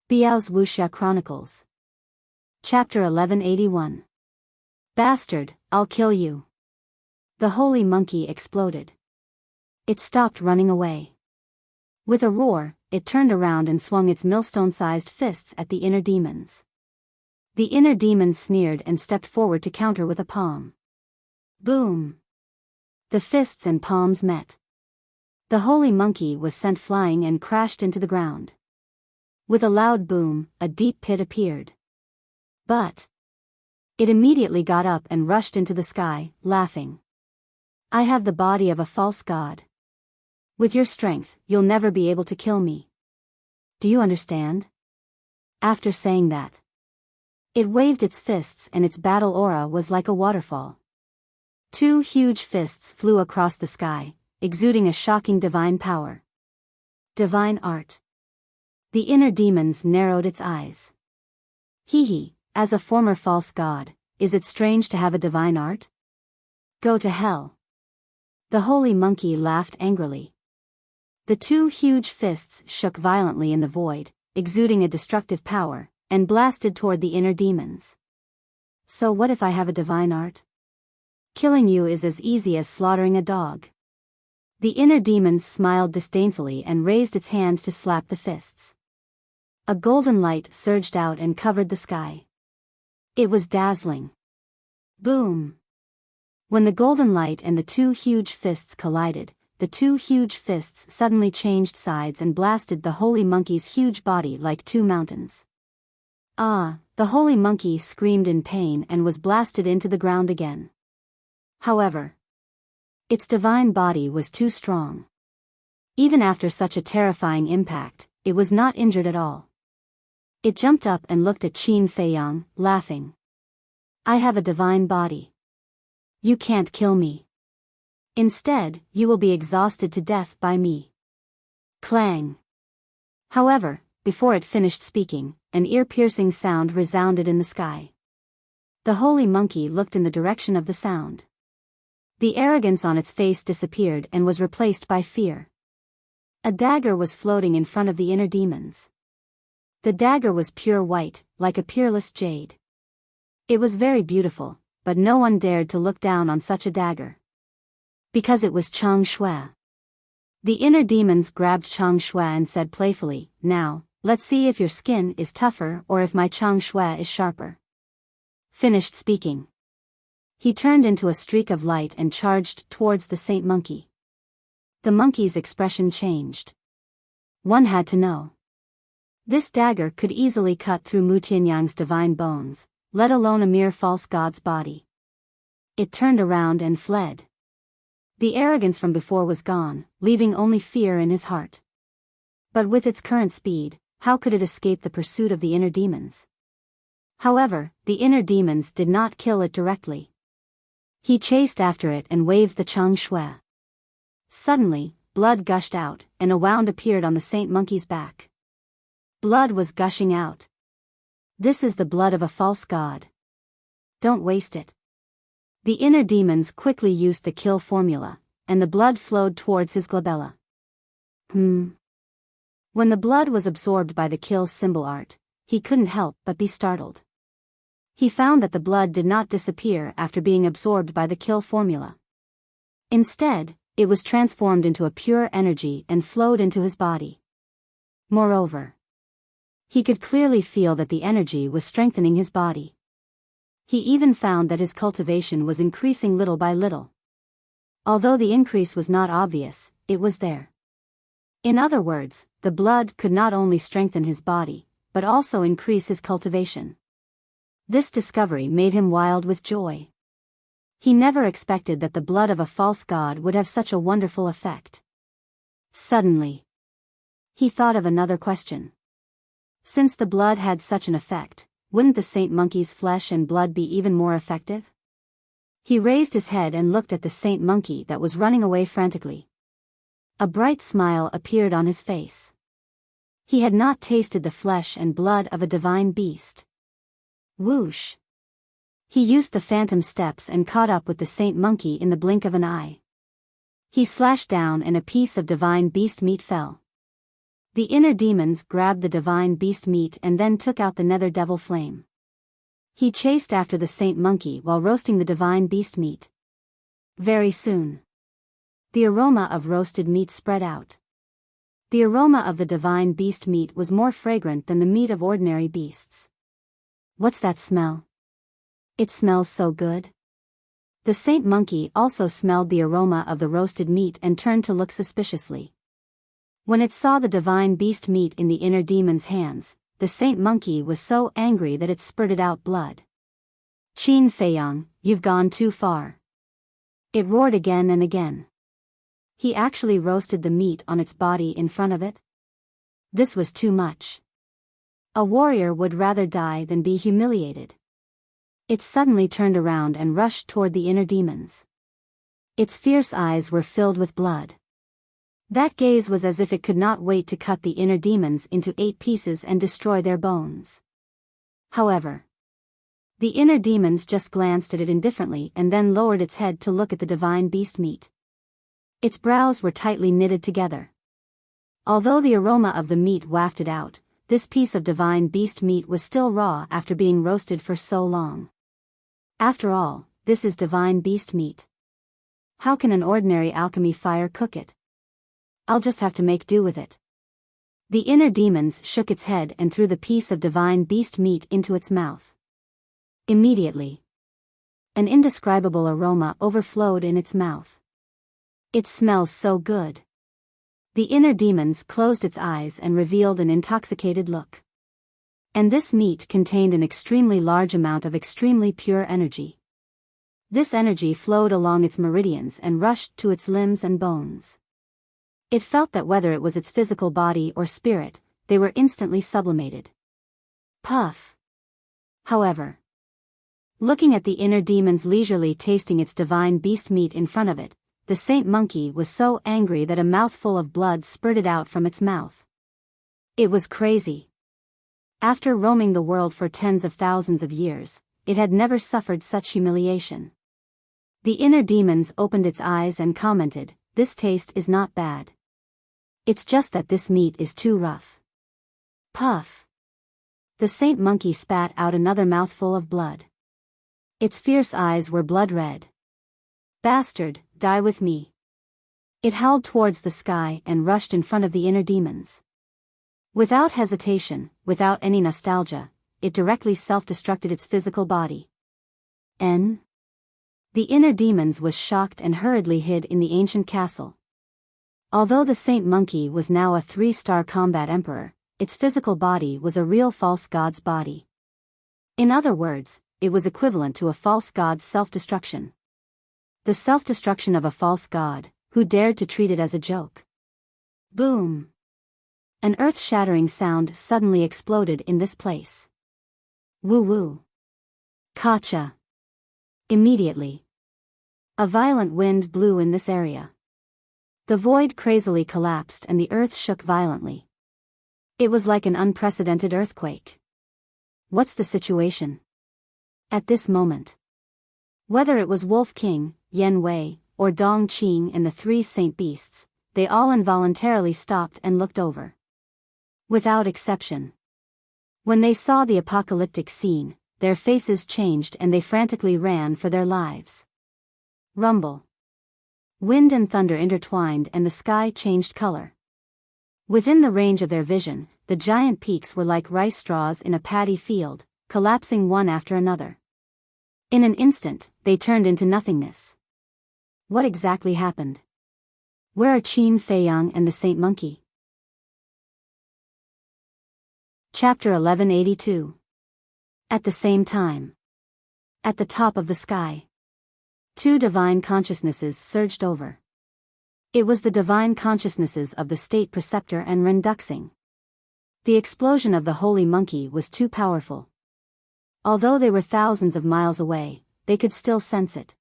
Biyao's Wuxia Chronicles. Chapter 1181. Bastard, I'll kill you. The holy monkey exploded. It stopped running away. With a roar, it turned around and swung its millstone-sized fists at the inner demons. The inner demons sneered and stepped forward to counter with a palm. Boom! The fists and palms met. The holy monkey was sent flying and crashed into the ground. With a loud boom, a deep pit appeared. But it immediately got up and rushed into the sky, laughing. I have the body of a false god. With your strength, you'll never be able to kill me. Do you understand? After saying that, it waved its fists and its battle aura was like a waterfall. Two huge fists flew across the sky, exuding a shocking divine power. Divine art. The inner demons narrowed its eyes. Hee, as a former false god, is it strange to have a divine art? Go to hell. The holy monkey laughed angrily. The two huge fists shook violently in the void, exuding a destructive power, and blasted toward the inner demons. So what if I have a divine art? Killing you is as easy as slaughtering a dog. The inner demons smiled disdainfully and raised its hand to slap the fists. A golden light surged out and covered the sky. It was dazzling. Boom! When the golden light and the two huge fists collided, the two huge fists suddenly changed sides and blasted the holy monkey's huge body like two mountains. Ah! The holy monkey screamed in pain and was blasted into the ground again. However, its divine body was too strong. Even after such a terrifying impact, it was not injured at all. It jumped up and looked at Qin Feiyang, laughing. I have a divine body. You can't kill me. Instead, you will be exhausted to death by me. Clang. However, before it finished speaking, an ear-piercing sound resounded in the sky. The holy monkey looked in the direction of the sound. The arrogance on its face disappeared and was replaced by fear. A dagger was floating in front of the inner demons. The dagger was pure white, like a peerless jade. It was very beautiful, but no one dared to look down on such a dagger. Because it was Chang Shui. The inner demons grabbed Chang Shui and said playfully, Now, let's see if your skin is tougher or if my Chang Shui is sharper. Finished speaking. He turned into a streak of light and charged towards the saint monkey. The monkey's expression changed. One had to know. This dagger could easily cut through Mu Tianyang's divine bones, let alone a mere false god's body. It turned around and fled. The arrogance from before was gone, leaving only fear in his heart. But with its current speed, how could it escape the pursuit of the inner demons? However, the inner demons did not kill it directly. He chased after it and waved the Chang Shui. Suddenly, blood gushed out, and a wound appeared on the saint monkey's back. Blood was gushing out. This is the blood of a false god. Don't waste it. The inner demons quickly used the kill formula, and the blood flowed towards his glabella. When the blood was absorbed by the kill symbol art, he couldn't help but be startled. He found that the blood did not disappear after being absorbed by the kill formula. Instead, it was transformed into a pure energy and flowed into his body. Moreover, he could clearly feel that the energy was strengthening his body. He even found that his cultivation was increasing little by little. Although the increase was not obvious, it was there. In other words, the blood could not only strengthen his body, but also increase his cultivation. This discovery made him wild with joy. He never expected that the blood of a false god would have such a wonderful effect. Suddenly, he thought of another question. Since the blood had such an effect, wouldn't the saint monkey's flesh and blood be even more effective? He raised his head and looked at the saint monkey that was running away frantically. A bright smile appeared on his face. He had not tasted the flesh and blood of a divine beast. Whoosh! He used the phantom steps and caught up with the saint monkey in the blink of an eye. He slashed down and a piece of divine beast meat fell. The inner demons grabbed the divine beast meat and then took out the nether devil flame. He chased after the saint monkey while roasting the divine beast meat. Very soon, the aroma of roasted meat spread out. The aroma of the divine beast meat was more fragrant than the meat of ordinary beasts. What's that smell? It smells so good. The saint monkey also smelled the aroma of the roasted meat and turned to look suspiciously. When it saw the divine beast meat in the inner demon's hands, the saint monkey was so angry that it spurted out blood. Qin Feiyang, you've gone too far. It roared again and again. He actually roasted the meat on its body in front of it? This was too much. A warrior would rather die than be humiliated. It suddenly turned around and rushed toward the inner demons. Its fierce eyes were filled with blood. That gaze was as if it could not wait to cut the inner demons into 8 pieces and destroy their bones. However, the inner demons just glanced at it indifferently and then lowered its head to look at the divine beast meat. Its brows were tightly knitted together. Although the aroma of the meat wafted out, this piece of divine beast meat was still raw after being roasted for so long. After all, this is divine beast meat. How can an ordinary alchemy fire cook it? I'll just have to make do with it. The inner demons shook its head and threw the piece of divine beast meat into its mouth. Immediately, an indescribable aroma overflowed in its mouth. It smells so good. The inner demons closed its eyes and revealed an intoxicated look. And this meat contained an extremely large amount of extremely pure energy. This energy flowed along its meridians and rushed to its limbs and bones. It felt that whether it was its physical body or spirit, they were instantly sublimated. Puff. However, looking at the inner demons leisurely tasting its divine beast meat in front of it, the saint monkey was so angry that a mouthful of blood spurted out from its mouth. It was crazy. After roaming the world for tens of thousands of years, it had never suffered such humiliation. The inner demons opened its eyes and commented, "This taste is not bad. It's just that this meat is too rough." Puff. The saint monkey spat out another mouthful of blood. Its fierce eyes were blood red. "Bastard, die with me." It howled towards the sky and rushed in front of the inner demons. Without hesitation, without any nostalgia, it directly self-destructed its physical body. The inner demons was shocked and hurriedly hid in the ancient castle. Although the saint monkey was now a 3-star combat emperor, its physical body was a real false god's body. In other words, it was equivalent to a false god's self-destruction. The self-destruction of a false god, who dared to treat it as a joke. Boom! An earth-shattering sound suddenly exploded in this place. Woo-woo! Kacha! Immediately, a violent wind blew in this area. The void crazily collapsed and the earth shook violently. It was like an unprecedented earthquake. What's the situation? At this moment, whether it was Wolf King, Yen Wei, or Dong Qing and the 3 saint beasts, they all involuntarily stopped and looked over. Without exception. When they saw the apocalyptic scene, their faces changed and they frantically ran for their lives. Rumble. Wind and thunder intertwined and the sky changed color. Within the range of their vision, the giant peaks were like rice straws in a paddy field, collapsing one after another. In an instant, they turned into nothingness. What exactly happened? Where are Qin Feiyang and the Saint Monkey? Chapter 1182. At the same time. At the top of the sky. 2 divine consciousnesses surged over. It was the divine consciousnesses of the state preceptor and Ren Duxing. The explosion of the holy monkey was too powerful. Although they were thousands of miles away, they could still sense it.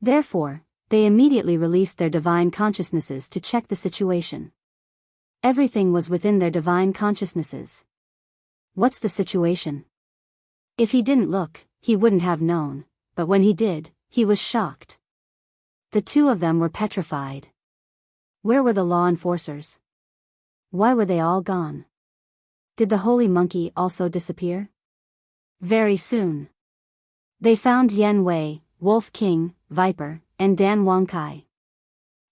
Therefore, they immediately released their divine consciousnesses to check the situation. Everything was within their divine consciousnesses. What's the situation? If he didn't look, he wouldn't have known, but when he did, he was shocked. The 2 of them were petrified. Where were the law enforcers? Why were they all gone? Did the holy monkey also disappear? Very soon. They found Yen Wei, Wolf King, Viper, and Dan Wangkai.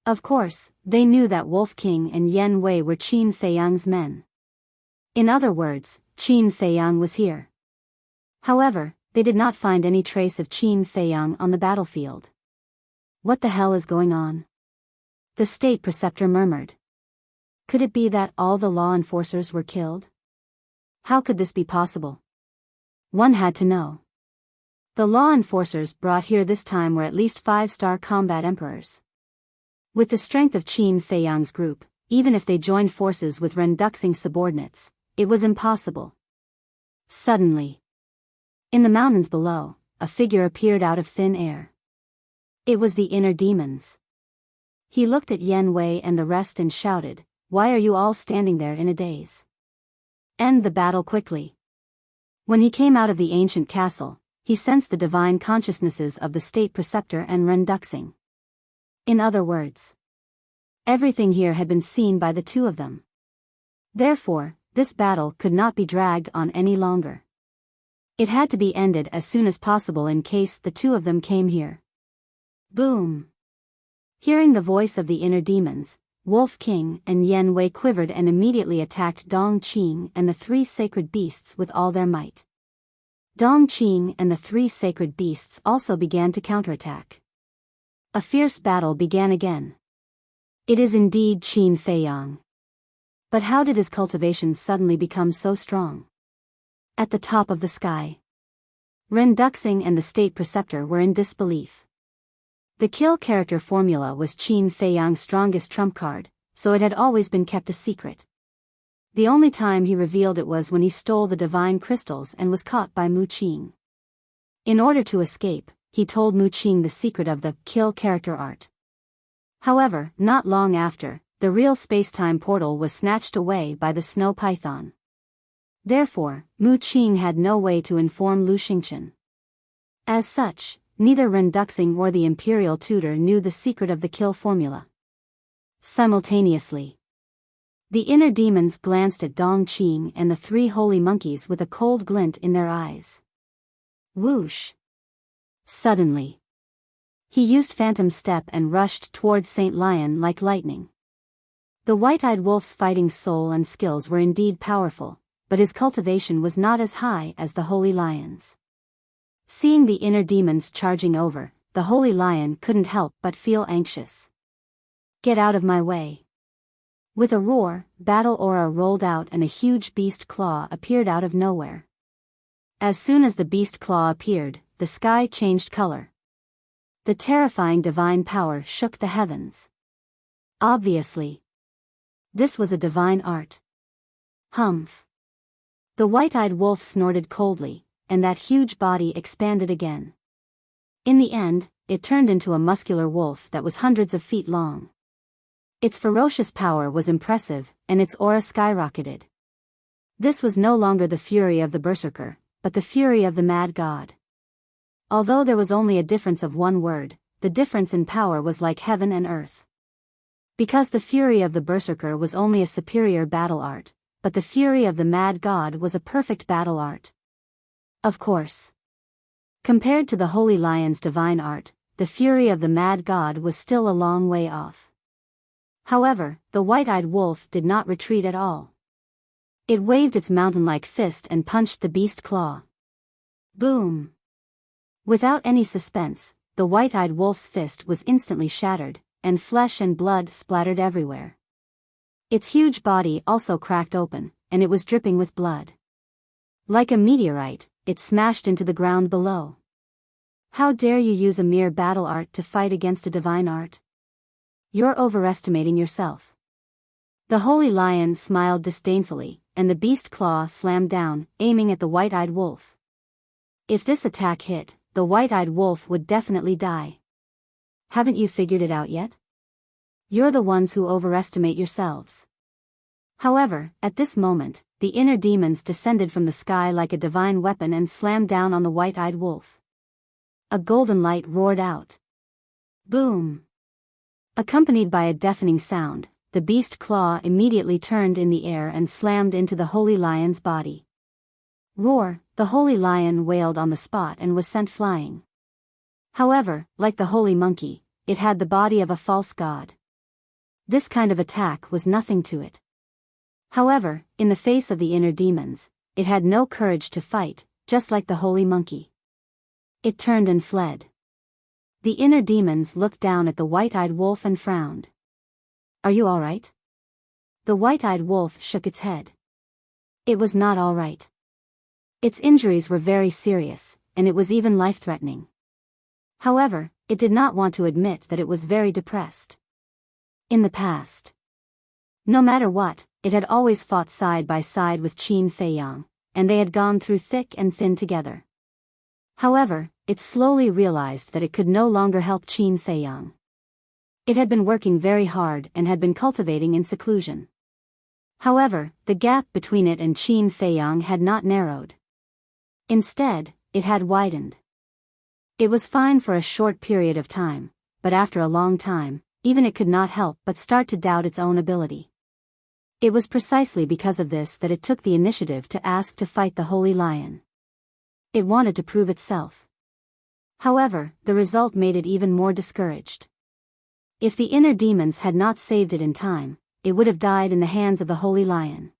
Of course, they knew that Wolf King and Yen Wei were Qin Feiyang's men. In other words, Qin Feiyang was here. However, they did not find any trace of Qin Feiyang on the battlefield. What the hell is going on? The state preceptor murmured. Could it be that all the law enforcers were killed? How could this be possible? One had to know. The law enforcers brought here this time were at least 5-star combat emperors. With the strength of Qin Feiyang's group, even if they joined forces with Ren Duxing's subordinates, it was impossible. Suddenly, in the mountains below, a figure appeared out of thin air. It was the inner demons. He looked at Yen Wei and the rest and shouted, "Why are you all standing there in a daze? End the battle quickly." When he came out of the ancient castle, he sensed the divine consciousnesses of the state preceptor and Ren Duxing. In other words, everything here had been seen by the two of them. Therefore, this battle could not be dragged on any longer. It had to be ended as soon as possible in case the two of them came here. Boom! Hearing the voice of the inner demons, Wolf King and Yen Wei quivered and immediately attacked Dong Qing and the 3 sacred beasts with all their might. Dong Qing and the 3 sacred beasts also began to counterattack. A fierce battle began again. It is indeed Qin Feiyang. But how did his cultivation suddenly become so strong? At the top of the sky, Ren Duxing and the state preceptor were in disbelief. The kill character formula was Qin Feiyang's strongest trump card, so it had always been kept a secret. The only time he revealed it was when he stole the divine crystals and was caught by Mu Qing. In order to escape, he told Mu Qing the secret of the kill character art. However, not long after, the real space-time portal was snatched away by the snow python. Therefore, Mu Qing had no way to inform Lu Xingchen. As such, neither Ren Duxing or the imperial tutor knew the secret of the kill formula. Simultaneously, the inner demons glanced at Dong Qing and the 3 holy monkeys with a cold glint in their eyes. Whoosh! Suddenly, he used Phantom Step and rushed towards Saint Lion like lightning. The white-eyed wolf's fighting soul and skills were indeed powerful, but his cultivation was not as high as the holy lion's. Seeing the inner demons charging over, the holy lion couldn't help but feel anxious. Get out of my way. With a roar, battle aura rolled out and a huge beast claw appeared out of nowhere. As soon as the beast claw appeared, the sky changed color. The terrifying divine power shook the heavens. Obviously, this was a divine art. Humph. The white-eyed wolf snorted coldly, and that huge body expanded again. In the end, it turned into a muscular wolf that was hundreds of feet long. Its ferocious power was impressive, and its aura skyrocketed. This was no longer the fury of the berserker, but the fury of the mad god. Although there was only a difference of 1 word, the difference in power was like heaven and earth. Because the fury of the berserker was only a superior battle art, but the fury of the mad god was a perfect battle art. Of course, compared to the holy lion's divine art, the fury of the mad god was still a long way off. However, the white-eyed wolf did not retreat at all. It waved its mountain-like fist and punched the beast claw. Boom! Without any suspense, the white-eyed wolf's fist was instantly shattered, and flesh and blood splattered everywhere. Its huge body also cracked open, and it was dripping with blood. Like a meteorite, it smashed into the ground below. How dare you use a mere battle art to fight against a divine art? You're overestimating yourself. The holy lion smiled disdainfully, and the beast claw slammed down, aiming at the white-eyed wolf. If this attack hit, the white-eyed wolf would definitely die. Haven't you figured it out yet? You're the ones who overestimate yourselves. However, at this moment, the inner demons descended from the sky like a divine weapon and slammed down on the white-eyed wolf. A golden light roared out. Boom! Accompanied by a deafening sound, the beast claw immediately turned in the air and slammed into the holy lion's body. Roar! The holy lion wailed on the spot and was sent flying. However, like the holy monkey, it had the body of a false god. This kind of attack was nothing to it. However, in the face of the inner demons, it had no courage to fight, just like the holy monkey. It turned and fled. The inner demons looked down at the white-eyed wolf and frowned. "Are you all right?" The white-eyed wolf shook its head. It was not all right. Its injuries were very serious, and it was even life-threatening. However, it did not want to admit that it was very depressed. In the past, no matter what, it had always fought side by side with Qin Feiyang, and they had gone through thick and thin together. However, it slowly realized that it could no longer help Qin Feiyang. It had been working very hard and had been cultivating in seclusion. However, the gap between it and Qin Feiyang had not narrowed. Instead, it had widened. It was fine for a short period of time, but after a long time, even it could not help but start to doubt its own ability. It was precisely because of this that it took the initiative to ask to fight the Holy Lion. It wanted to prove itself. However, the result made it even more discouraged. If the inner demons had not saved it in time, it would have died in the hands of the Holy Lion.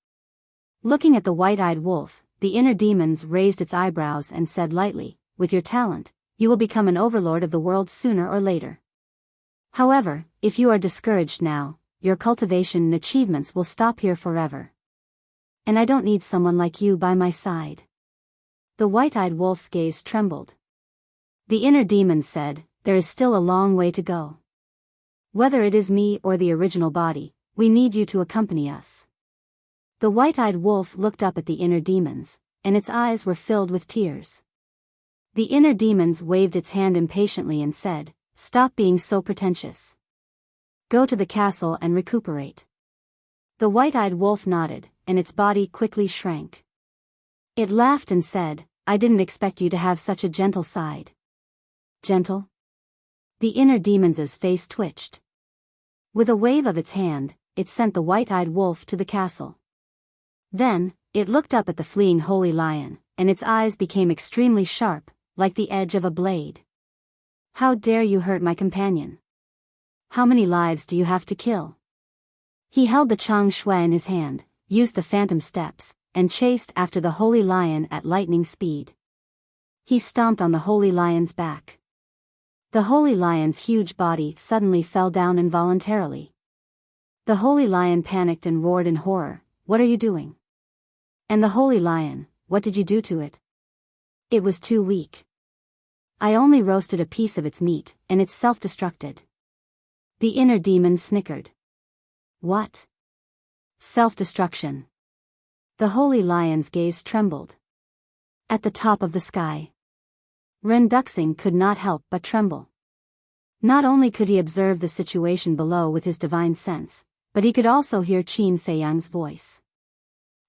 Looking at the white-eyed wolf, the inner demons raised its eyebrows and said lightly, "With your talent, you will become an overlord of the world sooner or later. However, if you are discouraged now, your cultivation and achievements will stop here forever. And I don't need someone like you by my side." The white-eyed wolf's gaze trembled. The inner demon said, "There is still a long way to go. Whether it is me or the original body, we need you to accompany us." The white-eyed wolf looked up at the inner demons, and its eyes were filled with tears. The inner demons waved its hand impatiently and said, "Stop being so pretentious. Go to the castle and recuperate." The white-eyed wolf nodded, and its body quickly shrank. It laughed and said, "I didn't expect you to have such a gentle side." Gentle? The inner demon's face twitched. With a wave of its hand, it sent the white-eyed wolf to the castle. Then, it looked up at the fleeing holy lion, and its eyes became extremely sharp, like the edge of a blade. "How dare you hurt my companion? How many lives do you have to kill?" He held the Chang Shui in his hand, used the phantom steps, and chased after the holy lion at lightning speed. He stomped on the holy lion's back. The holy lion's huge body suddenly fell down involuntarily. The holy lion panicked and roared in horror, "What are you doing?" And the holy lion, "What did you do to it?" "It was too weak. I only roasted a piece of its meat, and it self-destructed." The inner demon snickered. "What? Self-destruction?" The holy lion's gaze trembled. At the top of the sky, Ren Duxing could not help but tremble. Not only could he observe the situation below with his divine sense, but he could also hear Qin Feiyang's voice.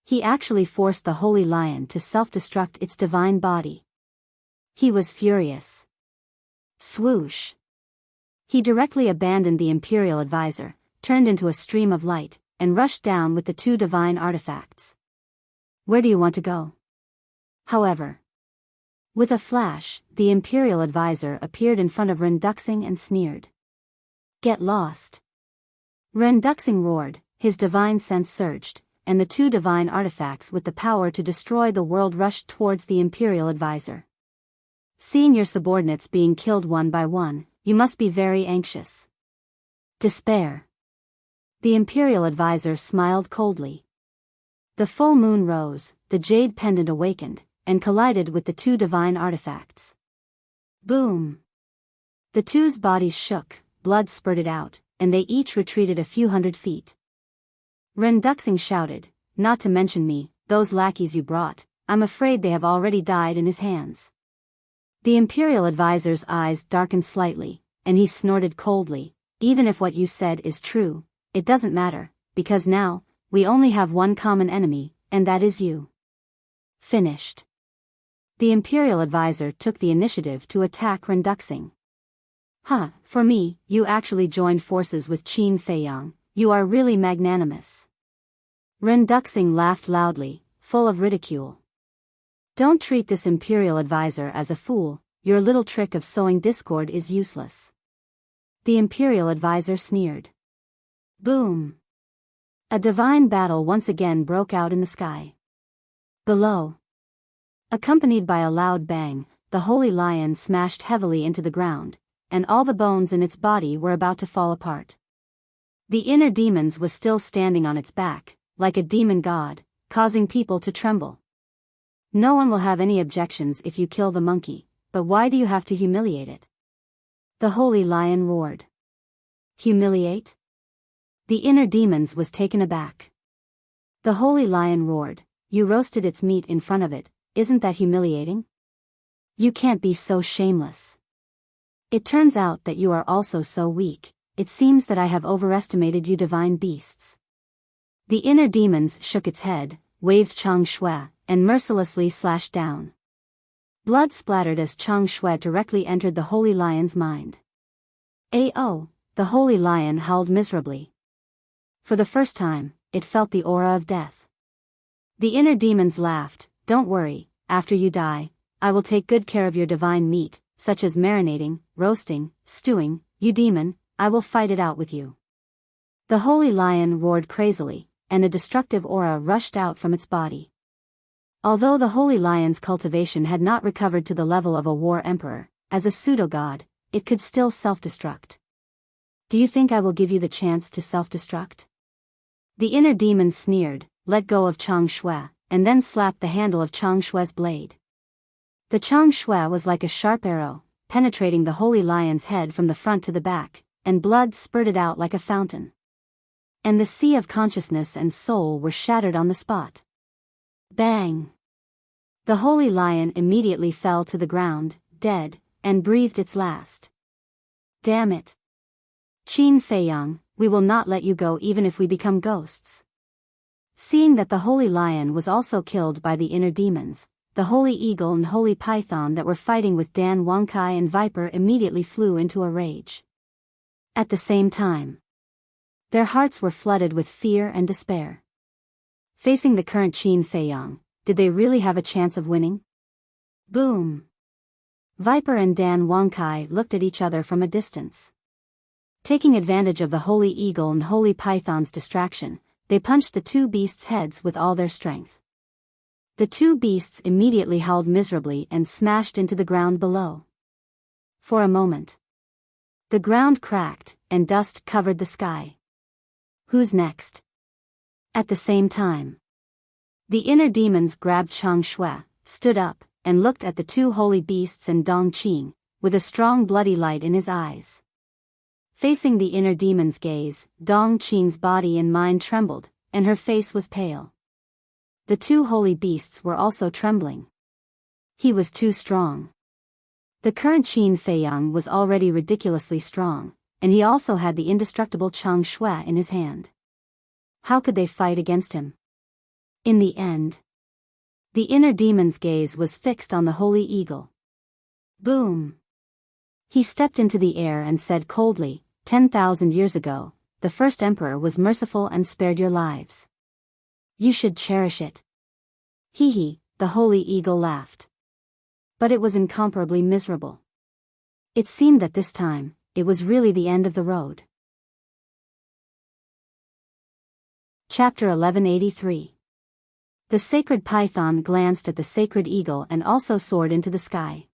He actually forced the holy lion to self-destruct its divine body. He was furious. Swoosh! He directly abandoned the imperial advisor, turned into a stream of light, and rushed down with the two divine artifacts. "Where do you want to go?" However, with a flash, the imperial advisor appeared in front of Ren Duxing and sneered. "Get lost!" Ren Duxing roared, his divine sense surged, and the two divine artifacts with the power to destroy the world rushed towards the imperial advisor. Seeing your subordinates being killed one by one, you must be very anxious. Despair. The imperial advisor smiled coldly. The full moon rose, the jade pendant awakened, and collided with the two divine artifacts. Boom! The two's bodies shook, blood spurted out, and they each retreated a few hundred feet. Ren Duxing shouted, "Not to mention me, those lackeys you brought, I'm afraid they have already died in his hands." The imperial advisor's eyes darkened slightly, and he snorted coldly, "Even if what you said is true, it doesn't matter, because now, we only have one common enemy, and that is you." Finished. The imperial advisor took the initiative to attack Ren Duxing. For me, you actually joined forces with Qin Feiyang, you are really magnanimous." Ren Duxing laughed loudly, full of ridicule. "Don't treat this imperial advisor as a fool, your little trick of sowing discord is useless." The imperial advisor sneered. Boom! A divine battle once again broke out in the sky. Below, accompanied by a loud bang, the holy lion smashed heavily into the ground, and all the bones in its body were about to fall apart. The inner demons was still standing on its back, like a demon god, causing people to tremble. "No one will have any objections if you kill the monkey, but why do you have to humiliate it?" The holy lion roared. "Humiliate?" The inner demons was taken aback. The holy lion roared, "You roasted its meat in front of it, isn't that humiliating? You can't be so shameless. It turns out that you are also so weak. It seems that I have overestimated you divine beasts." The inner demons shook its head, waved Chang Shui, and mercilessly slashed down. Blood splattered as Chang Shui directly entered the holy lion's mind. "Ao!" The holy lion howled miserably. For the first time, it felt the aura of death. The inner demons laughed, "Don't worry, after you die, I will take good care of your divine meat, such as marinating, roasting, stewing, you demon, I will fight it out with you." The holy lion roared crazily, and a destructive aura rushed out from its body. Although the holy lion's cultivation had not recovered to the level of a war emperor, as a pseudo-god, it could still self-destruct. "Do you think I will give you the chance to self-destruct?" The inner demon sneered, let go of Chang Shui, and then slapped the handle of Chang Shui's blade. The Chang Shui was like a sharp arrow, penetrating the holy lion's head from the front to the back, and blood spurted out like a fountain. And the sea of consciousness and soul were shattered on the spot. Bang! The holy lion immediately fell to the ground, dead, and breathed its last. "Damn it! Qin Feiyang, we will not let you go even if we become ghosts." Seeing that the holy lion was also killed by the inner demons, the holy eagle and holy python that were fighting with Dan Wangkai and Viper immediately flew into a rage. At the same time, their hearts were flooded with fear and despair. Facing the current Qin Feiyang, did they really have a chance of winning? Boom! Viper and Dan Wangkai looked at each other from a distance. Taking advantage of the holy eagle and holy python's distraction, they punched the two beasts' heads with all their strength. The two beasts immediately howled miserably and smashed into the ground below. For a moment, the ground cracked, and dust covered the sky. Who's next? At the same time, the inner demons grabbed Chang Shui, stood up, and looked at the two holy beasts and Dong Qing, with a strong bloody light in his eyes. Facing the inner demon's gaze, Dong Qing's body and mind trembled, and her face was pale. The two holy beasts were also trembling. He was too strong. The current Qin Feiyang was already ridiculously strong, and he also had the indestructible Chang Shui in his hand. How could they fight against him? In the end, the inner demon's gaze was fixed on the holy eagle. Boom! He stepped into the air and said coldly, 10,000 years ago, the first emperor was merciful and spared your lives. You should cherish it. Hee hee, the holy eagle laughed. But it was incomparably miserable. It seemed that this time, it was really the end of the road. Chapter 1183. The sacred python glanced at the sacred eagle and also soared into the sky.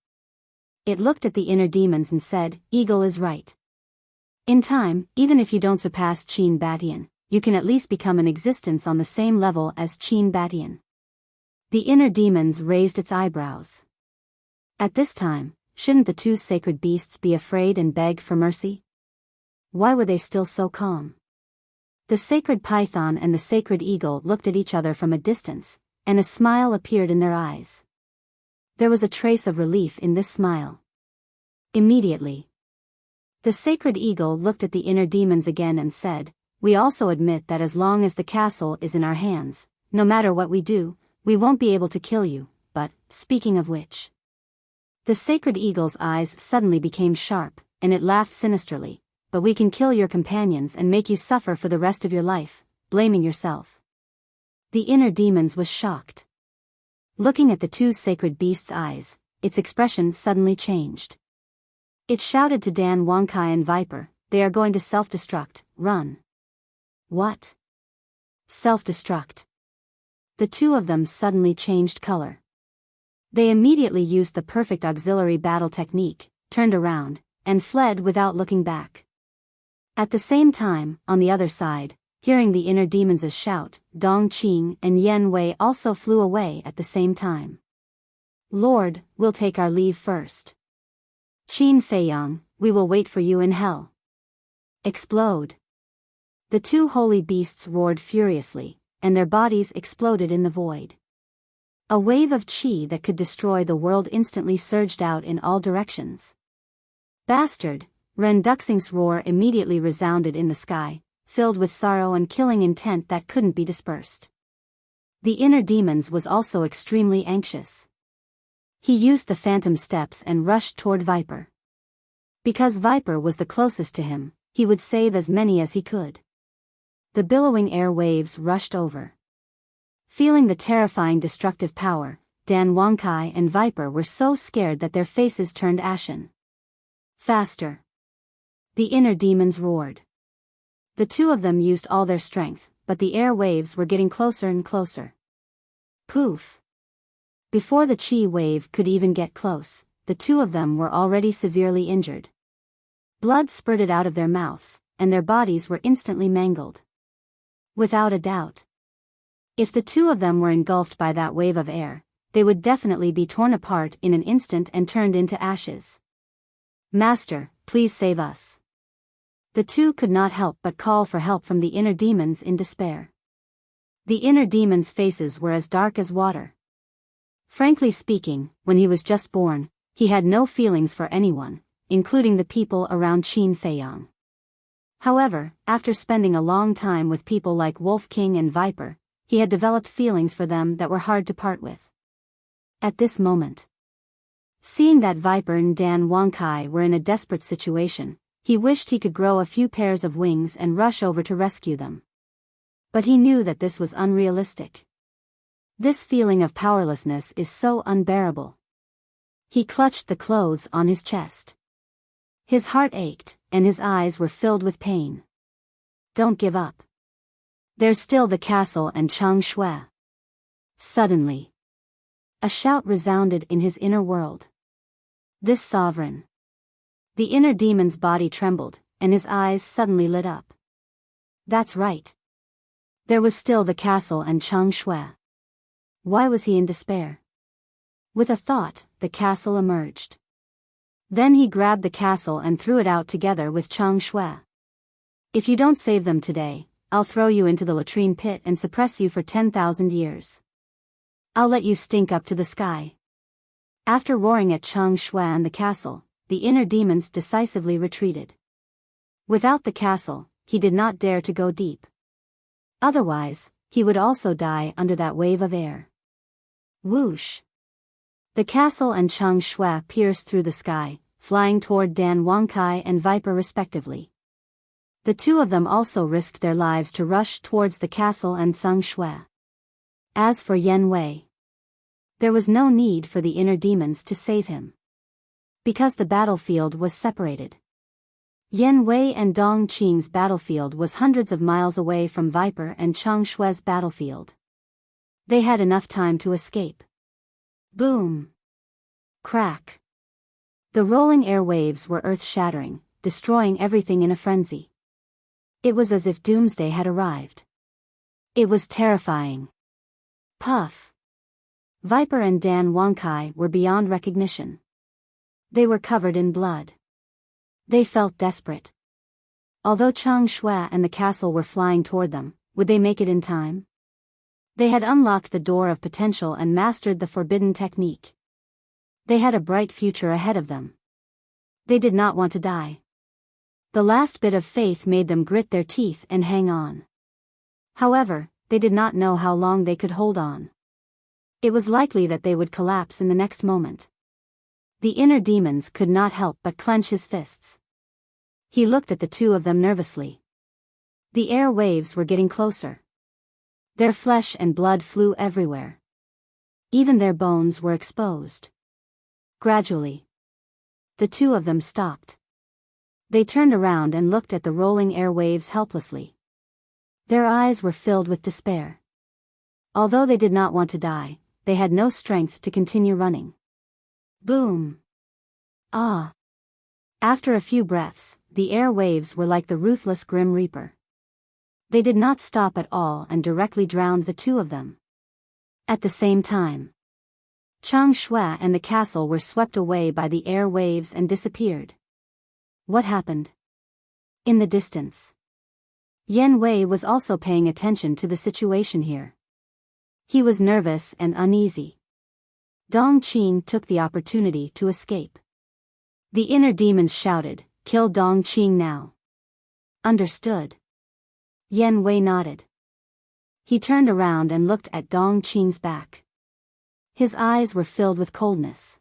It looked at the inner demons and said, "Eagle is right. In time, even if you don't surpass Qin Batian, you can at least become an existence on the same level as Qin Batian." The inner demons raised its eyebrows. At this time, shouldn't the two sacred beasts be afraid and beg for mercy? Why were they still so calm? The sacred python and the sacred eagle looked at each other from a distance, and a smile appeared in their eyes. There was a trace of relief in this smile. Immediately, the sacred eagle looked at the inner demons again and said, "We also admit that as long as the castle is in our hands, no matter what we do, we won't be able to kill you, but, speaking of which..." The sacred eagle's eyes suddenly became sharp, and it laughed sinisterly, but we can kill your companions and make you suffer for the rest of your life, blaming yourself." The inner demons was shocked. Looking at the two sacred beasts' eyes, its expression suddenly changed. It shouted to Dan Wangkai and Viper, "They are going to self-destruct, run." "What? Self-destruct?" The two of them suddenly changed color. They immediately used the perfect auxiliary battle technique, turned around, and fled without looking back. At the same time, on the other side, hearing the inner demons' shout, Dong Qing and Yen Wei also flew away at the same time. "Lord, we'll take our leave first. Qin Feiyang, we will wait for you in hell." Explode. The two holy beasts roared furiously, and their bodies exploded in the void. A wave of qi that could destroy the world instantly surged out in all directions. "Bastard!" Ren Duxing's roar immediately resounded in the sky, filled with sorrow and killing intent that couldn't be dispersed. The inner demons was also extremely anxious. He used the phantom steps and rushed toward Viper. Because Viper was the closest to him, he would save as many as he could. The billowing air waves rushed over. Feeling the terrifying destructive power, Dan Wangkai and Viper were so scared that their faces turned ashen. "Faster!" The inner demons roared. The two of them used all their strength, but the air waves were getting closer and closer. Poof! Before the chi wave could even get close, the two of them were already severely injured. Blood spurted out of their mouths, and their bodies were instantly mangled. Without a doubt. If the two of them were engulfed by that wave of air, they would definitely be torn apart in an instant and turned into ashes. "Master, please save us." The two could not help but call for help from the inner demons in despair. The inner demons' faces were as dark as water. Frankly speaking, when he was just born, he had no feelings for anyone, including the people around Qin Feiyang. However, after spending a long time with people like Wolf King and Viper, he had developed feelings for them that were hard to part with. At this moment, seeing that Viper and Dan Wangkai were in a desperate situation, he wished he could grow a few pairs of wings and rush over to rescue them. But he knew that this was unrealistic. This feeling of powerlessness is so unbearable. He clutched the clothes on his chest. His heart ached, and his eyes were filled with pain. "Don't give up. There's still the castle and Chang Shui." Suddenly, a shout resounded in his inner world. "This sovereign." The inner demon's body trembled, and his eyes suddenly lit up. That's right. There was still the castle and Chang Shui. Why was he in despair? With a thought, the castle emerged. Then he grabbed the castle and threw it out together with Chang Shui. "If you don't save them today, I'll throw you into the latrine pit and suppress you for 10,000 years. I'll let you stink up to the sky." After roaring at Chang Shui and the castle, the inner demons decisively retreated. Without the castle, he did not dare to go deep. Otherwise, he would also die under that wave of air. Whoosh! The castle and Chang Shui pierced through the sky, flying toward Dan Wangkai and Viper respectively. The two of them also risked their lives to rush towards the castle and Chang Shui. As for Yen Wei, there was no need for the inner demons to save him. Because the battlefield was separated. Yen Wei and Dong Qing's battlefield was hundreds of miles away from Viper and Chang Shui's battlefield. They had enough time to escape. Boom! Crack! The rolling air waves were earth-shattering, destroying everything in a frenzy. It was as if doomsday had arrived. It was terrifying. Puff! Viper and Dan Wangkai were beyond recognition. They were covered in blood. They felt desperate. Although Chang Shui and the castle were flying toward them, would they make it in time? They had unlocked the door of potential and mastered the forbidden technique. They had a bright future ahead of them. They did not want to die. The last bit of faith made them grit their teeth and hang on. However, they did not know how long they could hold on. It was likely that they would collapse in the next moment. The inner demons could not help but clench his fists. He looked at the two of them nervously. The air waves were getting closer. Their flesh and blood flew everywhere. Even their bones were exposed. Gradually, the two of them stopped. They turned around and looked at the rolling air waves helplessly. Their eyes were filled with despair. Although they did not want to die, they had no strength to continue running. Boom! Ah! After a few breaths, the air waves were like the ruthless Grim Reaper. They did not stop at all and directly drowned the two of them. At the same time, Chang Shui and the castle were swept away by the air waves and disappeared. What happened? In the distance, Yan Wei was also paying attention to the situation here. He was nervous and uneasy. Dong Qing took the opportunity to escape. The inner demons shouted, "Kill Dong Qing now." Understood. Yan Wei nodded. He turned around and looked at Dong Qing's back. His eyes were filled with coldness.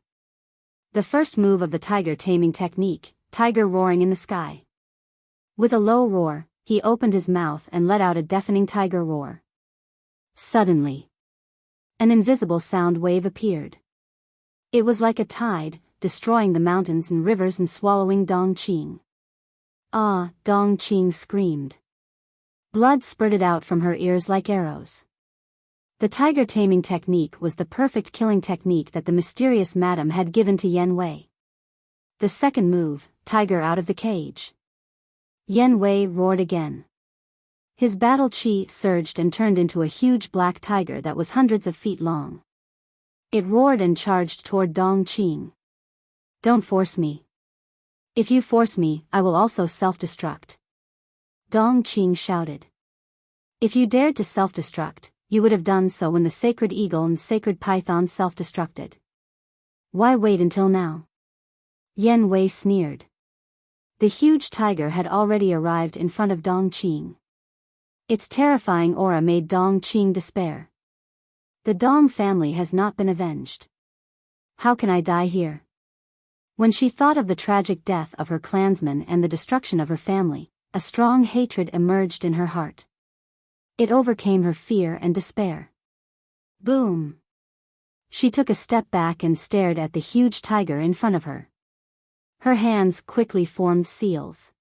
The first move of the tiger taming technique, tiger roaring in the sky. With a low roar, he opened his mouth and let out a deafening tiger roar. Suddenly, an invisible sound wave appeared. It was like a tide, destroying the mountains and rivers and swallowing Dong Qing. Ah! Dong Qing screamed. Blood spurted out from her ears like arrows. The tiger taming technique was the perfect killing technique that the mysterious madam had given to Yan Wei. The second move, tiger out of the cage. Yan Wei roared again. His battle chi surged and turned into a huge black tiger that was hundreds of feet long. It roared and charged toward Dong Qing. Don't force me. If you force me, I will also self-destruct. Dong Qing shouted. If you dared to self-destruct, you would have done so when the sacred eagle and sacred python self-destructed. Why wait until now? Yan Wei sneered. The huge tiger had already arrived in front of Dong Qing. Its terrifying aura made Dong Qing despair. The Dong family has not been avenged. How can I die here? When she thought of the tragic death of her clansmen and the destruction of her family, a strong hatred emerged in her heart. It overcame her fear and despair. Boom! She took a step back and stared at the huge tiger in front of her. Her hands quickly formed seals.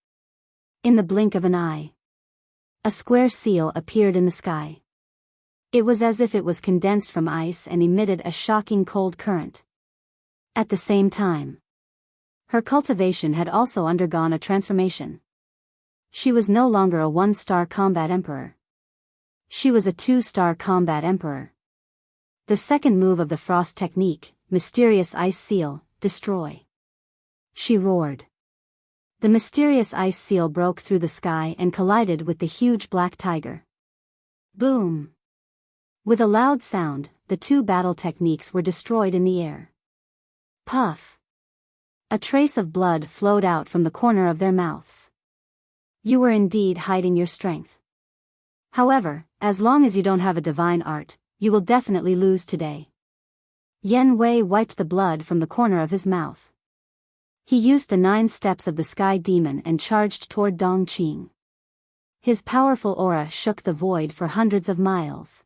In the blink of an eye, a square seal appeared in the sky. It was as if it was condensed from ice and emitted a shocking cold current. At the same time, her cultivation had also undergone a transformation. She was no longer a one-star combat emperor. She was a two-star combat emperor. The second move of the frost technique, mysterious ice seal, destroy. She roared. The mysterious ice seal broke through the sky and collided with the huge black tiger. Boom! With a loud sound, the two battle techniques were destroyed in the air. Puff! A trace of blood flowed out from the corner of their mouths. You were indeed hiding your strength. However, as long as you don't have a divine art, you will definitely lose today. Yan Wei wiped the blood from the corner of his mouth. He used the 9 steps of the sky demon and charged toward Dong Qing. His powerful aura shook the void for hundreds of miles.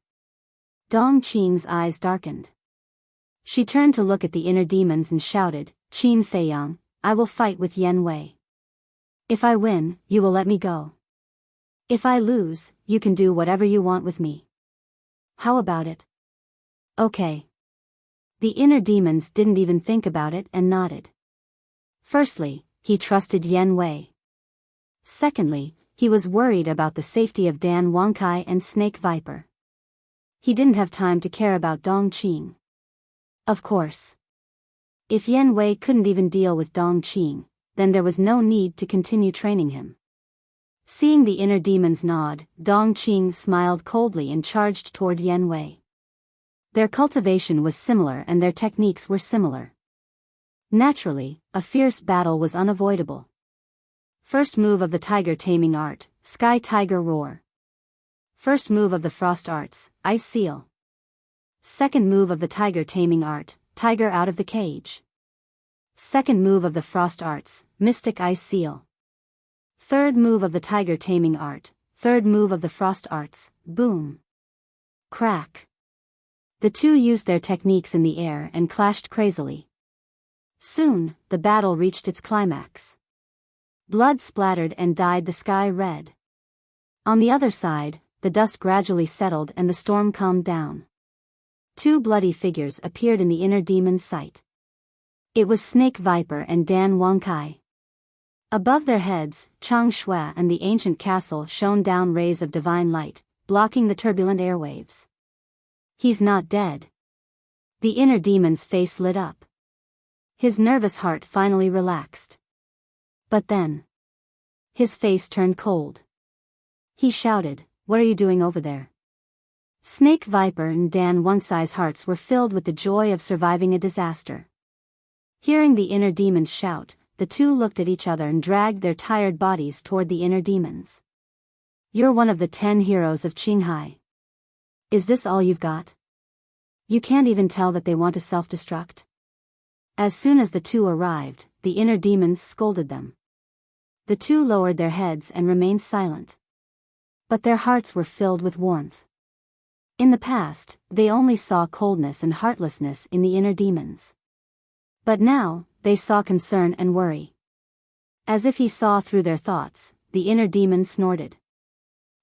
Dong Qing's eyes darkened. She turned to look at the inner demons and shouted, "Qin Feiyang, I will fight with Yan Wei. If I win, you will let me go. If I lose, you can do whatever you want with me. How about it?" Okay. The inner demons didn't even think about it and nodded. Firstly, he trusted Yan Wei. Secondly, he was worried about the safety of Dan Wangkai and Snake Viper. He didn't have time to care about Dong Qing. Of course. If Yan Wei couldn't even deal with Dong Qing, then there was no need to continue training him. Seeing the inner demons nod, Dong Qing smiled coldly and charged toward Yan Wei. Their cultivation was similar and their techniques were similar. Naturally, a fierce battle was unavoidable. First move of the tiger taming art, Sky Tiger Roar. First move of the frost arts, Ice Seal. Second move of the tiger taming art, Tiger out of the cage. Second move of the frost arts, Mystic Ice Seal. Third move of the tiger taming art, third move of the frost arts, boom. Crack. The two used their techniques in the air and clashed crazily. Soon, the battle reached its climax. Blood splattered and dyed the sky red. On the other side, the dust gradually settled and the storm calmed down. Two bloody figures appeared in the inner demon's sight. It was Snake Viper and Dan Wangkai. Above their heads, Chang Shui and the ancient castle shone down rays of divine light, blocking the turbulent airwaves. He's not dead. The inner demon's face lit up. His nervous heart finally relaxed. But then, his face turned cold. He shouted, "What are you doing over there?" Snake Viper and Dan Wangkai's hearts were filled with the joy of surviving a disaster. Hearing the inner demons shout, the two looked at each other and dragged their tired bodies toward the inner demons. "You're one of the 10 heroes of Qinghai. Is this all you've got? You can't even tell that they want to self-destruct?" As soon as the two arrived, the inner demons scolded them. The two lowered their heads and remained silent. But their hearts were filled with warmth. In the past, they only saw coldness and heartlessness in the inner demons. But now, they saw concern and worry. As if he saw through their thoughts, the inner demon snorted.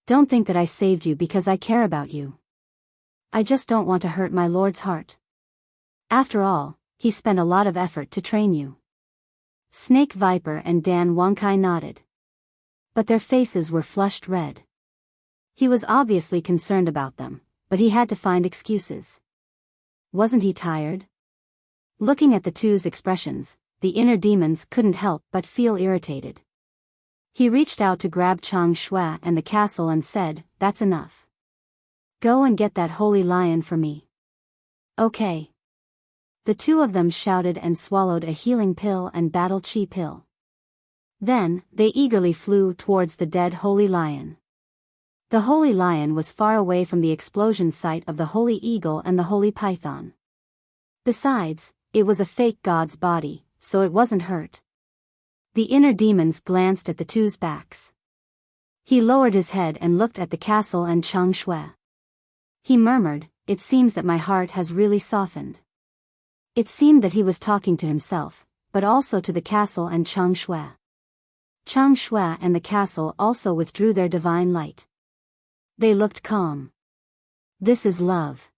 "Don't think that I saved you because I care about you. I just don't want to hurt my lord's heart. After all, he spent a lot of effort to train you." Snake Viper and Dan Wangkai nodded. But their faces were flushed red. He was obviously concerned about them, but he had to find excuses. Wasn't he tired? Looking at the two's expressions, the inner demons couldn't help but feel irritated. He reached out to grab Chang Shui and the castle and said, "That's enough. Go and get that holy lion for me." "Okay." The two of them shouted and swallowed a healing pill and battle chi pill. Then, they eagerly flew towards the dead holy lion. The holy lion was far away from the explosion site of the holy eagle and the holy python. Besides, it was a fake god's body, so it wasn't hurt. The inner demons glanced at the two's backs. He lowered his head and looked at the castle and Chang Shui. He murmured, "It seems that my heart has really softened." It seemed that he was talking to himself, but also to the castle and Chang Shui. Chang Shui and the castle also withdrew their divine light. They looked calm. This is love.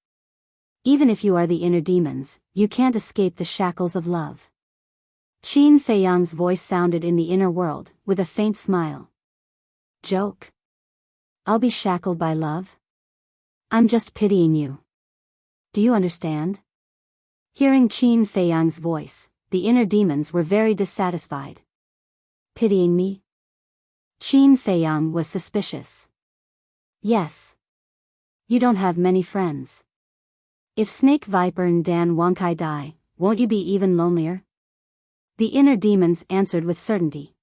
Even if you are the inner demons, you can't escape the shackles of love. Qin Feiyang's voice sounded in the inner world, with a faint smile. "Joke? I'll be shackled by love? I'm just pitying you. Do you understand?" Hearing Qin Feiyang's voice, the inner demons were very dissatisfied. "Pitying me?" Qin Feiyang was suspicious. "Yes. You don't have many friends. If Snake Viper and Dan Wangkai die, won't you be even lonelier?" The inner demons answered with certainty.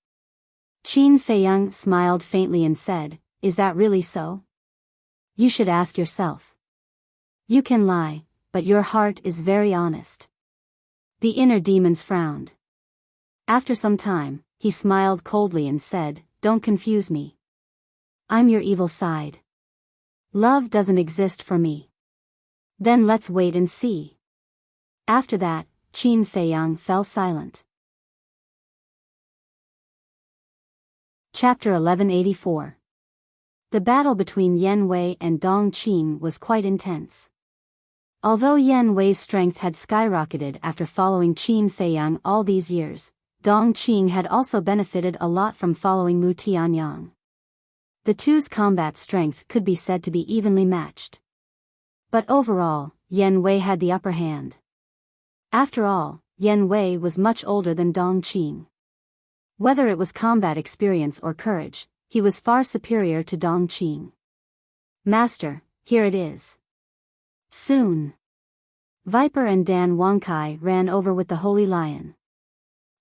Qin Feiyang smiled faintly and said, "Is that really so? You should ask yourself. You can lie, but your heart is very honest." The inner demons frowned. After some time, he smiled coldly and said, "Don't confuse me. I'm your evil side. Love doesn't exist for me." "Then let's wait and see." After that, Qin Feiyang fell silent. Chapter 1184. The battle between Yan Wei and Dong Qing was quite intense. Although Yan Wei's strength had skyrocketed after following Qin Feiyang all these years, Dong Qing had also benefited a lot from following Mu Tianyang. The two's combat strength could be said to be evenly matched. But overall, Yan Wei had the upper hand. After all, Yan Wei was much older than Dong Qing. Whether it was combat experience or courage, he was far superior to Dong Qing. "Master, here it is." Soon, Viper and Dan Wangkai ran over with the holy lion.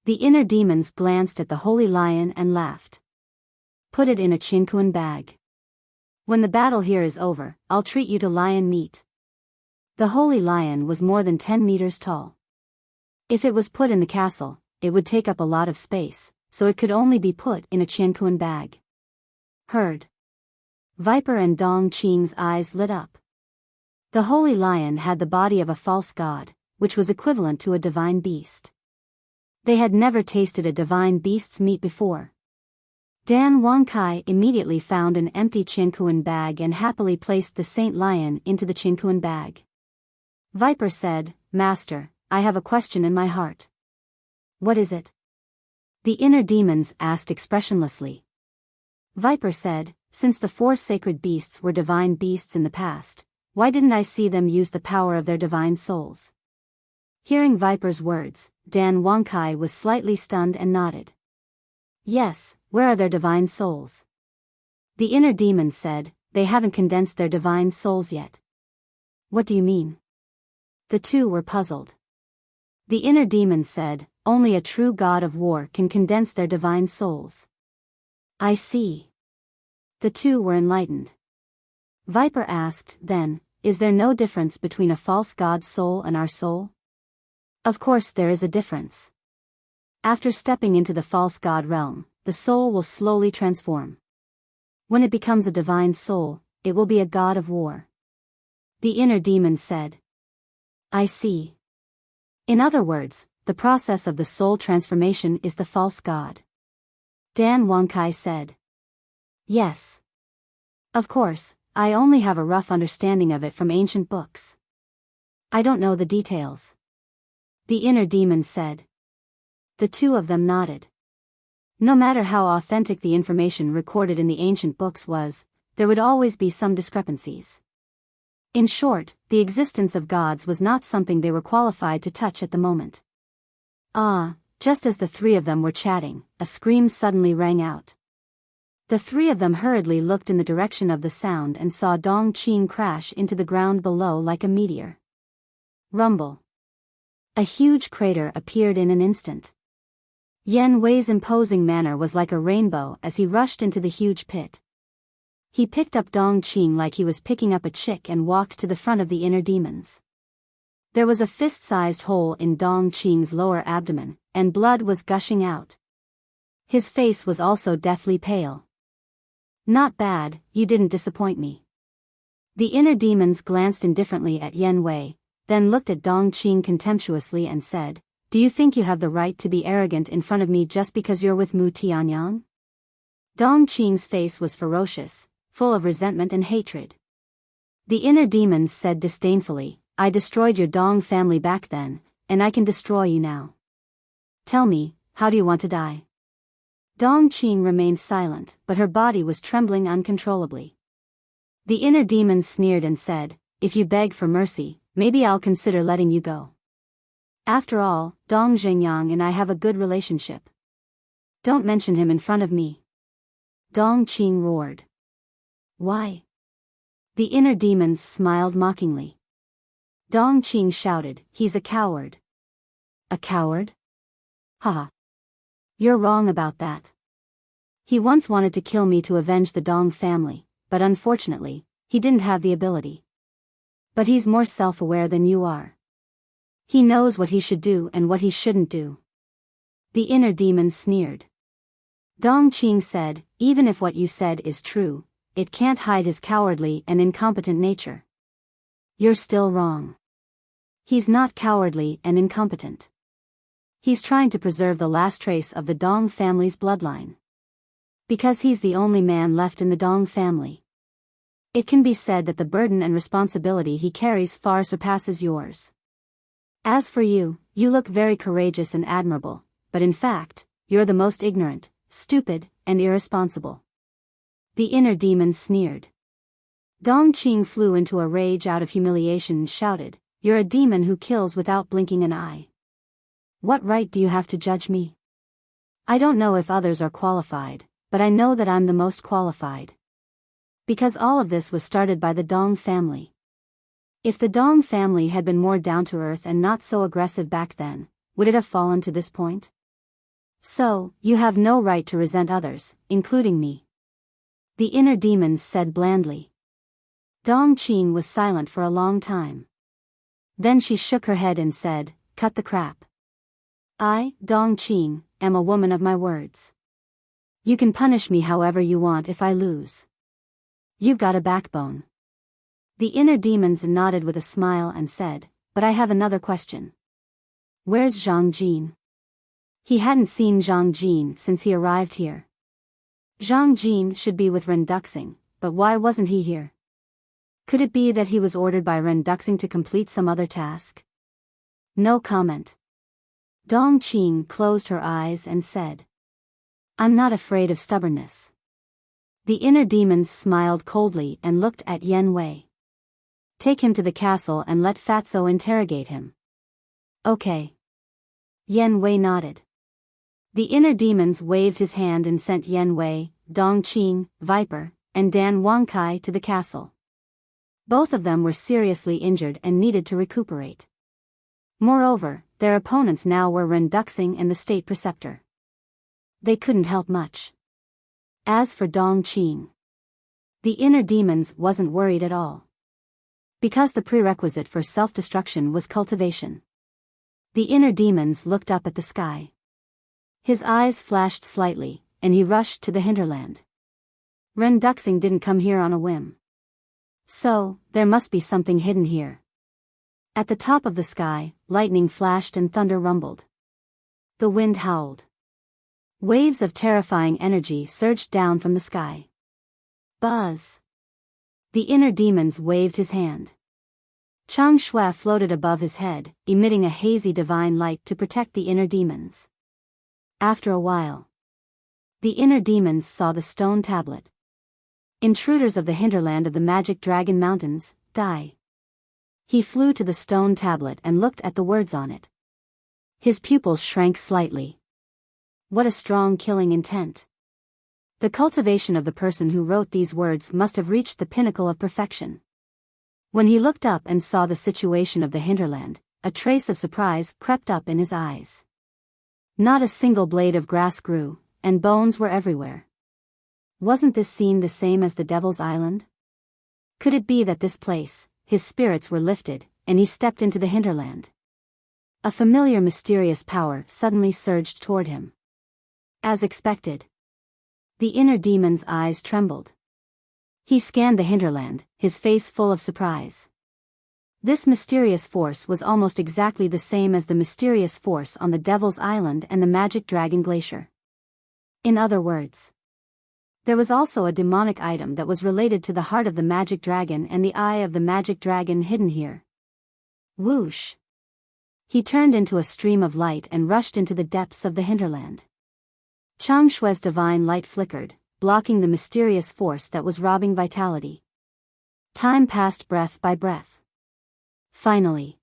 The inner demons glanced at the holy lion and laughed. "Put it in a Qinkuan bag. When the battle here is over, I'll treat you to lion meat." The holy lion was more than 10 meters tall. If it was put in the castle, it would take up a lot of space, so it could only be put in a Qiankuan bag. Heard. Viper and Dong Qing's eyes lit up. The holy lion had the body of a false god, which was equivalent to a divine beast. They had never tasted a divine beast's meat before. Dan Wangkai immediately found an empty Qiankuan bag and happily placed the saint lion into the Qiankuan bag. Viper said, "Master, I have a question in my heart." "What is it?" the inner demons asked expressionlessly. Viper said, "Since the 4 sacred beasts were divine beasts in the past, why didn't I see them use the power of their divine souls?" Hearing Viper's words, Dan Wangkai was slightly stunned and nodded. "Yes, where are their divine souls?" The inner demons said, "They haven't condensed their divine souls yet." "What do you mean?" The two were puzzled. The inner demons said, "Only a true god of war can condense their divine souls." "I see." The two were enlightened. Viper asked, "Then, is there no difference between a false god's soul and our soul?" "Of course there is a difference. After stepping into the false god realm, the soul will slowly transform. When it becomes a divine soul, it will be a god of war." The inner demon said. "I see. In other words, the process of the soul transformation is the false god." Dan Wangkai said. "Yes. Of course, I only have a rough understanding of it from ancient books. I don't know the details." The inner demon said. The two of them nodded. No matter how authentic the information recorded in the ancient books was, there would always be some discrepancies. In short, the existence of gods was not something they were qualified to touch at the moment. Just as the three of them were chatting, a scream suddenly rang out. The three of them hurriedly looked in the direction of the sound and saw Dong Qing crash into the ground below like a meteor. Rumble. A huge crater appeared in an instant. Yen Wei's imposing manner was like a rainbow as he rushed into the huge pit. He picked up Dong Qing like he was picking up a chick and walked to the front of the inner demons. There was a fist-sized hole in Dong Qing's lower abdomen, and blood was gushing out. His face was also deathly pale. "Not bad, you didn't disappoint me." The inner demons glanced indifferently at Yen Wei, then looked at Dong Qing contemptuously and said, "Do you think you have the right to be arrogant in front of me just because you're with Mu Tianyang?" Dong Qing's face was ferocious, full of resentment and hatred. The inner demons said disdainfully, "I destroyed your Dong family back then, and I can destroy you now. Tell me, how do you want to die?" Dong Qing remained silent, but her body was trembling uncontrollably. The inner demons sneered and said, "If you beg for mercy, maybe I'll consider letting you go. After all, Dong Zhengyang and I have a good relationship. Don't mention him in front of me." Dong Qing roared. "Why?" The inner demons smiled mockingly. Dong Qing shouted, "He's a coward." "A coward? Haha. You're wrong about that. He once wanted to kill me to avenge the Dong family, but unfortunately, he didn't have the ability. But he's more self-aware than you are. He knows what he should do and what he shouldn't do." The inner demon sneered. Dong Qing said, "Even if what you said is true, it can't hide his cowardly and incompetent nature. You're still wrong. He's not cowardly and incompetent. He's trying to preserve the last trace of the Dong family's bloodline. Because he's the only man left in the Dong family. It can be said that the burden and responsibility he carries far surpasses yours. As for you, you look very courageous and admirable, but in fact, you're the most ignorant, stupid, and irresponsible." The inner demon sneered. Dong Qing flew into a rage out of humiliation and shouted, "You're a demon who kills without blinking an eye. What right do you have to judge me? I don't know if others are qualified, but I know that I'm the most qualified. Because all of this was started by the Dong family. If the Dong family had been more down-to-earth and not so aggressive back then, would it have fallen to this point? So, you have no right to resent others, including me." The inner demons said blandly. Dong Qing was silent for a long time. Then she shook her head and said, "Cut the crap. I, Dong Qing, am a woman of my words. You can punish me however you want if I lose. You've got a backbone. The inner demons nodded with a smile and said, but I have another question. Where's Zhang Jin? He hadn't seen Zhang Jin since he arrived here. Zhang Jin should be with Ren Duxing, but why wasn't he here? Could it be that he was ordered by Ren Duxing to complete some other task? No comment. Dong Qing closed her eyes and said, I'm not afraid of stubbornness. The inner demons smiled coldly and looked at Yen Wei. Take him to the castle and let Fatso interrogate him. Okay. Yen Wei nodded. The inner demons waved his hand and sent Yen Wei, Dong Qing, Viper, and Dan Wangkai to the castle. Both of them were seriously injured and needed to recuperate. Moreover, their opponents now were Ren Duxing and the state preceptor. They couldn't help much. As for Dong Qing, the inner demons wasn't worried at all. Because the prerequisite for self-destruction was cultivation. The inner demons looked up at the sky. His eyes flashed slightly, and he rushed to the hinterland. Ren Duxing didn't come here on a whim. So, there must be something hidden here. At the top of the sky, lightning flashed and thunder rumbled. The wind howled. Waves of terrifying energy surged down from the sky. Buzz! The inner demons waved his hand. Chang Shui floated above his head, emitting a hazy divine light to protect the inner demons. After a while, the inner demons saw the stone tablet. Intruders of the hinterland of the Magic Dragon Mountains, die. He flew to the stone tablet and looked at the words on it. His pupils shrank slightly. What a strong killing intent. The cultivation of the person who wrote these words must have reached the pinnacle of perfection. When he looked up and saw the situation of the hinterland, a trace of surprise crept up in his eyes. Not a single blade of grass grew, and bones were everywhere. Wasn't this scene the same as the Devil's Island? Could it be that this place, his spirits were lifted, and he stepped into the hinterland? A familiar mysterious power suddenly surged toward him. As expected, the inner demon's eyes trembled. He scanned the hinterland, his face full of surprise. This mysterious force was almost exactly the same as the mysterious force on the Devil's Island and the Magic Dragon Glacier. In other words, there was also a demonic item that was related to the heart of the Magic Dragon and the eye of the Magic Dragon hidden here. Whoosh! He turned into a stream of light and rushed into the depths of the hinterland. Chang Shui's divine light flickered, blocking the mysterious force that was robbing vitality. Time passed breath by breath. Finally,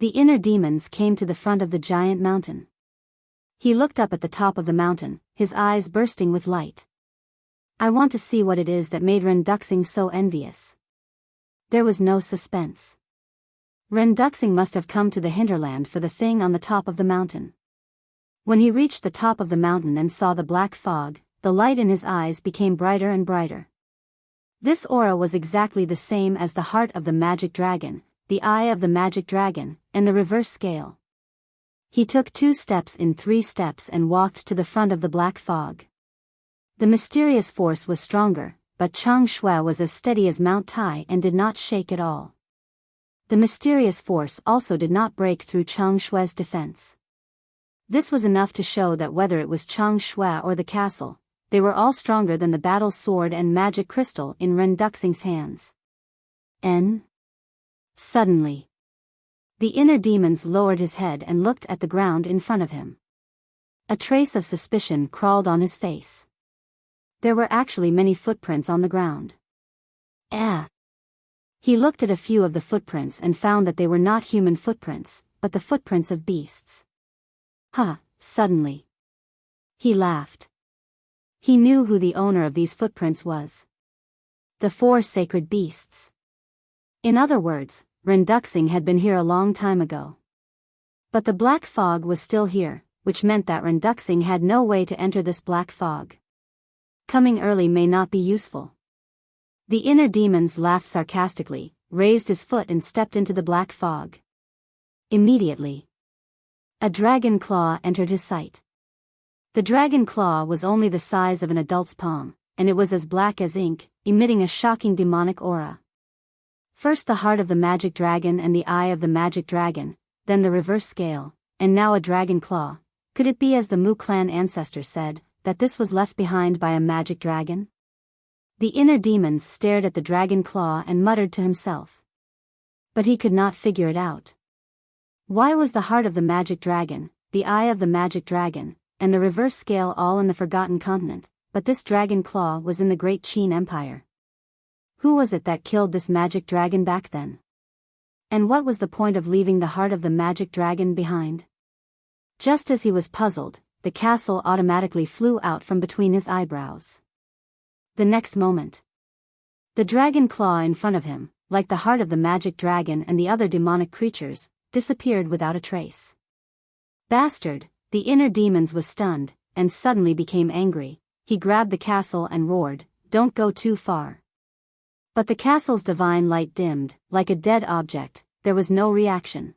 the inner demons came to the front of the giant mountain. He looked up at the top of the mountain, his eyes bursting with light. I want to see what it is that made Ren Duxing so envious. There was no suspense. Ren Duxing must have come to the hinterland for the thing on the top of the mountain. When he reached the top of the mountain and saw the black fog, the light in his eyes became brighter and brighter. This aura was exactly the same as the heart of the Magic Dragon, the eye of the Magic Dragon, and the reverse scale. He took 2 steps in 3 steps and walked to the front of the black fog. The mysterious force was stronger, but Chang Shui was as steady as Mount Tai and did not shake at all. The mysterious force also did not break through Chang Shui's defense. This was enough to show that whether it was Chang Shui or the castle, they were all stronger than the battle sword and magic crystal in Ren Duxing's hands. Suddenly, the inner demons lowered his head and looked at the ground in front of him. A trace of suspicion crawled on his face. There were actually many footprints on the ground. He looked at a few of the footprints and found that they were not human footprints, but the footprints of beasts. Suddenly, he laughed. He knew who the owner of these footprints was. The 4 sacred beasts. In other words, Ren Duxing had been here a long time ago. But the black fog was still here, which meant that Ren Duxing had no way to enter this black fog. Coming early may not be useful. The inner demons laughed sarcastically, raised his foot and stepped into the black fog. Immediately, A dragon claw entered his sight. The dragon claw was only the size of an adult's palm, and it was as black as ink, emitting a shocking demonic aura. First the heart of the magic dragon and the eye of the magic dragon, then the reverse scale, and now a dragon claw. Could it be, as the Mu clan ancestor said, that this was left behind by a magic dragon? The inner demons stared at the dragon claw and muttered to himself. But he could not figure it out. Why was the heart of the magic dragon, the eye of the magic dragon, and the reverse scale all in the Forgotten Continent, but this dragon claw was in the Great Qin Empire? Who was it that killed this magic dragon back then? And what was the point of leaving the heart of the magic dragon behind? Just as he was puzzled, the castle automatically flew out from between his eyebrows. The next moment, the dragon claw in front of him, like the heart of the magic dragon and the other demonic creatures, disappeared without a trace. Bastard! The inner demons was stunned, and suddenly became angry. He grabbed the castle and roared, "Don't go too far." But the castle's divine light dimmed, like a dead object. There was no reaction.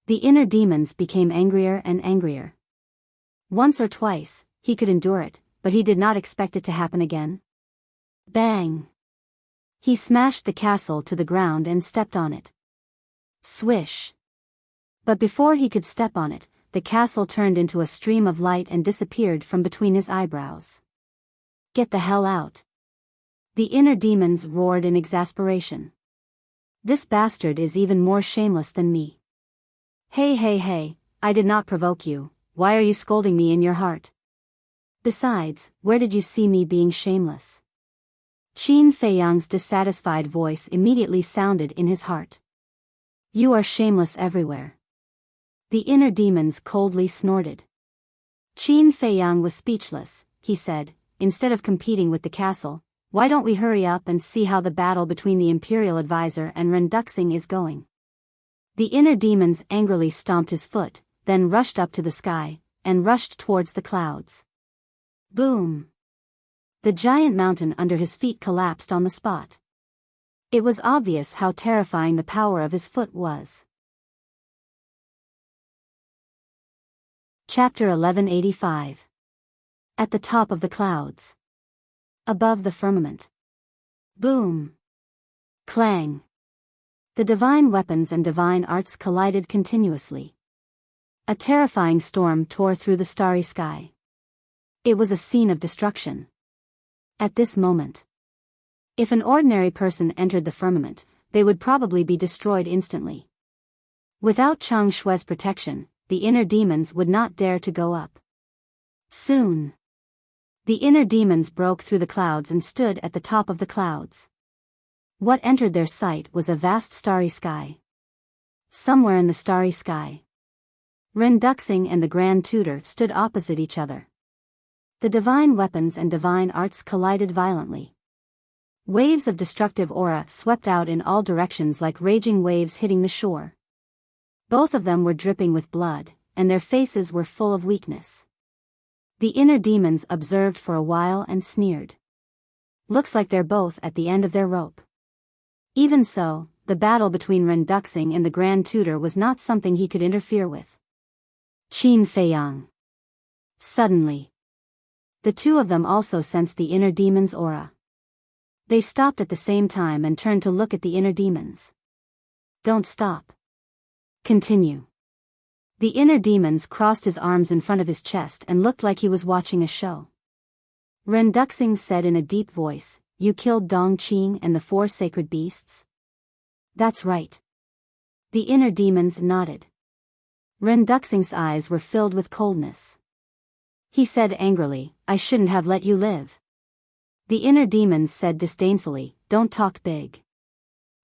The inner demons became angrier and angrier. Once or twice, he could endure it, but he did not expect it to happen again. Bang! He smashed the castle to the ground and stepped on it. Swish! But before he could step on it, the castle turned into a stream of light and disappeared from between his eyebrows. Get the hell out! The inner demons roared in exasperation. This bastard is even more shameless than me. Hey, I did not provoke you. Why are you scolding me in your heart? Besides, where did you see me being shameless? Qin Feiyang's dissatisfied voice immediately sounded in his heart. You are shameless everywhere. The inner demons coldly snorted. Qin Feiyang was speechless. He said, instead of competing with the castle, why don't we hurry up and see how the battle between the Imperial Advisor and Renduxing is going? The inner demons angrily stomped his foot, then rushed up to the sky, and rushed towards the clouds. Boom! The giant mountain under his feet collapsed on the spot. It was obvious how terrifying the power of his foot was. Chapter 1185. At the top of the clouds. Above the firmament. Boom! Clang! The divine weapons and divine arts collided continuously. A terrifying storm tore through the starry sky. It was a scene of destruction. At this moment, if an ordinary person entered the firmament, they would probably be destroyed instantly. Without Chang Shue's protection, the inner demons would not dare to go up. Soon, the inner demons broke through the clouds and stood at the top of the clouds. What entered their sight was a vast starry sky. Somewhere in the starry sky, Renduxing and the Grand Tutor stood opposite each other. The divine weapons and divine arts collided violently. Waves of destructive aura swept out in all directions like raging waves hitting the shore. Both of them were dripping with blood, and their faces were full of weakness. The inner demons observed for a while and sneered. Looks like they're both at the end of their rope. Even so, the battle between Renduxing and the Grand Tutor was not something he could interfere with. Qin Feiyang. Suddenly, the two of them also sensed the inner demon's aura. They stopped at the same time and turned to look at the inner demons. Don't stop. Continue. The inner demons crossed his arms in front of his chest and looked like he was watching a show. Renduxing said in a deep voice, You killed Dongqing and the 4 sacred beasts? That's right. The inner demons nodded. Renduxing's eyes were filled with coldness. He said angrily, I shouldn't have let you live. The inner demons said disdainfully, Don't talk big.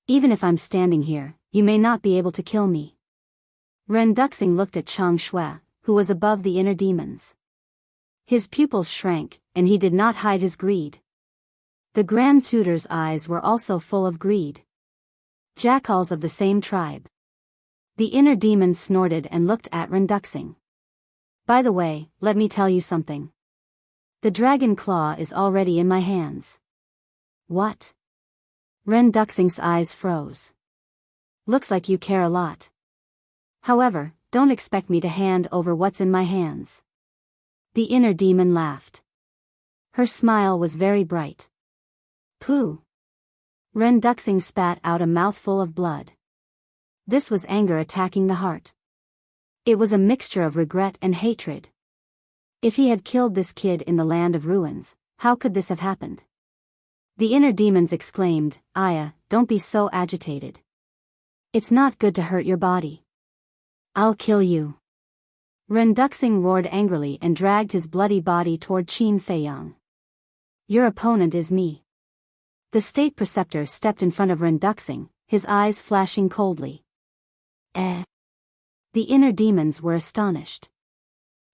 Even if I'm standing here, you may not be able to kill me. Renduxing looked at Chang Shui, who was above the inner demons. His pupils shrank, and he did not hide his greed. The Grand Tutor's eyes were also full of greed. Jackals of the same tribe. The inner demons snorted and looked at Renduxing. By the way, let me tell you something. The dragon claw is already in my hands. What? Renduxing's eyes froze. Looks like you care a lot. However, don't expect me to hand over what's in my hands. The inner demon laughed. Her smile was very bright. Pooh! Ren Duxing spat out a mouthful of blood. This was anger attacking the heart. It was a mixture of regret and hatred. If he had killed this kid in the land of ruins, how could this have happened? The inner demons exclaimed, Aya, don't be so agitated. It's not good to hurt your body. I'll kill you. Ren Duxing roared angrily and dragged his bloody body toward Qin Feiyang. Your opponent is me. The state preceptor stepped in front of Ren Duxing, his eyes flashing coldly. The inner demons were astonished.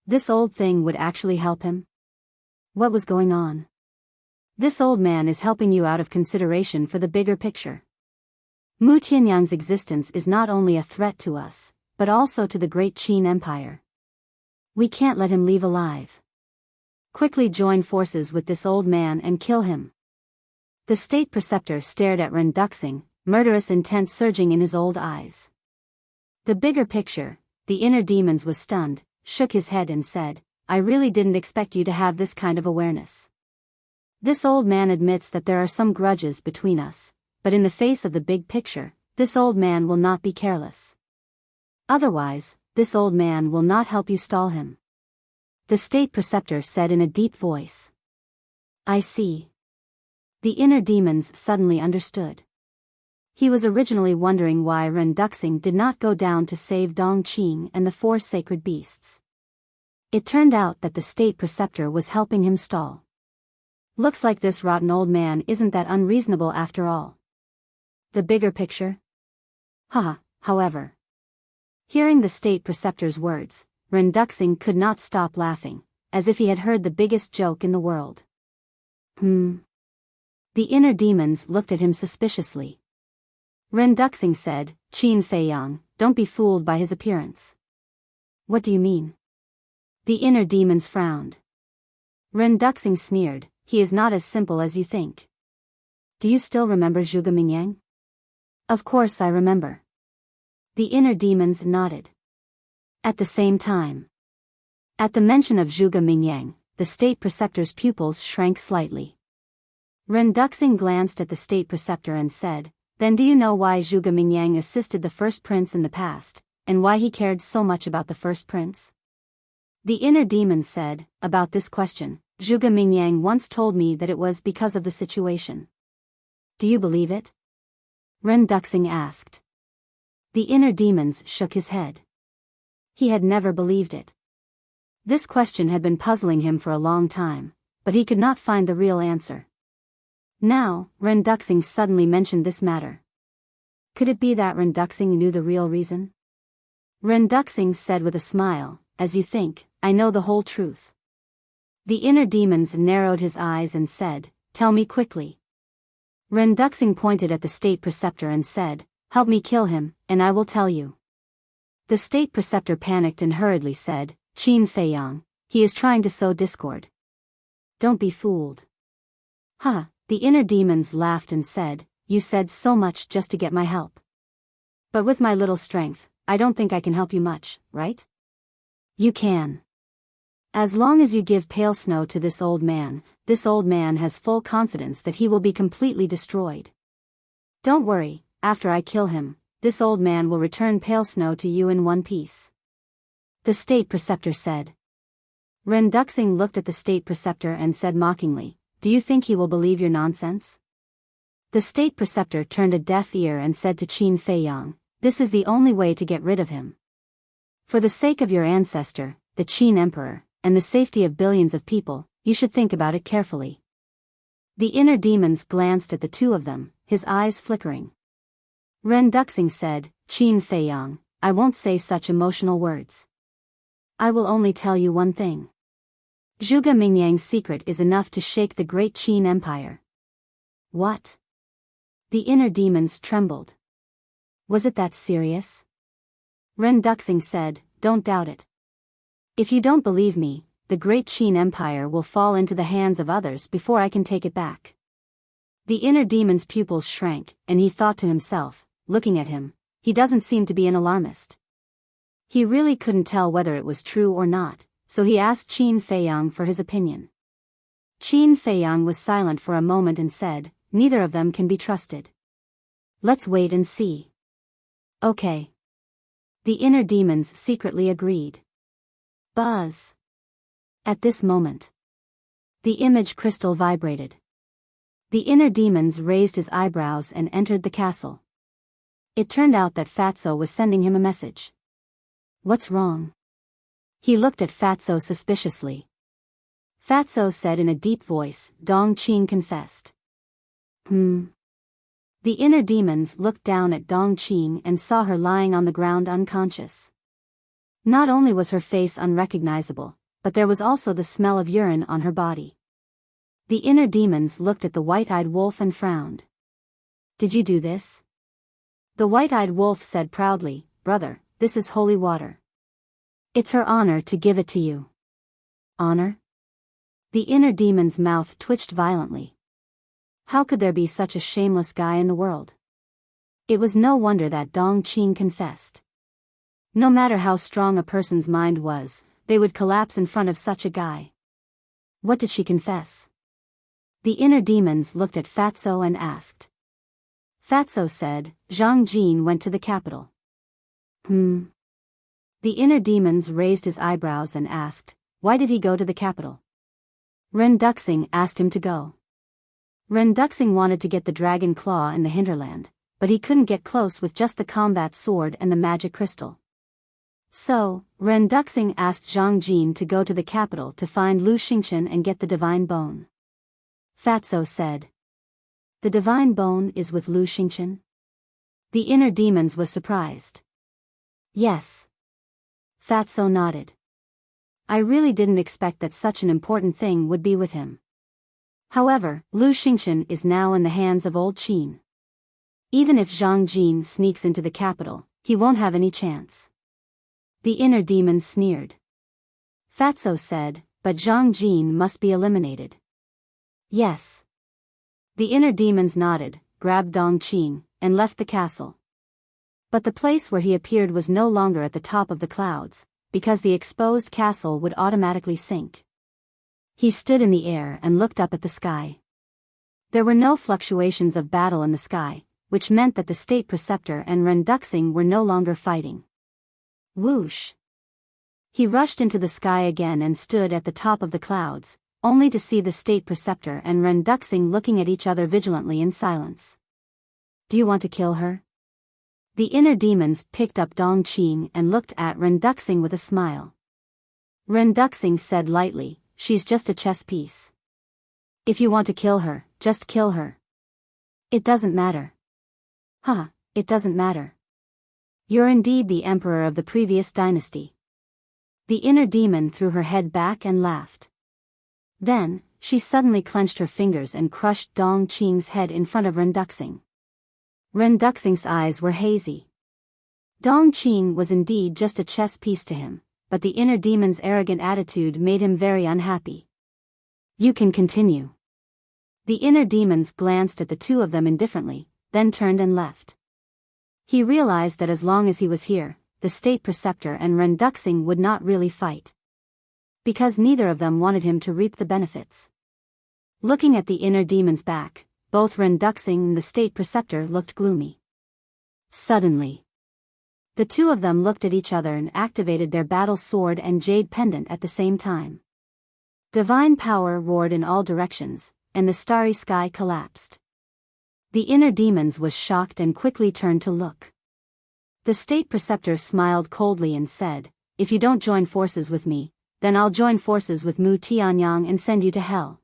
This old thing would actually help him? What was going on? This old man is helping you out of consideration for the bigger picture. Mu Tianyang's existence is not only a threat to us, but also to the great Qin Empire. We can't let him leave alive. Quickly join forces with this old man and kill him. The state preceptor stared at Ren Duxing, murderous intent surging in his old eyes. The bigger picture, the inner demons was stunned, shook his head and said, I really didn't expect you to have this kind of awareness. This old man admits that there are some grudges between us, but in the face of the big picture, this old man will not be careless. Otherwise, this old man will not help you stall him. The state preceptor said in a deep voice. I see. The inner demons suddenly understood. He was originally wondering why Ren Duxing did not go down to save Dong Qing and the 4 sacred beasts. It turned out that the state preceptor was helping him stall. Looks like this rotten old man isn't that unreasonable after all. The bigger picture? Haha, however. Hearing the state preceptor's words, Ren Duxing could not stop laughing, as if he had heard the biggest joke in the world. The inner demons looked at him suspiciously. Ren Duxing said, Qin Feiyang, don't be fooled by his appearance. What do you mean? The inner demons frowned. Ren Duxing sneered, he is not as simple as you think. Do you still remember Zhuge Mingyang? Of course I remember. The inner demons nodded. At the same time. At the mention of Zhuge Mingyang, the state preceptor's pupils shrank slightly. Ren Duxing glanced at the state preceptor and said, Then do you know why Zhuge Mingyang assisted the first prince in the past, and why he cared so much about the first prince? The inner demon said, About this question, Zhuge Mingyang once told me that it was because of the situation. Do you believe it? Ren Duxing asked. The inner demons shook his head. He had never believed it. This question had been puzzling him for a long time, but he could not find the real answer. Now, Ren Duxing suddenly mentioned this matter. Could it be that Ren Duxing knew the real reason? Ren Duxing said with a smile, As you think, I know the whole truth. The inner demons narrowed his eyes and said, Tell me quickly. Ren Duxing pointed at the state preceptor and said, Help me kill him, and I will tell you. The state preceptor panicked and hurriedly said, Qin Feiyang, he is trying to sow discord. Don't be fooled. The inner demons laughed and said, You said so much just to get my help. But with my little strength, I don't think I can help you much, right? You can. As long as you give pale snow to this old man has full confidence that he will be completely destroyed. Don't worry, after I kill him, this old man will return pale snow to you in one piece. The state preceptor said. Ren Duxing looked at the state preceptor and said mockingly, Do you think he will believe your nonsense? The state preceptor turned a deaf ear and said to Qin Feiyang, This is the only way to get rid of him. For the sake of your ancestor, the Qin Emperor, and the safety of billions of people, you should think about it carefully. The inner demons glanced at the two of them, his eyes flickering. Ren Duxing said, Qin Feiyang, I won't say such emotional words. I will only tell you one thing. Zhuge Mingyang's secret is enough to shake the great Qin Empire. What? The inner demons trembled. Was it that serious? Ren Duxing said, Don't doubt it. If you don't believe me, the great Qin Empire will fall into the hands of others before I can take it back. The inner demon's pupils shrank, and he thought to himself, looking at him, he doesn't seem to be an alarmist. He really couldn't tell whether it was true or not, so he asked Qin Feiyang for his opinion. Qin Feiyang was silent for a moment and said, "Neither of them can be trusted. Let's wait and see." Okay. The inner demons secretly agreed. Buzz. At this moment, the image crystal vibrated. The inner demons raised his eyebrows and entered the castle. It turned out that Fatso was sending him a message. What's wrong? He looked at Fatso suspiciously. Fatso said in a deep voice, Dong Qing confessed. The inner demons looked down at Dong Qing and saw her lying on the ground unconscious. Not only was her face unrecognizable, but there was also the smell of urine on her body. The inner demons looked at the white-eyed wolf and frowned. Did you do this? The white-eyed wolf said proudly, Brother, this is holy water. It's her honor to give it to you. Honor? The inner demon's mouth twitched violently. How could there be such a shameless guy in the world? It was no wonder that Dong Qing confessed. No matter how strong a person's mind was, they would collapse in front of such a guy. What did she confess? The inner demons looked at Fatso and asked. Fatso said, Zhang Jin went to the capital. The inner demons raised his eyebrows and asked, why did he go to the capital? Ren Duxing asked him to go. Ren Duxing wanted to get the dragon claw in the hinterland, but he couldn't get close with just the combat sword and the magic crystal. So, Ren Duxing asked Zhang Jin to go to the capital to find Lu Xingchen and get the divine bone. Fatso said. The divine bone is with Lu Xingchen? The inner demons was surprised. Yes. Fatso nodded. I really didn't expect that such an important thing would be with him. However, Lu Xingchen is now in the hands of old Qin. Even if Zhang Jin sneaks into the capital, he won't have any chance. The inner demons sneered. Fatso said, but Zhang Jin must be eliminated. Yes. The inner demons nodded, grabbed Dong Qing, and left the castle. But the place where he appeared was no longer at the top of the clouds, because the exposed castle would automatically sink. He stood in the air and looked up at the sky. There were no fluctuations of battle in the sky, which meant that the state preceptor and Ren Duxing were no longer fighting. Whoosh! He rushed into the sky again and stood at the top of the clouds, only to see the state preceptor and Ren Duxing looking at each other vigilantly in silence. Do you want to kill her? The inner demons picked up Dong Qing and looked at Ren Duxing with a smile. Ren Duxing said lightly, she's just a chess piece. If you want to kill her, just kill her. It doesn't matter. It doesn't matter. You're indeed the emperor of the previous dynasty. The inner demon threw her head back and laughed. Then, she suddenly clenched her fingers and crushed Dong Qing's head in front of Ren Duxing. Ren Duxing's eyes were hazy. Dong Qing was indeed just a chess piece to him, but the inner demon's arrogant attitude made him very unhappy. You can continue. The inner demons glanced at the two of them indifferently, then turned and left. He realized that as long as he was here, the state preceptor and Ren Duxing would not really fight. Because neither of them wanted him to reap the benefits. Looking at the inner demon's back, both Ren Duxing and the state preceptor looked gloomy. Suddenly, the two of them looked at each other and activated their battle sword and jade pendant at the same time. Divine power roared in all directions, and the starry sky collapsed. The inner demons was shocked and quickly turned to look. The state preceptor smiled coldly and said, if you don't join forces with me, then I'll join forces with Mu Tianyang and send you to hell.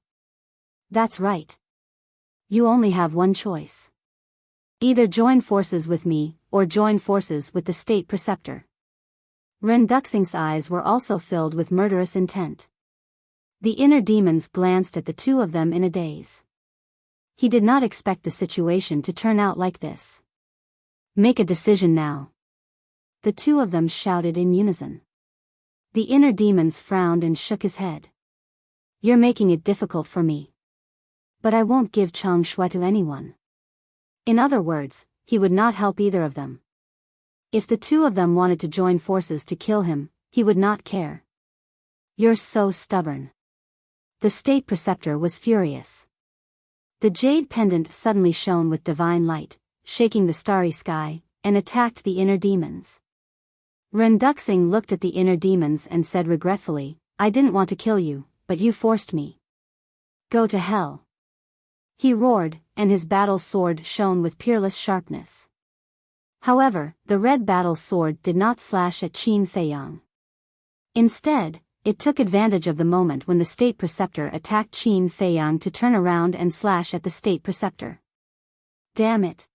That's right. You only have one choice. Either join forces with me, or join forces with the state preceptor. Ren Duxing's eyes were also filled with murderous intent. The inner demons glanced at the two of them in a daze. He did not expect the situation to turn out like this. Make a decision now. The two of them shouted in unison. The inner demons frowned and shook his head. You're making it difficult for me. But I won't give Chang Shui to anyone. In other words, he would not help either of them. If the two of them wanted to join forces to kill him, he would not care. You're so stubborn. The state preceptor was furious. The jade pendant suddenly shone with divine light, shaking the starry sky, and attacked the inner demons. Renduxing looked at the inner demons and said regretfully, I didn't want to kill you, but you forced me. Go to hell. He roared, and his battle sword shone with peerless sharpness. However, the red battle sword did not slash at Qin Feiyang. Instead, it took advantage of the moment when the state preceptor attacked Qin Feiyang to turn around and slash at the state preceptor. Damn it.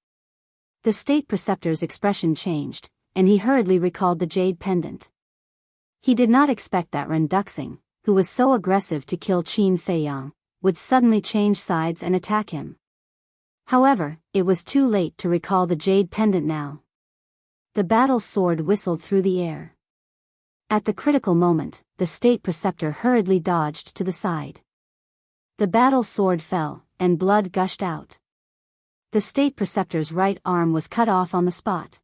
The state preceptor's expression changed, and he hurriedly recalled the jade pendant. He did not expect that Renduxing, who was so aggressive to kill Qin Feiyang, would suddenly change sides and attack him. However, it was too late to recall the jade pendant now. The battle sword whistled through the air. At the critical moment, the state preceptor hurriedly dodged to the side. The battle sword fell, and blood gushed out. The state preceptor's right arm was cut off on the spot.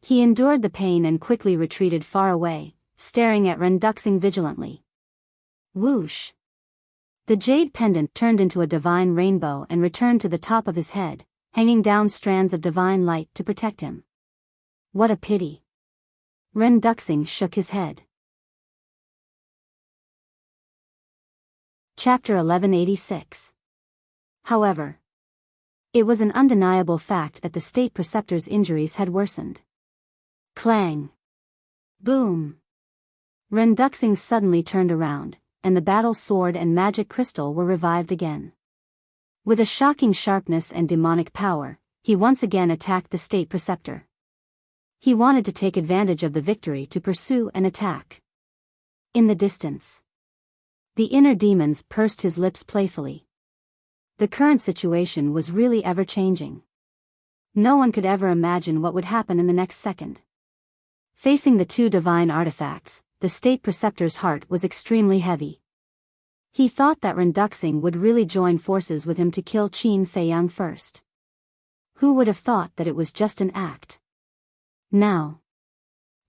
He endured the pain and quickly retreated far away, staring at Renduxing vigilantly. Whoosh! The jade pendant turned into a divine rainbow and returned to the top of his head, hanging down strands of divine light to protect him. What a pity. Renduxing shook his head. Chapter 1186. However, it was an undeniable fact that the state preceptor's injuries had worsened. Clang! Boom! Renduxing suddenly turned around, and the battle sword and magic crystal were revived again. With a shocking sharpness and demonic power, he once again attacked the state preceptor. He wanted to take advantage of the victory to pursue and attack. In the distance, the inner demons pursed his lips playfully. The current situation was really ever-changing. No one could ever imagine what would happen in the next second. Facing the two divine artifacts, the state preceptor's heart was extremely heavy. He thought that Renduxing would really join forces with him to kill Qin Feiyang first. Who would have thought that it was just an act? Now,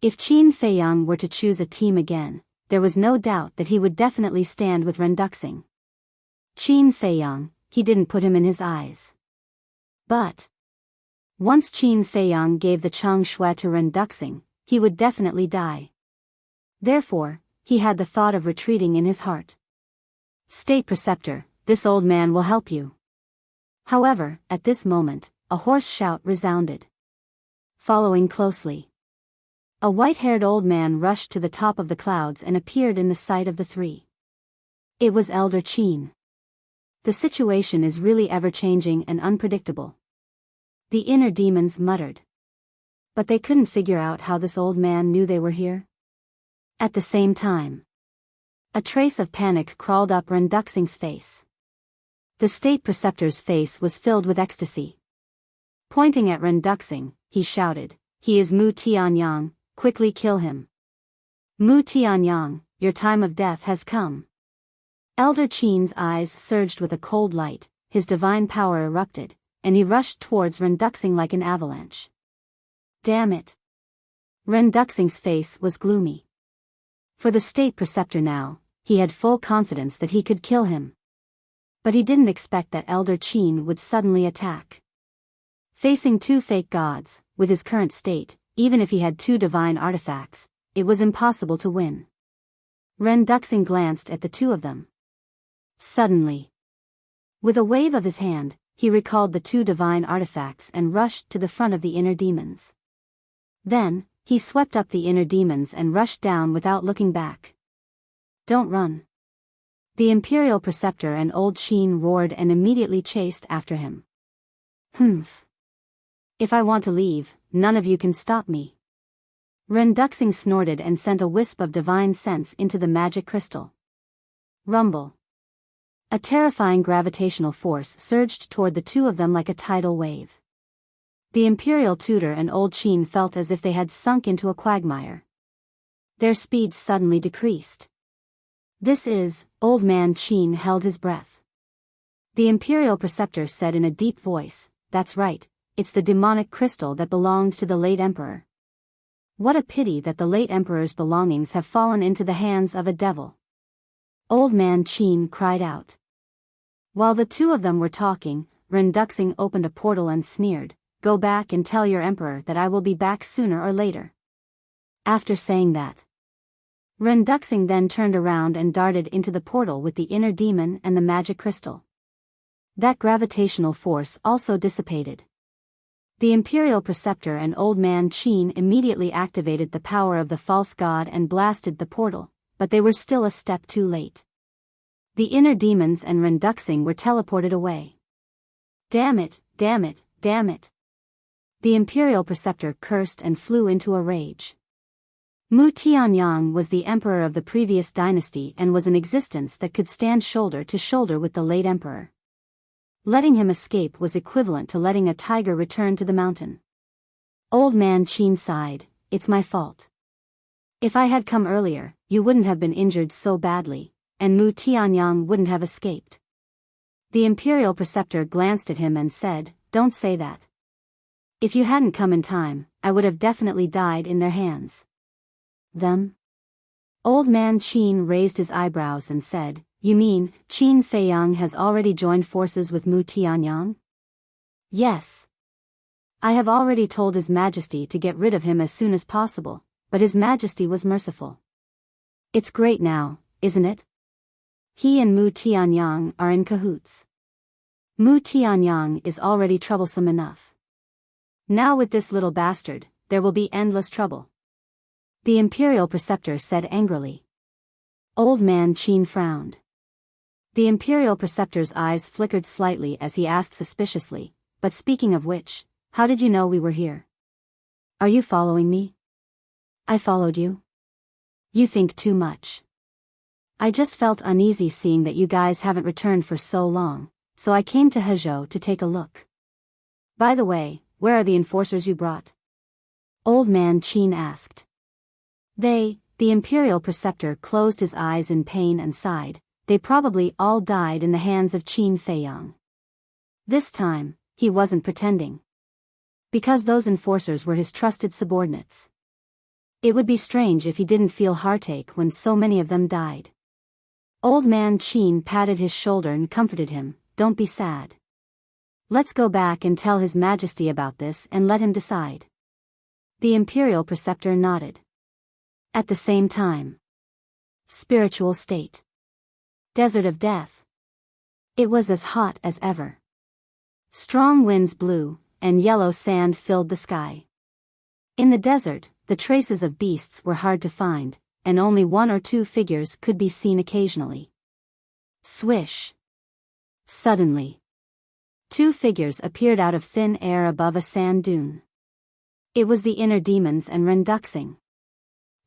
if Qin Feiyang were to choose a team again, there was no doubt that he would definitely stand with Renduxing. Qin Feiyang, he didn't put him in his eyes. But once Qin Feiyang gave the Chang Shui to Renduxing, he would definitely die. Therefore, he had the thought of retreating in his heart. State preceptor, this old man will help you. However, at this moment, a hoarse shout resounded. Following closely, a white-haired old man rushed to the top of the clouds and appeared in the sight of the three. It was Elder Qin. The situation is really ever-changing and unpredictable. The inner demons muttered. But they couldn't figure out how this old man knew they were here. At the same time, a trace of panic crawled up Renduxing's face. The state preceptor's face was filled with ecstasy. Pointing at Renduxing, he shouted, "He is Mu Tianyang, quickly kill him. Mu Tianyang, your time of death has come." Elder Qin's eyes surged with a cold light, his divine power erupted, and he rushed towards Renduxing like an avalanche. Damn it! Renduxing's face was gloomy. For the state preceptor now, he had full confidence that he could kill him. But he didn't expect that Elder Qin would suddenly attack. Facing two fake gods, with his current state, even if he had two divine artifacts, it was impossible to win. Renduxing glanced at the two of them. Suddenly, with a wave of his hand, he recalled the two divine artifacts and rushed to the front of the inner demons. Then, he swept up the inner demons and rushed down without looking back. Don't run. The Imperial Preceptor and Old Qin roared and immediately chased after him. Humph. If I want to leave, none of you can stop me. Renduxing snorted and sent a wisp of divine sense into the magic crystal. Rumble. A terrifying gravitational force surged toward the two of them like a tidal wave. The Imperial Tutor and Old Qin felt as if they had sunk into a quagmire. Their speed suddenly decreased. Old Man Qin held his breath. The Imperial Preceptor said in a deep voice, "That's right, it's the demonic crystal that belonged to the late emperor. What a pity that the late emperor's belongings have fallen into the hands of a devil. Old man Qin cried out. While the two of them were talking, Renduxing opened a portal and sneered, "Go back and tell your emperor that I will be back sooner or later." After saying that, Renduxing then turned around and darted into the portal with the inner demon and the magic crystal. That gravitational force also dissipated. The Imperial Preceptor and Old Man Qin immediately activated the power of the false god and blasted the portal, but they were still a step too late. The inner demons and Renduxing were teleported away. Damn it, damn it, damn it. The Imperial Preceptor cursed and flew into a rage. Mu Tianyang was the emperor of the previous dynasty and was an existence that could stand shoulder to shoulder with the late emperor. Letting him escape was equivalent to letting a tiger return to the mountain. Old Man Qin sighed, "It's my fault. If I had come earlier, you wouldn't have been injured so badly, and Mu Tianyang wouldn't have escaped." The Imperial Preceptor glanced at him and said, "Don't say that. If you hadn't come in time, I would have definitely died in their hands." Them? Old Man Qin raised his eyebrows and said, "You mean, Qin Feiyang has already joined forces with Mu Tianyang?" "Yes. I have already told His Majesty to get rid of him as soon as possible, but His Majesty was merciful. It's great now, isn't it? He and Mu Tianyang are in cahoots. Mu Tianyang is already troublesome enough. Now with this little bastard, there will be endless trouble." The Imperial Preceptor said angrily. Old Man Qin frowned. The Imperial Preceptor's eyes flickered slightly as he asked suspiciously, "But speaking of which, how did you know we were here? Are you following me?" "I followed you." "You think too much. I just felt uneasy seeing that you guys haven't returned for so long, so I came to Hezhou to take a look. By the way, where are the enforcers you brought?" Old Man Qin asked. The Imperial Preceptor closed his eyes in pain and sighed, "They probably all died in the hands of Qin Feiyang." This time, he wasn't pretending. Because those enforcers were his trusted subordinates. It would be strange if he didn't feel heartache when so many of them died. Old Man Qin patted his shoulder and comforted him, "Don't be sad. Let's go back and tell His Majesty about this and let him decide." The Imperial Preceptor nodded. At the same time. Spiritual state. Desert of Death. It was as hot as ever. Strong winds blew, and yellow sand filled the sky. In the desert, the traces of beasts were hard to find, and only one or two figures could be seen occasionally. Swish. Suddenly, two figures appeared out of thin air above a sand dune. It was the inner demons and Renduxing.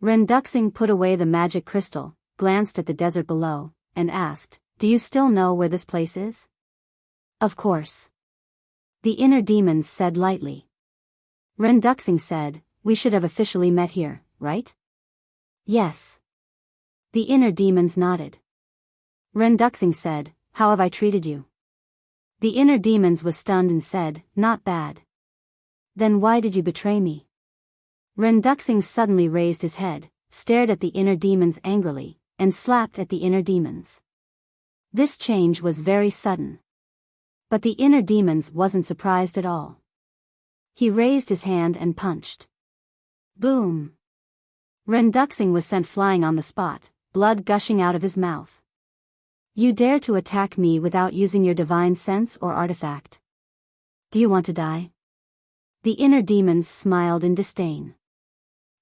Renduxing put away the magic crystal, glanced at the desert below, and asked, "Do you still know where this place is?" "Of course." The inner demons said lightly. Renduxing said, "We should have officially met here, right?" "Yes." The inner demons nodded. Renduxing said, "How have I treated you?" The inner demons was stunned and said, "Not bad." "Then why did you betray me?" Renduxing suddenly raised his head, stared at the inner demons angrily, and slapped at the inner demons. This change was very sudden. But the inner demons wasn't surprised at all. He raised his hand and punched. Boom! Renduxing was sent flying on the spot, blood gushing out of his mouth. "You dare to attack me without using your divine sense or artifact? Do you want to die?" The inner demons smiled in disdain.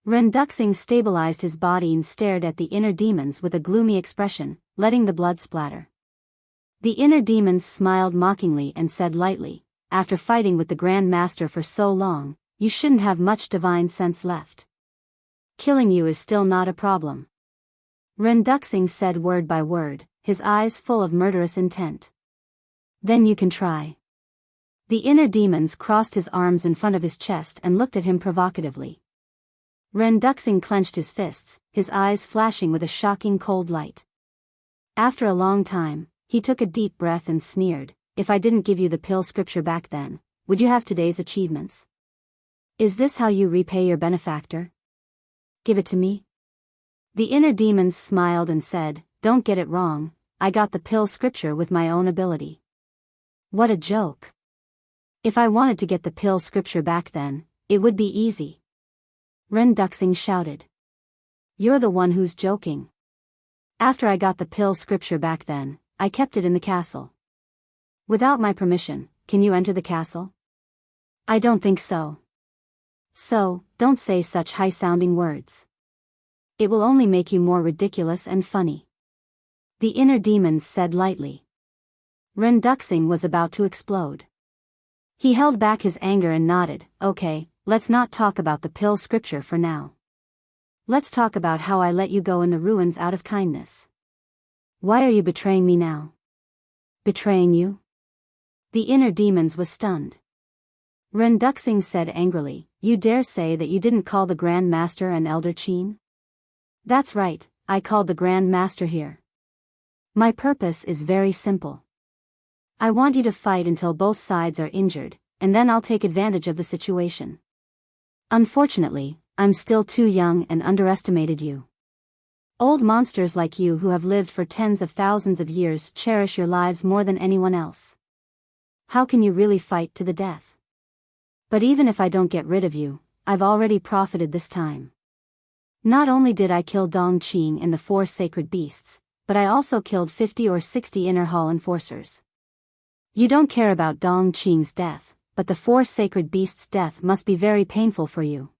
Renduxing stabilized his body and stared at the inner demons with a gloomy expression, letting the blood splatter. The inner demons smiled mockingly and said lightly, "After fighting with the Grand Master for so long, you shouldn't have much divine sense left. Killing you is still not a problem." Renduxing said word by word, his eyes full of murderous intent. "Then you can try." The inner demons crossed his arms in front of his chest and looked at him provocatively. Renduxing clenched his fists, his eyes flashing with a shocking cold light. After a long time, he took a deep breath and sneered, "If I didn't give you the pill scripture back then, would you have today's achievements? Is this how you repay your benefactor? Give it to me. The inner demons smiled and said, don't get it wrong, I got the pill scripture with my own ability. What a joke. If I wanted to get the pill scripture back then, it would be easy. Ren Duxing shouted. You're the one who's joking. After I got the pill scripture back then, I kept it in the castle. Without my permission, can you enter the castle? I don't think so. So, don't say such high-sounding words. It will only make you more ridiculous and funny. The inner demons said lightly. Ren Duxing was about to explode. He held back his anger and nodded, okay, let's not talk about the pill scripture for now. Let's talk about how I let you go in the ruins out of kindness. Why are you betraying me now? Betraying you? The inner demons was stunned. Ren Duxing said angrily, you dare say that you didn't call the Grand Master and Elder Qin? That's right, I called the Grand Master here. My purpose is very simple. I want you to fight until both sides are injured, and then I'll take advantage of the situation. Unfortunately, I'm still too young and underestimated you. Old monsters like you who have lived for tens of thousands of years cherish your lives more than anyone else. How can you really fight to the death? But even if I don't get rid of you, I've already profited this time. Not only did I kill Dong Qing and the 4 sacred beasts, but I also killed 50 or 60 inner hall enforcers. You don't care about Dong Qing's death, but the 4 sacred beasts' death must be very painful for you.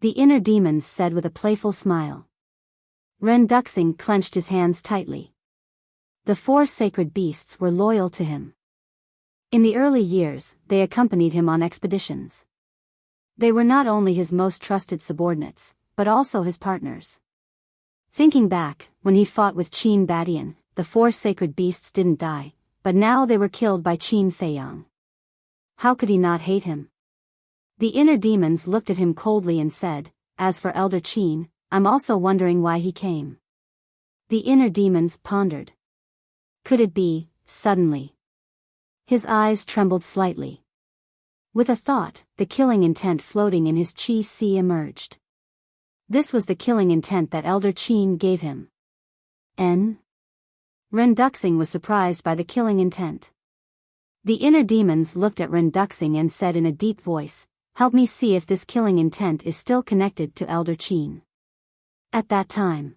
The inner demons said with a playful smile. Ren Duxing clenched his hands tightly. The 4 sacred beasts were loyal to him. In the early years, they accompanied him on expeditions. They were not only his most trusted subordinates, but also his partners. Thinking back, when he fought with Qin Badian, the 4 sacred beasts didn't die, but now they were killed by Qin Feiyang. How could he not hate him? The inner demons looked at him coldly and said, as for Elder Qin, I'm also wondering why he came. The inner demons pondered. Could it be, suddenly? His eyes trembled slightly. With a thought, the killing intent floating in his chi sea emerged. This was the killing intent that Elder Qin gave him. Ren Duxing was surprised by the killing intent. The inner demons looked at Ren Duxing and said in a deep voice, help me see if this killing intent is still connected to Elder Qin. At that time,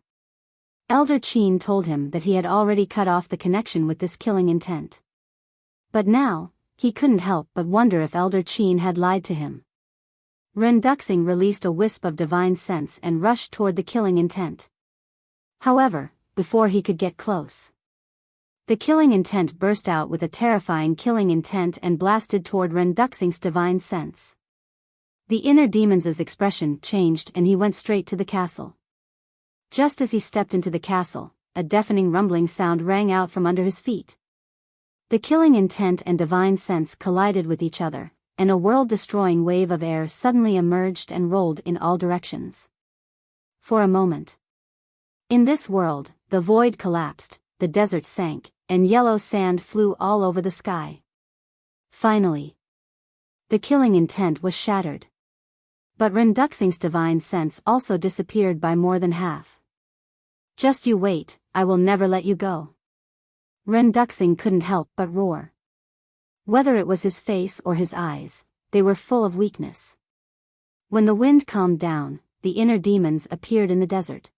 Elder Qin told him that he had already cut off the connection with this killing intent. But now, he couldn't help but wonder if Elder Qin had lied to him. Ren Duxing released a wisp of divine sense and rushed toward the killing intent. However, before he could get close, the killing intent burst out with a terrifying killing intent and blasted toward Ren Duxing's divine sense. The inner demon's expression changed and he went straight to the castle. Just as he stepped into the castle, a deafening rumbling sound rang out from under his feet. The killing intent and divine sense collided with each other, and a world-destroying wave of air suddenly emerged and rolled in all directions. For a moment, in this world, the void collapsed, the desert sank, and yellow sand flew all over the sky. Finally, the killing intent was shattered. But Ren Duxing's divine sense also disappeared by more than half. Just you wait, I will never let you go. Ren Duxing couldn't help but roar. Whether it was his face or his eyes, they were full of weakness. When the wind calmed down, the inner demons appeared in the desert.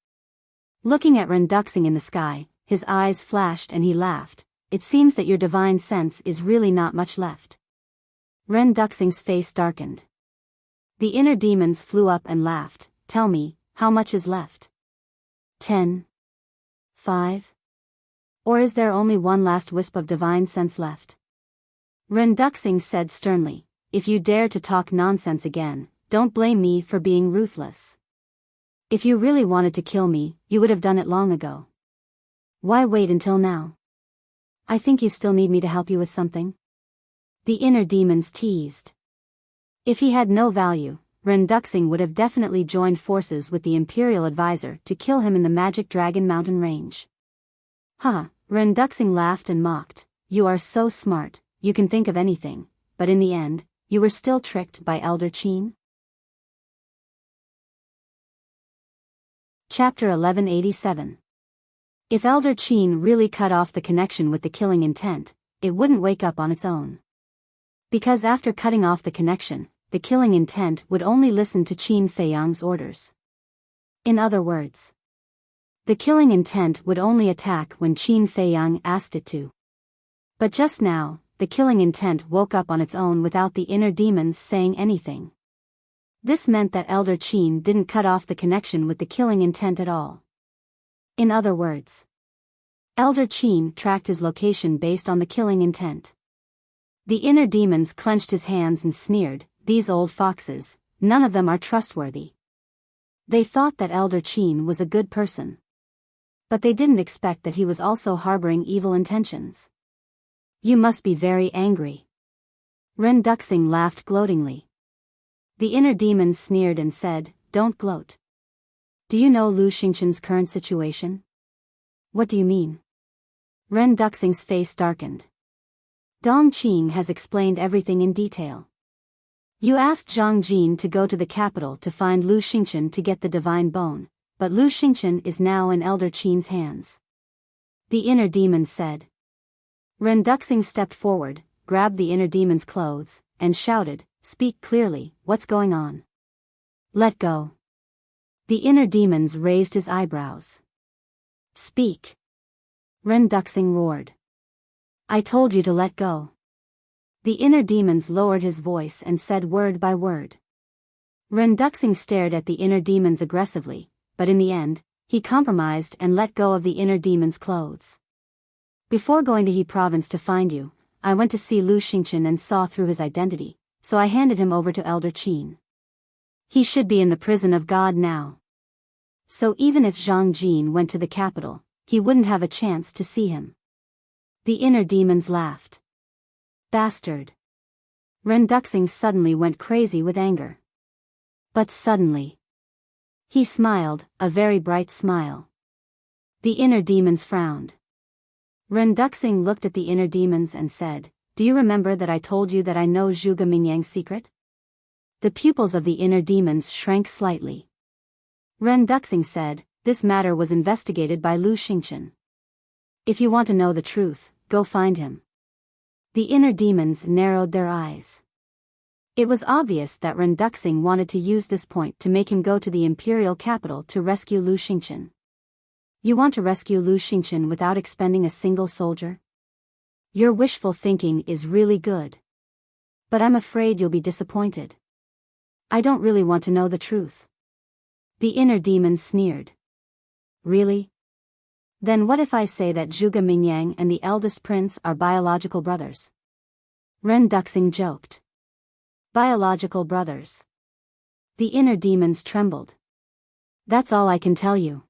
Looking at Ren Duxing in the sky, his eyes flashed and he laughed. It seems that your divine sense is really not much left. Ren Duxing's face darkened. The inner demons flew up and laughed. Tell me, how much is left? 10? 5? Or is there only one last wisp of divine sense left? Ren Duxing said sternly, if you dare to talk nonsense again, don't blame me for being ruthless. If you really wanted to kill me, you would have done it long ago. Why wait until now? I think you still need me to help you with something. The inner demons teased. If he had no value, Ren Duxing would have definitely joined forces with the Imperial Advisor to kill him in the Magic Dragon Mountain range. Ren Duxing laughed and mocked, you are so smart, you can think of anything, but in the end, you were still tricked by Elder Qin? Chapter 1187. If Elder Qin really cut off the connection with the killing intent, it wouldn't wake up on its own. Because after cutting off the connection, the killing intent would only listen to Qin Feiyang's orders. In other words, the killing intent would only attack when Qin Feiyang asked it to. But just now, the killing intent woke up on its own without the inner demons saying anything. This meant that Elder Qin didn't cut off the connection with the killing intent at all. In other words, Elder Qin tracked his location based on the killing intent. The inner demons clenched his hands and sneered, "These old foxes, none of them are trustworthy." They thought that Elder Qin was a good person. But they didn't expect that he was also harboring evil intentions. "You must be very angry." Ren Duxing laughed gloatingly. The inner demons sneered and said, "Don't gloat. Do you know Lu Xingchen's current situation?" "What do you mean?" Ren Duxing's face darkened. "Dong Qing has explained everything in detail. You asked Zhang Jin to go to the capital to find Lu Xingchen to get the divine bone, but Lu Xingchen is now in Elder Qin's hands." The inner demon said. Ren Duxing stepped forward, grabbed the inner demon's clothes, and shouted, "Speak clearly, what's going on?" "Let go." The inner demons raised his eyebrows. "Speak." Ren Duxing roared. "I told you to let go." The inner demons lowered his voice and said word by word. Ren Duxing stared at the inner demons aggressively, but in the end, he compromised and let go of the inner demon's clothes. "Before going to He province to find you, I went to see Lu Xingchen and saw through his identity, so I handed him over to Elder Qin. He should be in the prison of God now. So even if Zhang Jin went to the capital, he wouldn't have a chance to see him." The inner demons laughed. "Bastard." Ren Duxing suddenly went crazy with anger. But suddenly, he smiled, a very bright smile. The inner demons frowned. Ren Duxing looked at the inner demons and said, "Do you remember that I told you that I know Zhuge Mingyang's secret?" The pupils of the inner demons shrank slightly. Ren Duxing said, "This matter was investigated by Lu Xingchen. If you want to know the truth, go find him." The inner demons narrowed their eyes. It was obvious that Ren Duxing wanted to use this point to make him go to the imperial capital to rescue Lu Xingchen. "You want to rescue Lu Xingchen without expending a single soldier? Your wishful thinking is really good. But I'm afraid you'll be disappointed. I don't really want to know the truth." The inner demons sneered. "Really? Then what if I say that Zhuge Mingyang and the eldest prince are biological brothers?" Ren Duxing joked. "Biological brothers?" The inner demons trembled. "That's all I can tell you.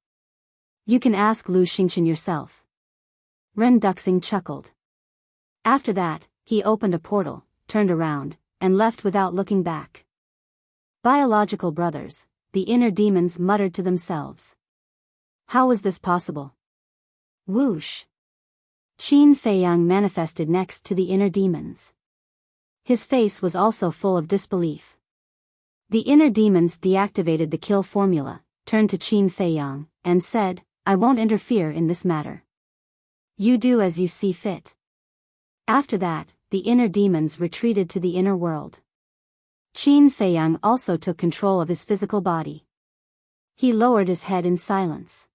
You can ask Lu Xingchen yourself." Ren Duxing chuckled. After that, he opened a portal, turned around, and left without looking back. Biological brothers, the inner demons muttered to themselves. How was this possible? Whoosh! Qin Feiyang manifested next to the inner demons. His face was also full of disbelief. The inner demons deactivated the kill formula, turned to Qin Feiyang, and said, "I won't interfere in this matter. You do as you see fit." After that, the inner demons retreated to the inner world. Qin Feiyang also took control of his physical body. He lowered his head in silence.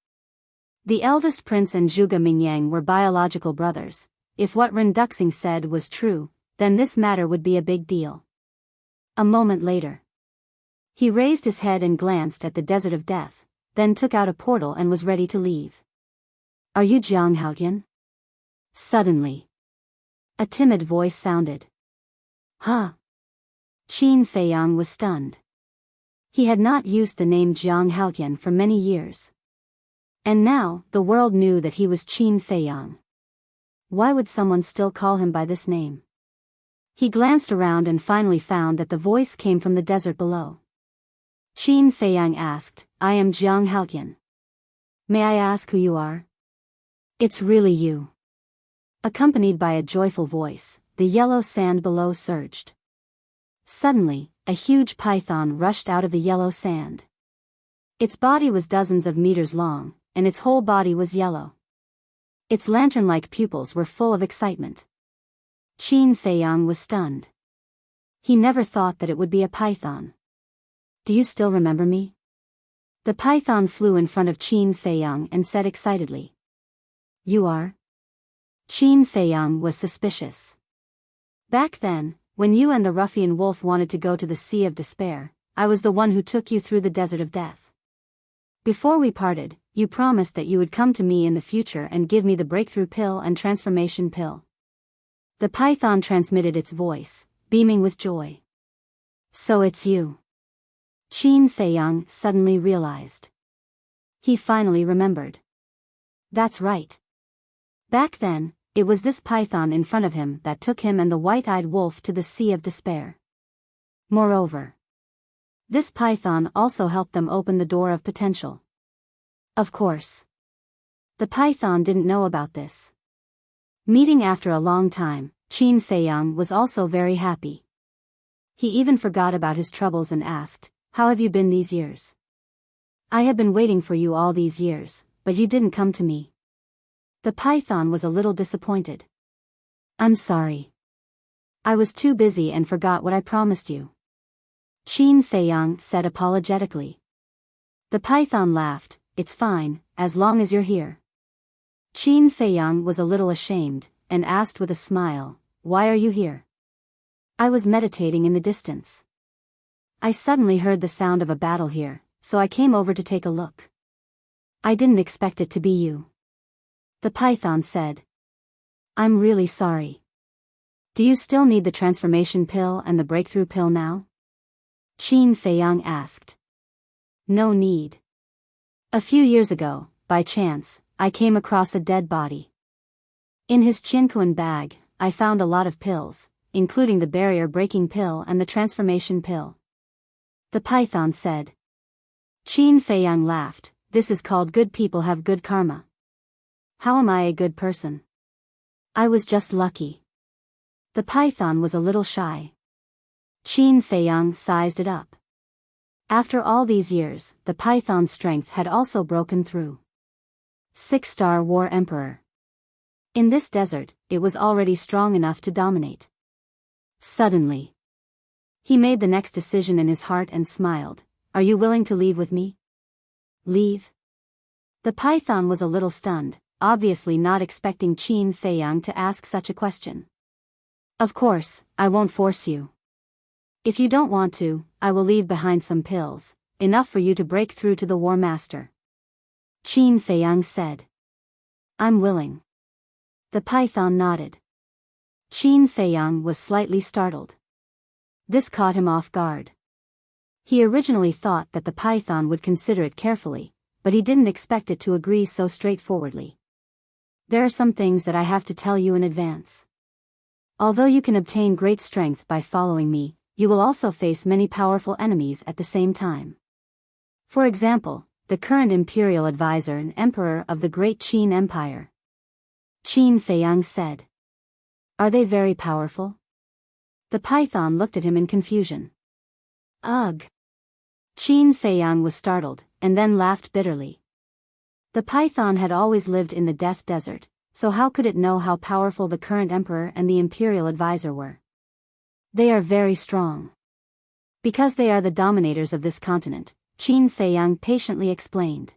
The eldest prince and Zhuge Mingyang were biological brothers. If what Ren Duxing said was true, then this matter would be a big deal. A moment later, he raised his head and glanced at the desert of death, then took out a portal and was ready to leave. "Are you Jiang Haotian?" Suddenly, a timid voice sounded. Huh? Qin Feiyang was stunned. He had not used the name Jiang Haotian for many years. And now, the world knew that he was Qin Feiyang. Why would someone still call him by this name? He glanced around and finally found that the voice came from the desert below. Qin Feiyang asked, "I am Jiang Haotian. May I ask who you are?" "It's really you." Accompanied by a joyful voice, the yellow sand below surged. Suddenly, a huge python rushed out of the yellow sand. Its body was dozens of meters long, and its whole body was yellow. Its lantern-like pupils were full of excitement. Qin Feiyang was stunned. He never thought that it would be a python. "Do you still remember me?" The python flew in front of Qin Feiyang and said excitedly. "You are?" Qin Feiyang was suspicious. "Back then, when you and the ruffian wolf wanted to go to the Sea of Despair, I was the one who took you through the desert of death. Before we parted, you promised that you would come to me in the future and give me the breakthrough pill and transformation pill." The python transmitted its voice, beaming with joy. "So it's you." Qin Feiyang suddenly realized. He finally remembered. That's right. Back then, it was this python in front of him that took him and the white-eyed wolf to the Sea of Despair. Moreover, this python also helped them open the door of potential. Of course, the python didn't know about this. Meeting after a long time, Qin Feiyang was also very happy. He even forgot about his troubles and asked, "How have you been these years? I have been waiting for you all these years, but you didn't come to me." The python was a little disappointed. "I'm sorry. I was too busy and forgot what I promised you," Qin Feiyang said apologetically. The python laughed, "It's fine, as long as you're here." Qin Feiyang was a little ashamed, and asked with a smile, "Why are you here?" "I was meditating in the distance. I suddenly heard the sound of a battle here, so I came over to take a look. I didn't expect it to be you," the python said. "I'm really sorry. Do you still need the transformation pill and the breakthrough pill now?" Qin Feiyang asked. "No need. A few years ago, by chance, I came across a dead body. In his Qinkuan bag, I found a lot of pills, including the barrier-breaking pill and the transformation pill," the python said. Qin Feiyang laughed. "This is called good people have good karma. How am I a good person? I was just lucky." The python was a little shy. Qin Feiyang sized it up. After all these years, the python's strength had also broken through. 6-star War Emperor. In this desert, it was already strong enough to dominate. Suddenly, he made the next decision in his heart and smiled. "Are you willing to leave with me?" "Leave?" The python was a little stunned, obviously not expecting Qin Feiyang to ask such a question. "Of course, I won't force you. If you don't want to, I will leave behind some pills, enough for you to break through to the War Master," Qin Feiyang said. "I'm willing." The python nodded. Qin Feiyang was slightly startled. This caught him off guard. He originally thought that the python would consider it carefully, but he didn't expect it to agree so straightforwardly. "There are some things that I have to tell you in advance. Although you can obtain great strength by following me, you will also face many powerful enemies at the same time. For example, the current imperial advisor and emperor of the Great Qin Empire," Qin Feiyang said. "Are they very powerful?" The python looked at him in confusion. "Ugh." Qin Feiyang was startled, and then laughed bitterly. The python had always lived in the Death Desert, so how could it know how powerful the current emperor and the imperial advisor were? "They are very strong. Because they are the dominators of this continent," Qin Feiyang patiently explained.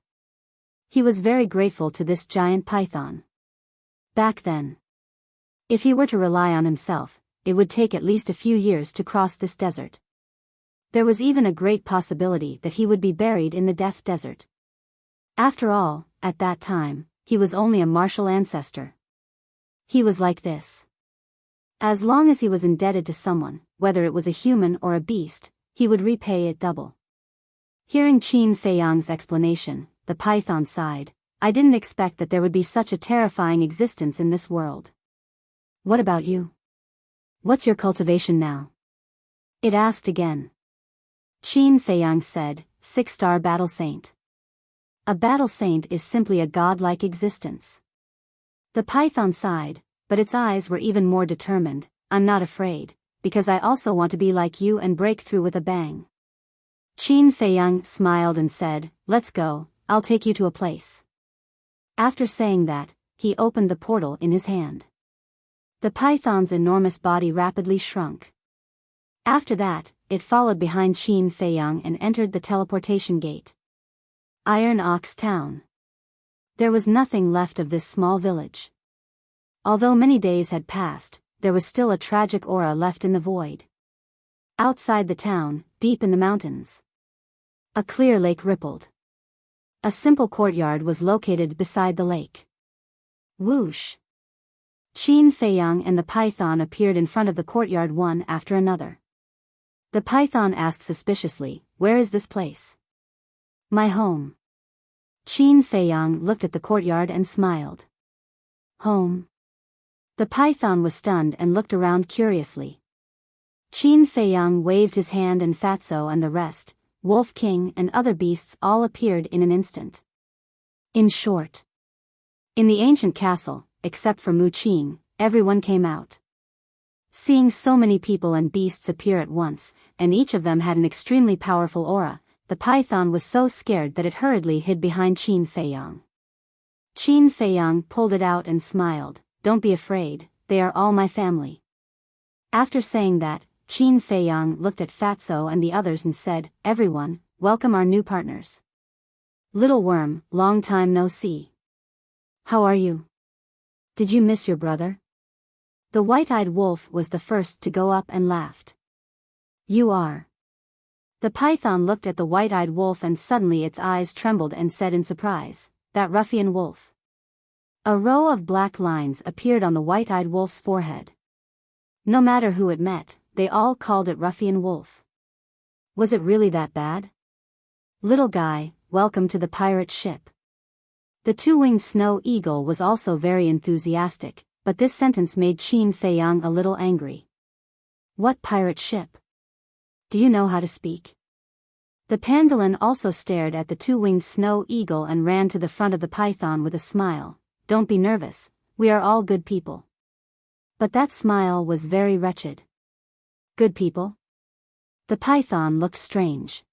He was very grateful to this giant python. Back then, if he were to rely on himself, it would take at least a few years to cross this desert. There was even a great possibility that he would be buried in the Death Desert. After all, at that time, he was only a martial ancestor. He was like this. As long as he was indebted to someone, whether it was a human or a beast, he would repay it double. Hearing Qin Feiyang's explanation, the python sighed. "I didn't expect that there would be such a terrifying existence in this world." "What about you? What's your cultivation now?" it asked again. Qin Feiyang said, 6-star Battle Saint. A battle saint is simply a godlike existence. The python sighed, but its eyes were even more determined. I'm not afraid, because I also want to be like you and break through with a bang. Qin Feiyang smiled and said, let's go, I'll take you to a place. After saying that, he opened the portal in his hand. The python's enormous body rapidly shrunk. After that, it followed behind Qin Feiyang and entered the teleportation gate. Iron Ox Town. There was nothing left of this small village. Although many days had passed, there was still a tragic aura left in the void. Outside the town, deep in the mountains, a clear lake rippled. A simple courtyard was located beside the lake. Whoosh! Qin Feiyang and the python appeared in front of the courtyard one after another. The python asked suspiciously, where is this place? My home. Qin Feiyang looked at the courtyard and smiled. Home? The python was stunned and looked around curiously. Qin Feiyang waved his hand and Fatso and the rest, Wolf King and other beasts all appeared in an instant. In short, in the ancient castle, except for Mu Qing, everyone came out. Seeing so many people and beasts appear at once, and each of them had an extremely powerful aura, the python was so scared that it hurriedly hid behind Qin Feiyang. Qin Feiyang pulled it out and smiled, don't be afraid, they are all my family. After saying that, Qin Feiyang looked at Fatso and the others and said, everyone, welcome our new partners. Little Worm, long time no see. How are you? Did you miss your brother? The white-eyed wolf was the first to go up and laughed. You are. The python looked at the white-eyed wolf and suddenly its eyes trembled and said in surprise, that ruffian wolf. A row of black lines appeared on the white-eyed wolf's forehead. No matter who it met, they all called it ruffian wolf. Was it really that bad? Little guy, welcome to the pirate ship. The two-winged snow eagle was also very enthusiastic, but this sentence made Qin Feiyang a little angry. What pirate ship? Do you know how to speak? The pangolin also stared at the two-winged snow eagle and ran to the front of the python with a smile. Don't be nervous, we are all good people. But that smile was very wretched. Good people? The python looked strange.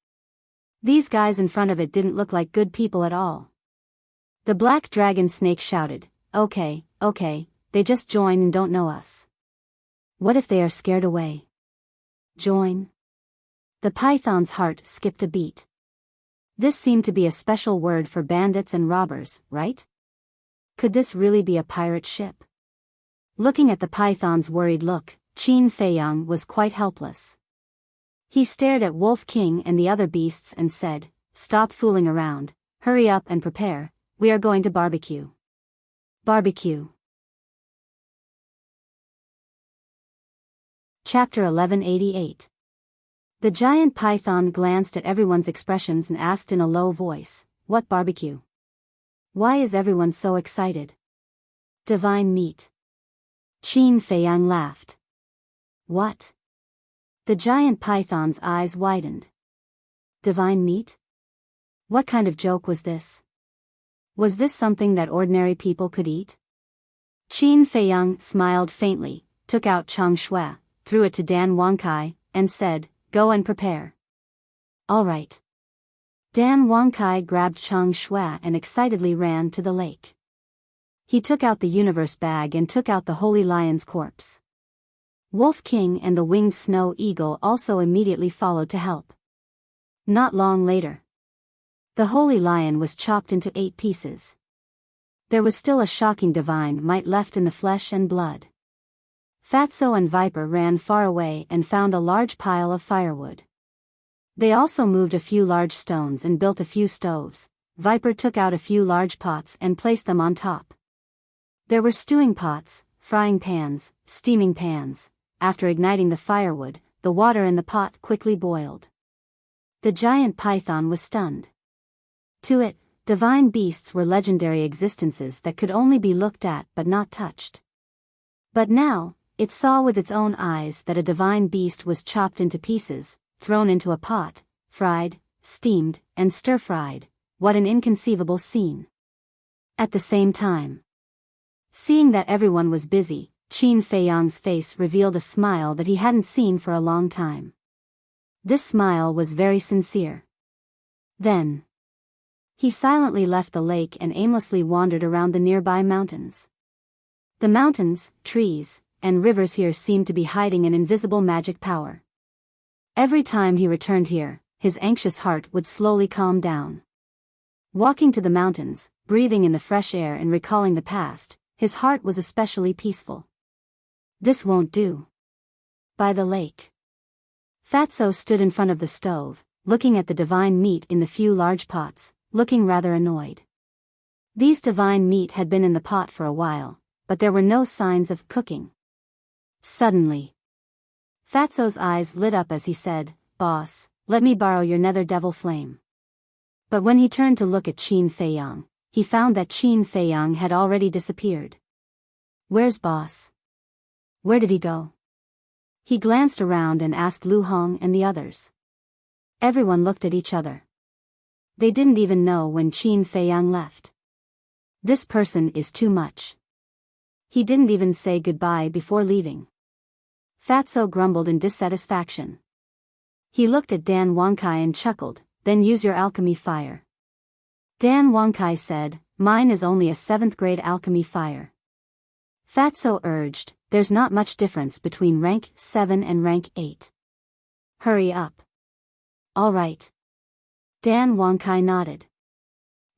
These guys in front of it didn't look like good people at all. The black dragon snake shouted, okay, they just join and don't know us. What if they are scared away? Join? The python's heart skipped a beat. This seemed to be a special word for bandits and robbers, right? Could this really be a pirate ship? Looking at the python's worried look, Qin Feiyang was quite helpless. He stared at Wolf King and the other beasts and said, stop fooling around, hurry up and prepare, we are going to barbecue. Barbecue. Chapter 1188. The giant python glanced at everyone's expressions and asked in a low voice, what barbecue? Why is everyone so excited? Divine meat. Qin Feiyang laughed. What? The giant python's eyes widened. Divine meat? What kind of joke was this? Was this something that ordinary people could eat? Qin Feiyang smiled faintly, took out Chang Shui, threw it to Dan Wangkai, and said, go and prepare. All right. Dan Wangkai grabbed Chang Shui and excitedly ran to the lake. He took out the universe bag and took out the holy lion's corpse. Wolf King and the winged snow eagle also immediately followed to help. Not long later, the holy lion was chopped into 8 pieces. There was still a shocking divine might left in the flesh and blood. Fatso and Viper ran far away and found a large pile of firewood. They also moved a few large stones and built a few stoves. Viper took out a few large pots and placed them on top. There were stewing pots, frying pans, steaming pans. After igniting the firewood, the water in the pot quickly boiled. The giant python was stunned. To it, divine beasts were legendary existences that could only be looked at but not touched. But now, it saw with its own eyes that a divine beast was chopped into pieces, thrown into a pot, fried, steamed, and stir-fried. What an inconceivable scene. At the same time, seeing that everyone was busy, Qin Feiyang's face revealed a smile that he hadn't seen for a long time. This smile was very sincere. Then he silently left the lake and aimlessly wandered around the nearby mountains. The mountains, trees, and rivers here seemed to be hiding an invisible magic power. Every time he returned here, his anxious heart would slowly calm down. Walking to the mountains, breathing in the fresh air and recalling the past, his heart was especially peaceful. This won't do. By the lake. Fatso stood in front of the stove, looking at the divine meat in the few large pots, looking rather annoyed. These divine meat had been in the pot for a while, but there were no signs of cooking. Suddenly, Fatso's eyes lit up as he said, "Boss, let me borrow your nether devil flame." But when he turned to look at Qin Feiyang, he found that Qin Feiyang had already disappeared. "Where's boss? Where did he go?" He glanced around and asked Lu Hong and the others. Everyone looked at each other. They didn't even know when Qin Feiyang left. This person is too much. He didn't even say goodbye before leaving. Fatso grumbled in dissatisfaction. He looked at Dan Wangkai and chuckled, "Then use your alchemy fire." Dan Wangkai said, "Mine is only a 7th grade alchemy fire." Fatso urged, "There's not much difference between rank 7 and rank 8. Hurry up." "All right." Dan Wangkai nodded.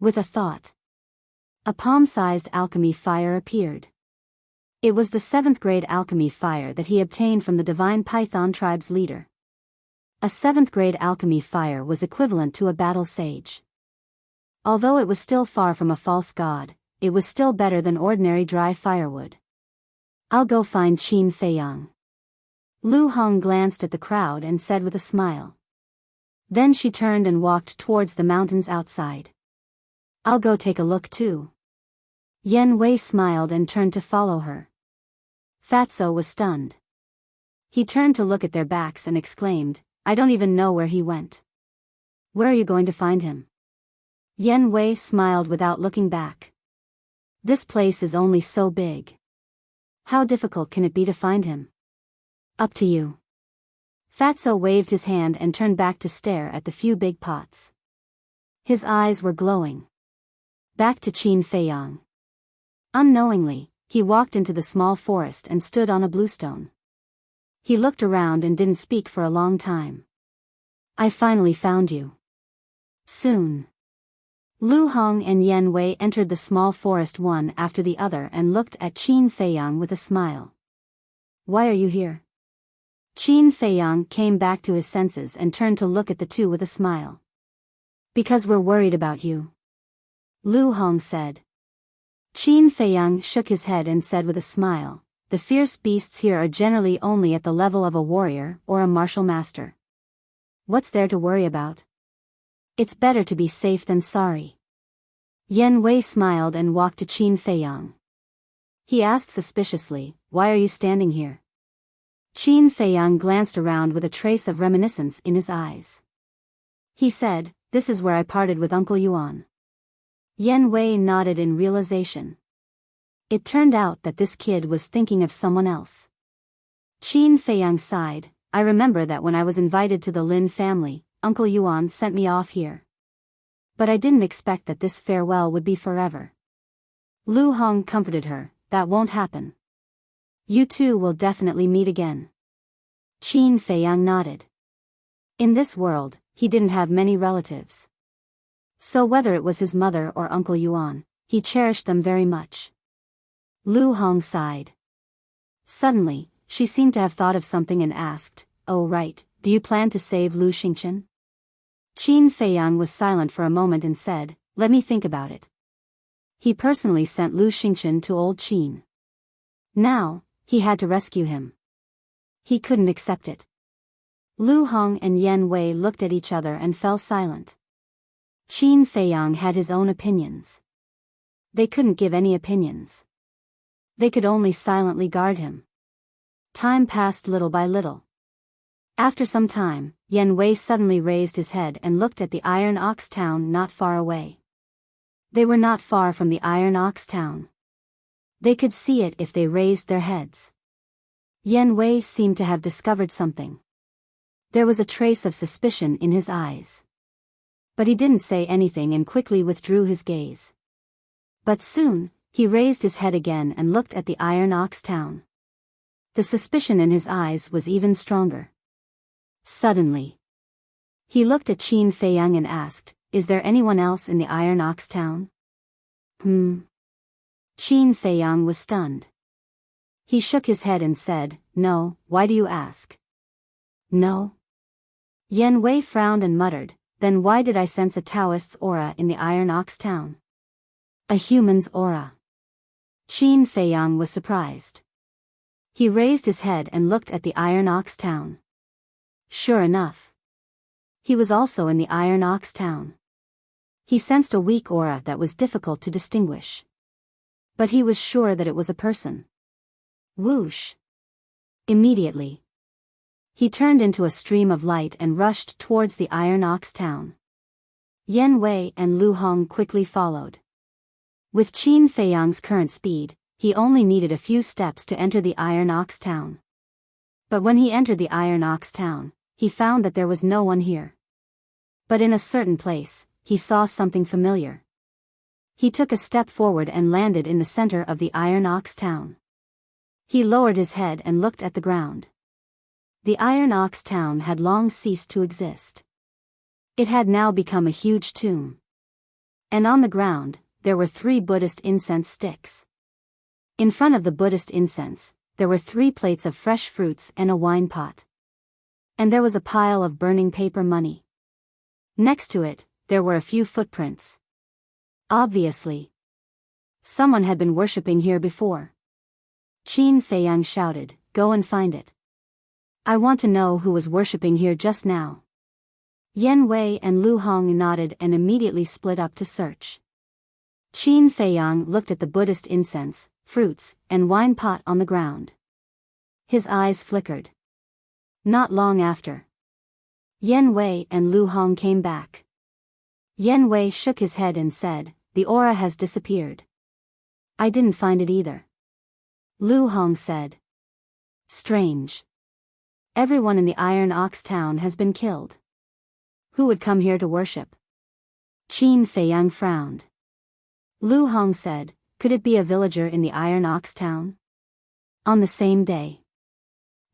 With a thought, a palm-sized alchemy fire appeared. It was the 7th grade alchemy fire that he obtained from the Divine Python tribe's leader. A 7th grade alchemy fire was equivalent to a battle sage. Although it was still far from a false god, it was still better than ordinary dry firewood. "I'll go find Qin Feiyang." Lu Hong glanced at the crowd and said with a smile. Then she turned and walked towards the mountains outside. "I'll go take a look too." Yen Wei smiled and turned to follow her. Fatso was stunned. He turned to look at their backs and exclaimed, "I don't even know where he went." "Where are you going to find him?" Yen Wei smiled without looking back. "This place is only so big. How difficult can it be to find him?" "Up to you." Fatso waved his hand and turned back to stare at the few big pots. His eyes were glowing. Back to Qin Feiyang. Unknowingly, he walked into the small forest and stood on a bluestone. He looked around and didn't speak for a long time. "I finally found you." Soon, Lu Hong and Yen Wei entered the small forest one after the other and looked at Qin Feiyang with a smile. "Why are you here?" Qin Feiyang came back to his senses and turned to look at the two with a smile. "Because we're worried about you," Lu Hong said. Qin Feiyang shook his head and said with a smile, "The fierce beasts here are generally only at the level of a warrior or a martial master. What's there to worry about? It's better to be safe than sorry." Yen Wei smiled and walked to Qin Feiyang. He asked suspiciously, "Why are you standing here?" Qin Feiyang glanced around with a trace of reminiscence in his eyes. He said, "This is where I parted with Uncle Yuan." Yen Wei nodded in realization. It turned out that this kid was thinking of someone else. Qin Feiyang sighed, "I remember that when I was invited to the Lin family, Uncle Yuan sent me off here. But I didn't expect that this farewell would be forever." Lu Hong comforted her, "That won't happen. You two will definitely meet again." Qin Feiyang nodded. In this world, he didn't have many relatives. So whether it was his mother or Uncle Yuan, he cherished them very much. Lu Hong sighed. Suddenly, she seemed to have thought of something and asked, "Oh right, do you plan to save Lu Xingchen?" Qin Feiyang was silent for a moment and said, "Let me think about it." He personally sent Lu Xingchen to old Qin. Now, he had to rescue him. He couldn't accept it. Lu Hong and Yen Wei looked at each other and fell silent. Qin Feiyang had his own opinions. They couldn't give any opinions. They could only silently guard him. Time passed little by little. After some time, Yen Wei suddenly raised his head and looked at the Iron Ox town not far away. They were not far from the Iron Ox town. They could see it if they raised their heads. Yan Wei seemed to have discovered something. There was a trace of suspicion in his eyes. But he didn't say anything and quickly withdrew his gaze. But soon, he raised his head again and looked at the Iron Ox town. The suspicion in his eyes was even stronger. Suddenly, he looked at Qin Feiyang and asked, "Is there anyone else in the Iron Ox town?" Qin Feiyang was stunned. He shook his head and said, "No, why do you ask?" "No?" Yan Wei frowned and muttered, "Then why did I sense a Taoist's aura in the Iron Ox town?" "A human's aura." Qin Feiyang was surprised. He raised his head and looked at the Iron Ox town. Sure enough, he was also in the Iron Ox town. He sensed a weak aura that was difficult to distinguish. But he was sure that it was a person. Whoosh! Immediately, he turned into a stream of light and rushed towards the Iron Ox town. Yan Wei and Lu Hong quickly followed. With Qin Feiyang's current speed, he only needed a few steps to enter the Iron Ox town. But when he entered the Iron Ox town, he found that there was no one here. But in a certain place, he saw something familiar. He took a step forward and landed in the center of the Iron Ox town. He lowered his head and looked at the ground. The Iron Ox town had long ceased to exist. It had now become a huge tomb. And on the ground, there were 3 Buddhist incense sticks. In front of the Buddhist incense, there were 3 plates of fresh fruits and a wine pot. And there was a pile of burning paper money. Next to it, there were a few footprints. Obviously, someone had been worshipping here before. Qin Feiyang shouted, "Go and find it. I want to know who was worshipping here just now." Yan Wei and Lu Hong nodded and immediately split up to search. Qin Feiyang looked at the Buddhist incense, fruits, and wine pot on the ground. His eyes flickered. Not long after, Yan Wei and Lu Hong came back. Yan Wei shook his head and said, "The aura has disappeared." "I didn't find it either." Lu Hong said. "Strange. Everyone in the Iron Ox town has been killed. Who would come here to worship?" Qin Feiyang frowned. Lu Hong said, "Could it be a villager in the Iron Ox town?" On the same day,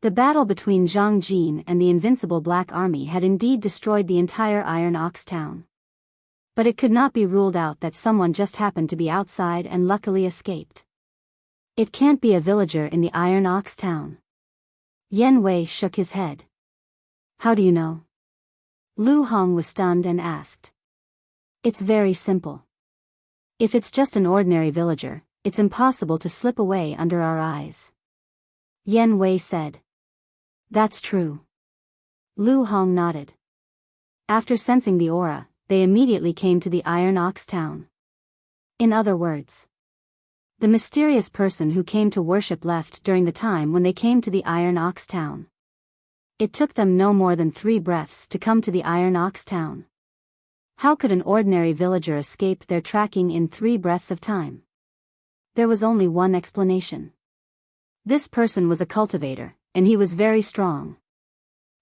the battle between Zhang Jin and the invincible Black Army had indeed destroyed the entire Iron Ox town. But it could not be ruled out that someone just happened to be outside and luckily escaped. "It can't be a villager in the Iron Ox town." Yan Wei shook his head. "How do you know?" Lu Hong was stunned and asked. "It's very simple. If it's just an ordinary villager, it's impossible to slip away under our eyes." Yan Wei said. "That's true." Lu Hong nodded. After sensing the aura, they immediately came to the Iron Ox town. In other words, the mysterious person who came to worship left during the time when they came to the Iron Ox town. It took them no more than 3 breaths to come to the Iron Ox town. How could an ordinary villager escape their tracking in 3 breaths of time? There was only one explanation. This person was a cultivator, and he was very strong.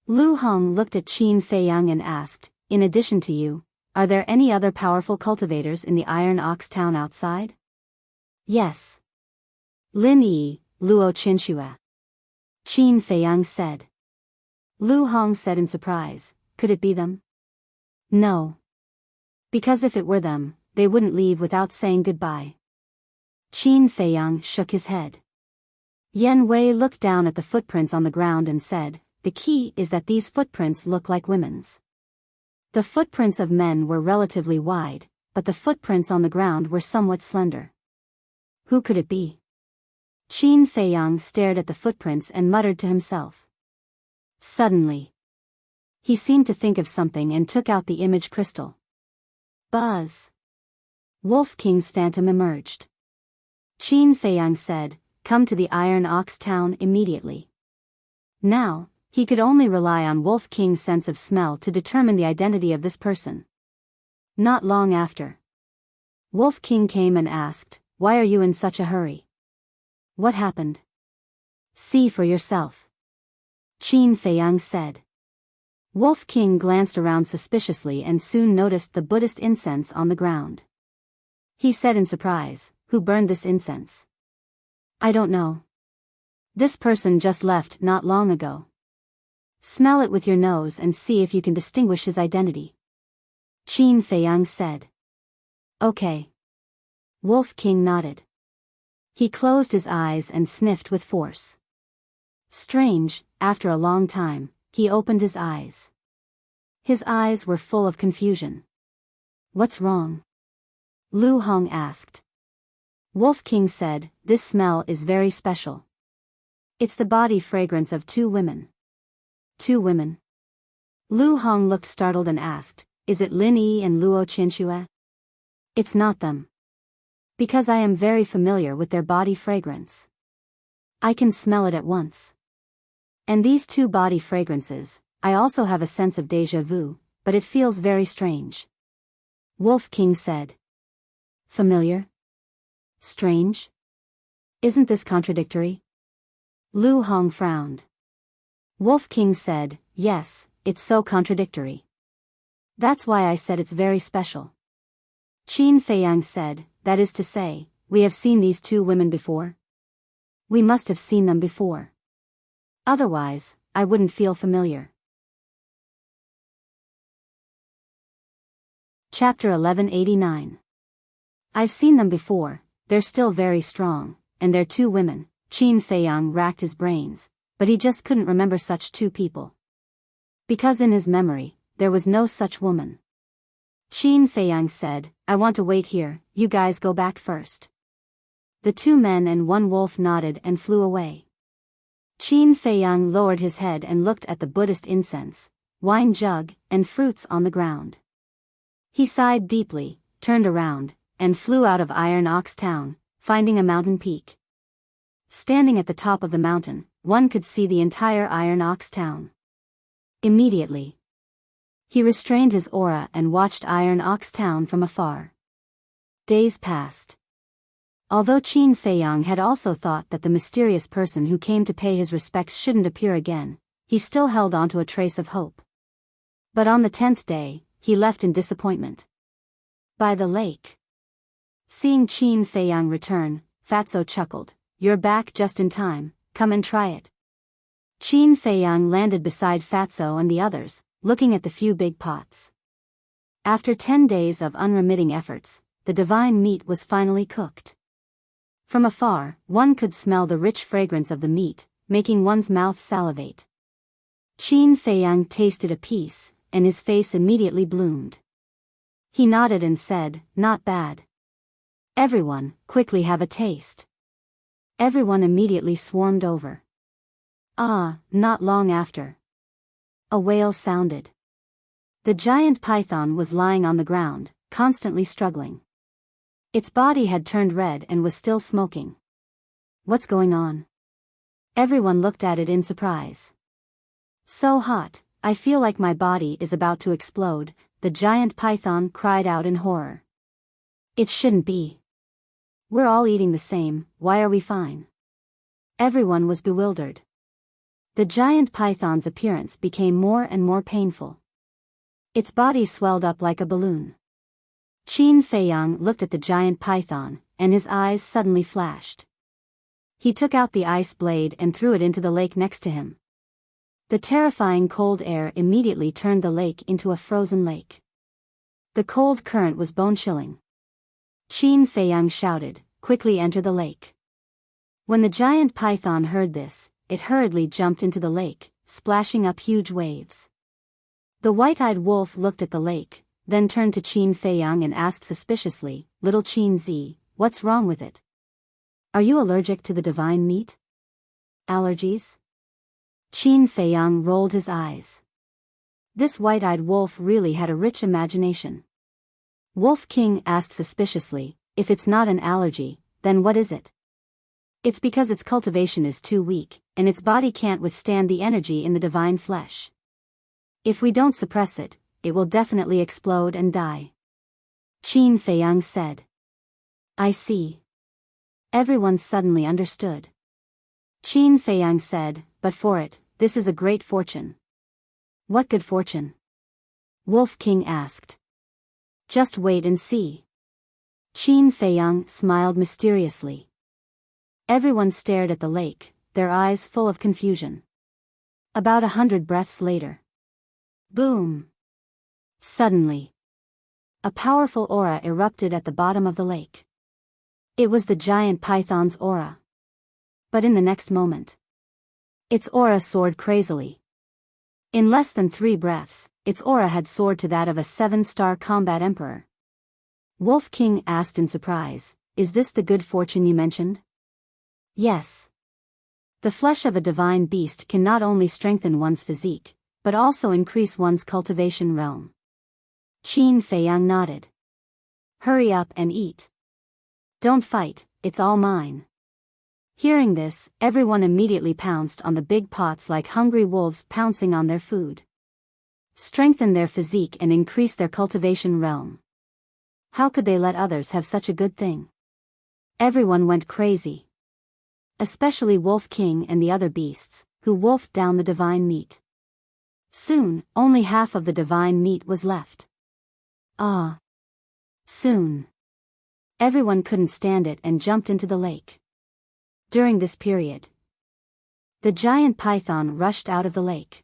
Lu Hong looked at Qin Feiyang and asked, "In addition to you, are there any other powerful cultivators in the Iron Ox town outside?" "Yes. Lin Yi, Luo Qinxue." Qin Feiyang said. Lu Hong said in surprise, "Could it be them?" "No. Because if it were them, they wouldn't leave without saying goodbye." Qin Feiyang shook his head. Yan Wei looked down at the footprints on the ground and said, "The key is that these footprints look like women's." The footprints of men were relatively wide, but the footprints on the ground were somewhat slender. Who could it be? Qin Feiyang stared at the footprints and muttered to himself. Suddenly, he seemed to think of something and took out the image crystal. Buzz! Wolf King's phantom emerged. Qin Feiyang said, "Come to the Iron Ox town immediately." Now, he could only rely on Wolf King's sense of smell to determine the identity of this person. Not long after, Wolf King came and asked, "Why are you in such a hurry?" What happened? See for yourself. Qin Feiyang said. Wolf King glanced around suspiciously and soon noticed the Buddhist incense on the ground. He said in surprise, "Who burned this incense?" "I don't know. This person just left not long ago." "Smell it with your nose and see if you can distinguish his identity," Qin Feiyang said. "Okay." Wolf King nodded. He closed his eyes and sniffed with force. Strange, after a long time, he opened his eyes. His eyes were full of confusion. "What's wrong?" Lu Hong asked. Wolf King said, "This smell is very special. It's the body fragrance of 2 women. 2 women? Lu Hong looked startled and asked, "Is it Lin Yi and Luo Qianxue?" "It's not them. Because I am very familiar with their body fragrance. I can smell it at once. And these 2 body fragrances, I also have a sense of déjà vu, but it feels very strange." Wolf King said. "Familiar? Strange? Isn't this contradictory?" Lu Hong frowned. Wolf King said, "Yes, it's so contradictory. That's why I said it's very special." Qin Feiyang said, "That is to say, we have seen these 2 women before?" "We must have seen them before. Otherwise, I wouldn't feel familiar." Chapter 1189. I've seen them before, they're still very strong, and they're 2 women. Qin Feiyang racked his brains, but he just couldn't remember such 2 people. Because in his memory, there was no such woman. Qin Feiyang said, "I want to wait here, you guys go back first." The 2 men and 1 wolf nodded and flew away. Qin Feiyang lowered his head and looked at the Buddhist incense, wine jug, and fruits on the ground. He sighed deeply, turned around, and flew out of Iron Ox Town, finding a mountain peak. Standing at the top of the mountain, one could see the entire Iron Ox Town. Immediately, he restrained his aura and watched Iron Ox Town from afar. Days passed. Although Qin Feiyang had also thought that the mysterious person who came to pay his respects shouldn't appear again, he still held on to a trace of hope. But on the 10th day, he left in disappointment. By the lake. Seeing Qin Feiyang return, Fatso chuckled, "You're back just in time, come and try it." Qin Feiyang landed beside Fatso and the others, looking at the few big pots. After 10 days of unremitting efforts, the divine meat was finally cooked. From afar, one could smell the rich fragrance of the meat, making one's mouth salivate. Qin Feiyang tasted a piece, and his face immediately bloomed. He nodded and said, "Not bad. Everyone, quickly have a taste." Everyone immediately swarmed over. Not long after, a wail sounded. The giant python was lying on the ground, constantly struggling. Its body had turned red and was still smoking. "What's going on?" Everyone looked at it in surprise. "So hot, I feel like my body is about to explode," the giant python cried out in horror. "It shouldn't be. We're all eating the same, why are we fine?" Everyone was bewildered. The giant python's appearance became more and more painful. Its body swelled up like a balloon. Qin Feiyang looked at the giant python, and his eyes suddenly flashed. He took out the ice blade and threw it into the lake next to him. The terrifying cold air immediately turned the lake into a frozen lake. The cold current was bone-chilling. Qin Feiyang shouted, "Quickly enter the lake." When the giant python heard this, it hurriedly jumped into the lake, splashing up huge waves. The white-eyed wolf looked at the lake, then turned to Qin Feiyang and asked suspiciously, "Little Qin Zi, what's wrong with it? Are you allergic to the divine meat?" "Allergies?" Qin Feiyang rolled his eyes. This white-eyed wolf really had a rich imagination. Wolf King asked suspiciously, "If it's not an allergy, then what is it?" "It's because its cultivation is too weak, and its body can't withstand the energy in the divine flesh. If we don't suppress it, it will definitely explode and die," Qin Feiyang said. "I see. Everyone suddenly understood. Qin Feiyang said, "But for it, this is a great fortune." "What good fortune?" Wolf King asked. "Just wait and see." Qin Feiyang smiled mysteriously. Everyone stared at the lake, their eyes full of confusion. About 100 breaths later. Boom! Suddenly, a powerful aura erupted at the bottom of the lake. It was the giant python's aura. But in the next moment, its aura soared crazily. In less than 3 breaths, its aura had soared to that of a 7-star combat emperor. Wolf King asked in surprise, "Is this the good fortune you mentioned?" "Yes. The flesh of a divine beast can not only strengthen one's physique, but also increase one's cultivation realm." Qin Feiyang nodded. "Hurry up and eat. Don't fight, it's all mine." Hearing this, everyone immediately pounced on the big pots like hungry wolves pouncing on their food. Strengthen their physique and increase their cultivation realm. How could they let others have such a good thing? Everyone went crazy. Especially Wolf King and the other beasts, who wolfed down the divine meat. Soon, only half of the divine meat was left. Soon. Everyone couldn't stand it and jumped into the lake. During this period, the giant python rushed out of the lake.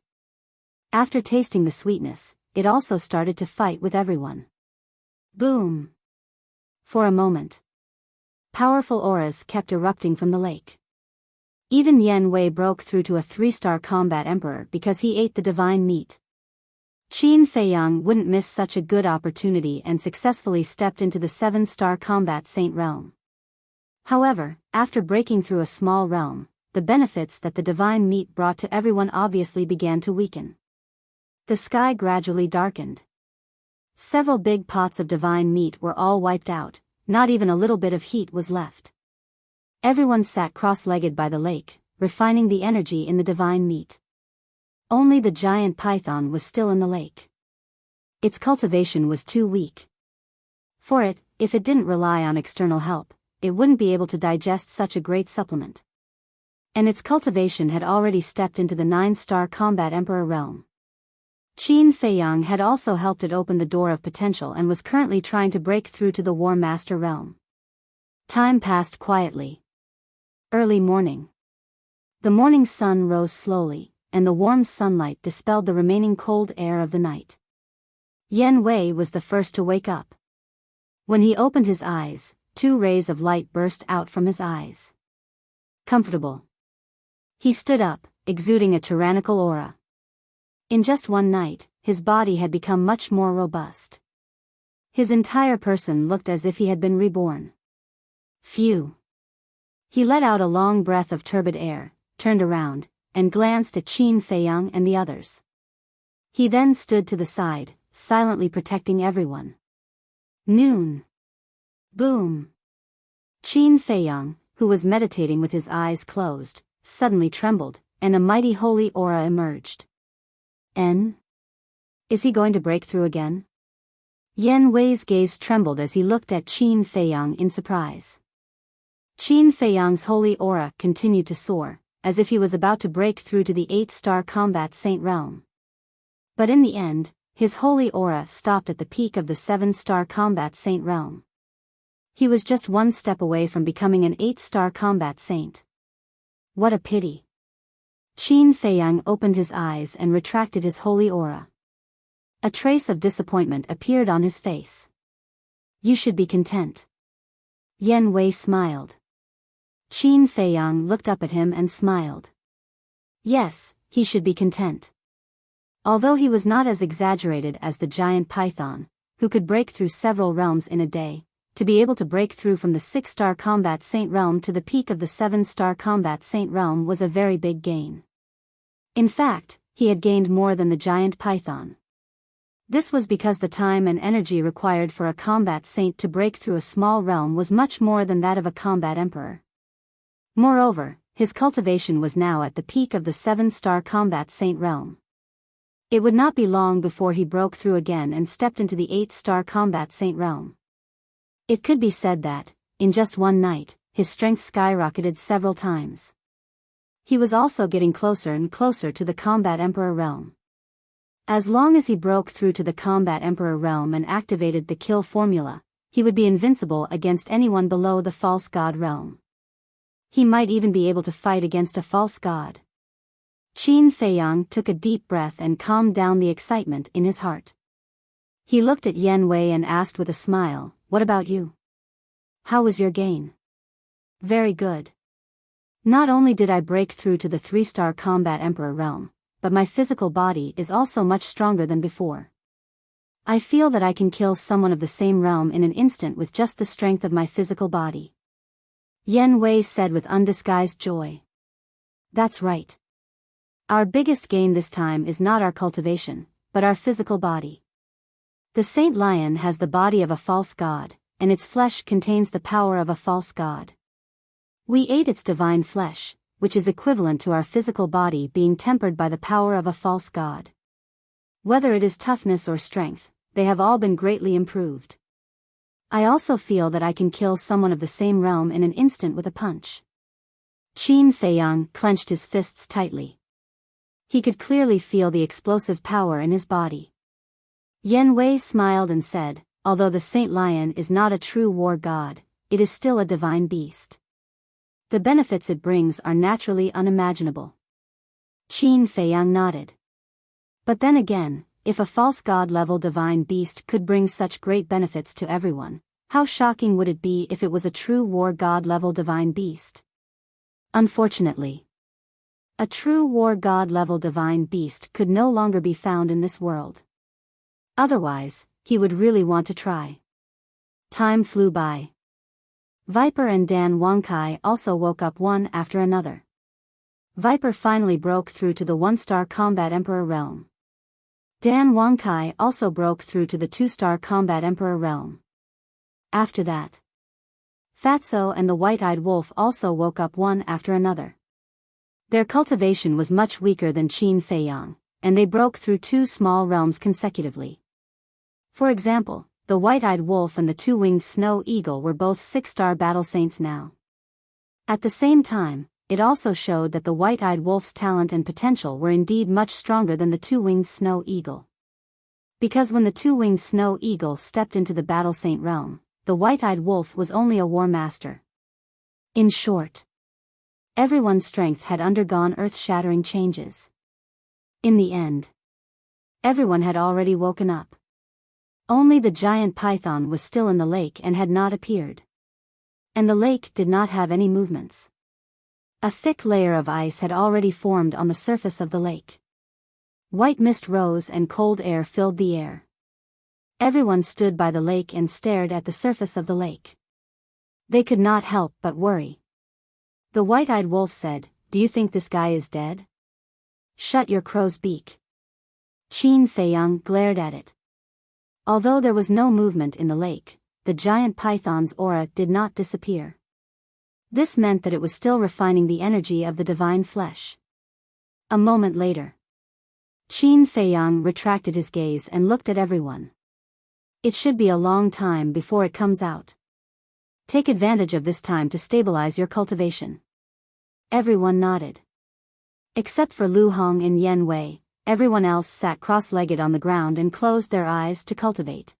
After tasting the sweetness, it also started to fight with everyone. Boom! For a moment, powerful auras kept erupting from the lake. Even Yan Wei broke through to a 3-star combat emperor because he ate the divine meat. Qin Feiyang wouldn't miss such a good opportunity and successfully stepped into the 7-star combat saint realm. However, after breaking through a small realm, the benefits that the divine meat brought to everyone obviously began to weaken. The sky gradually darkened. Several big pots of divine meat were all wiped out, not even a little bit of heat was left. Everyone sat cross-legged by the lake, refining the energy in the divine meat. Only the giant python was still in the lake. Its cultivation was too weak. For it, if it didn't rely on external help, it wouldn't be able to digest such a great supplement. And its cultivation had already stepped into the 9-star combat emperor realm. Qin Feiyang had also helped it open the door of potential and was currently trying to break through to the War Master realm. Time passed quietly. Early morning. The morning sun rose slowly, and the warm sunlight dispelled the remaining cold air of the night. Yan Wei was the first to wake up. When he opened his eyes, 2 rays of light burst out from his eyes. Comfortable. He stood up, exuding a tyrannical aura. In just one night, his body had become much more robust. His entire person looked as if he had been reborn. Phew. He let out a long breath of turbid air, turned around, and glanced at Qin Feiyang and the others. He then stood to the side, silently protecting everyone. Noon. Boom. Qin Feiyang, who was meditating with his eyes closed, suddenly trembled, and a mighty holy aura emerged. Is he going to break through again? Yan Wei's gaze trembled as he looked at Qin Feiyang in surprise. Qin Feiyang's holy aura continued to soar, as if he was about to break through to the 8-star combat saint realm. But in the end, his holy aura stopped at the peak of the 7-star combat saint realm. He was just 1 step away from becoming an 8-star combat saint. What a pity. Qin Feiyang opened his eyes and retracted his holy aura. A trace of disappointment appeared on his face. You should be content. Yan Wei smiled. Qin Feiyang looked up at him and smiled. Yes, he should be content. Although he was not as exaggerated as the giant python, who could break through several realms in a day, to be able to break through from the 6-star combat saint realm to the peak of the 7-star combat saint realm was a very big gain. In fact, he had gained more than the giant python. This was because the time and energy required for a combat saint to break through a small realm was much more than that of a combat emperor. Moreover, his cultivation was now at the peak of the 7-star combat saint realm. It would not be long before he broke through again and stepped into the 8-star combat saint realm. It could be said that, in just one night, his strength skyrocketed several times. He was also getting closer and closer to the Combat Emperor realm. As long as he broke through to the Combat Emperor realm and activated the kill formula, he would be invincible against anyone below the false god realm. He might even be able to fight against a false god. Qin Feiyang took a deep breath and calmed down the excitement in his heart. He looked at Yan Wei and asked with a smile, "What about you? How was your gain?" "Very good. Not only did I break through to the 3-star Combat Emperor realm, but my physical body is also much stronger than before. I feel that I can kill someone of the same realm in an instant with just the strength of my physical body." Yan Wei said with undisguised joy. "That's right. Our biggest gain this time is not our cultivation, but our physical body. The Saint Lion has the body of a false god, and its flesh contains the power of a false god. We ate its divine flesh, which is equivalent to our physical body being tempered by the power of a false god. Whether it is toughness or strength, they have all been greatly improved. I also feel that I can kill someone of the same realm in an instant with a punch." Qin Feiyang clenched his fists tightly. He could clearly feel the explosive power in his body. Yan Wei smiled and said, "Although the Saint Lion is not a true war god, it is still a divine beast. The benefits it brings are naturally unimaginable." Qin Feiyang nodded. "But then again, if a false god-level divine beast could bring such great benefits to everyone, how shocking would it be if it was a true war god-level divine beast? Unfortunately, a true war god-level divine beast could no longer be found in this world. Otherwise, he would really want to try." Time flew by. Viper and Dan Wangkai also woke up one after another. Viper finally broke through to the 1-star Combat Emperor realm. Dan Wangkai also broke through to the 2-star Combat Emperor realm. After that, Fatso and the White-Eyed Wolf also woke up one after another. Their cultivation was much weaker than Qin Feiyang, and they broke through 2 small realms consecutively. For example, the White-Eyed Wolf and the 2-Winged Snow Eagle were both 6-star battle saints now. At the same time, it also showed that the White-Eyed Wolf's talent and potential were indeed much stronger than the 2-Winged Snow Eagle. Because when the 2-Winged Snow Eagle stepped into the battle saint realm, the White-Eyed Wolf was only a war master. In short, everyone's strength had undergone earth-shattering changes. In the end, everyone had already woken up. Only the giant python was still in the lake and had not appeared. And the lake did not have any movements. A thick layer of ice had already formed on the surface of the lake. White mist rose and cold air filled the air. Everyone stood by the lake and stared at the surface of the lake. They could not help but worry. The White-Eyed Wolf said, "Do you think this guy is dead?" "Shut your crow's beak." Qin Feiyang glared at it. Although there was no movement in the lake, the giant python's aura did not disappear. This meant that it was still refining the energy of the divine flesh. A moment later, Qin Feiyang retracted his gaze and looked at everyone. "It should be a long time before it comes out. Take advantage of this time to stabilize your cultivation." Everyone nodded. Except for Lu Hong and Yan Wei, everyone else sat cross-legged on the ground and closed their eyes to cultivate.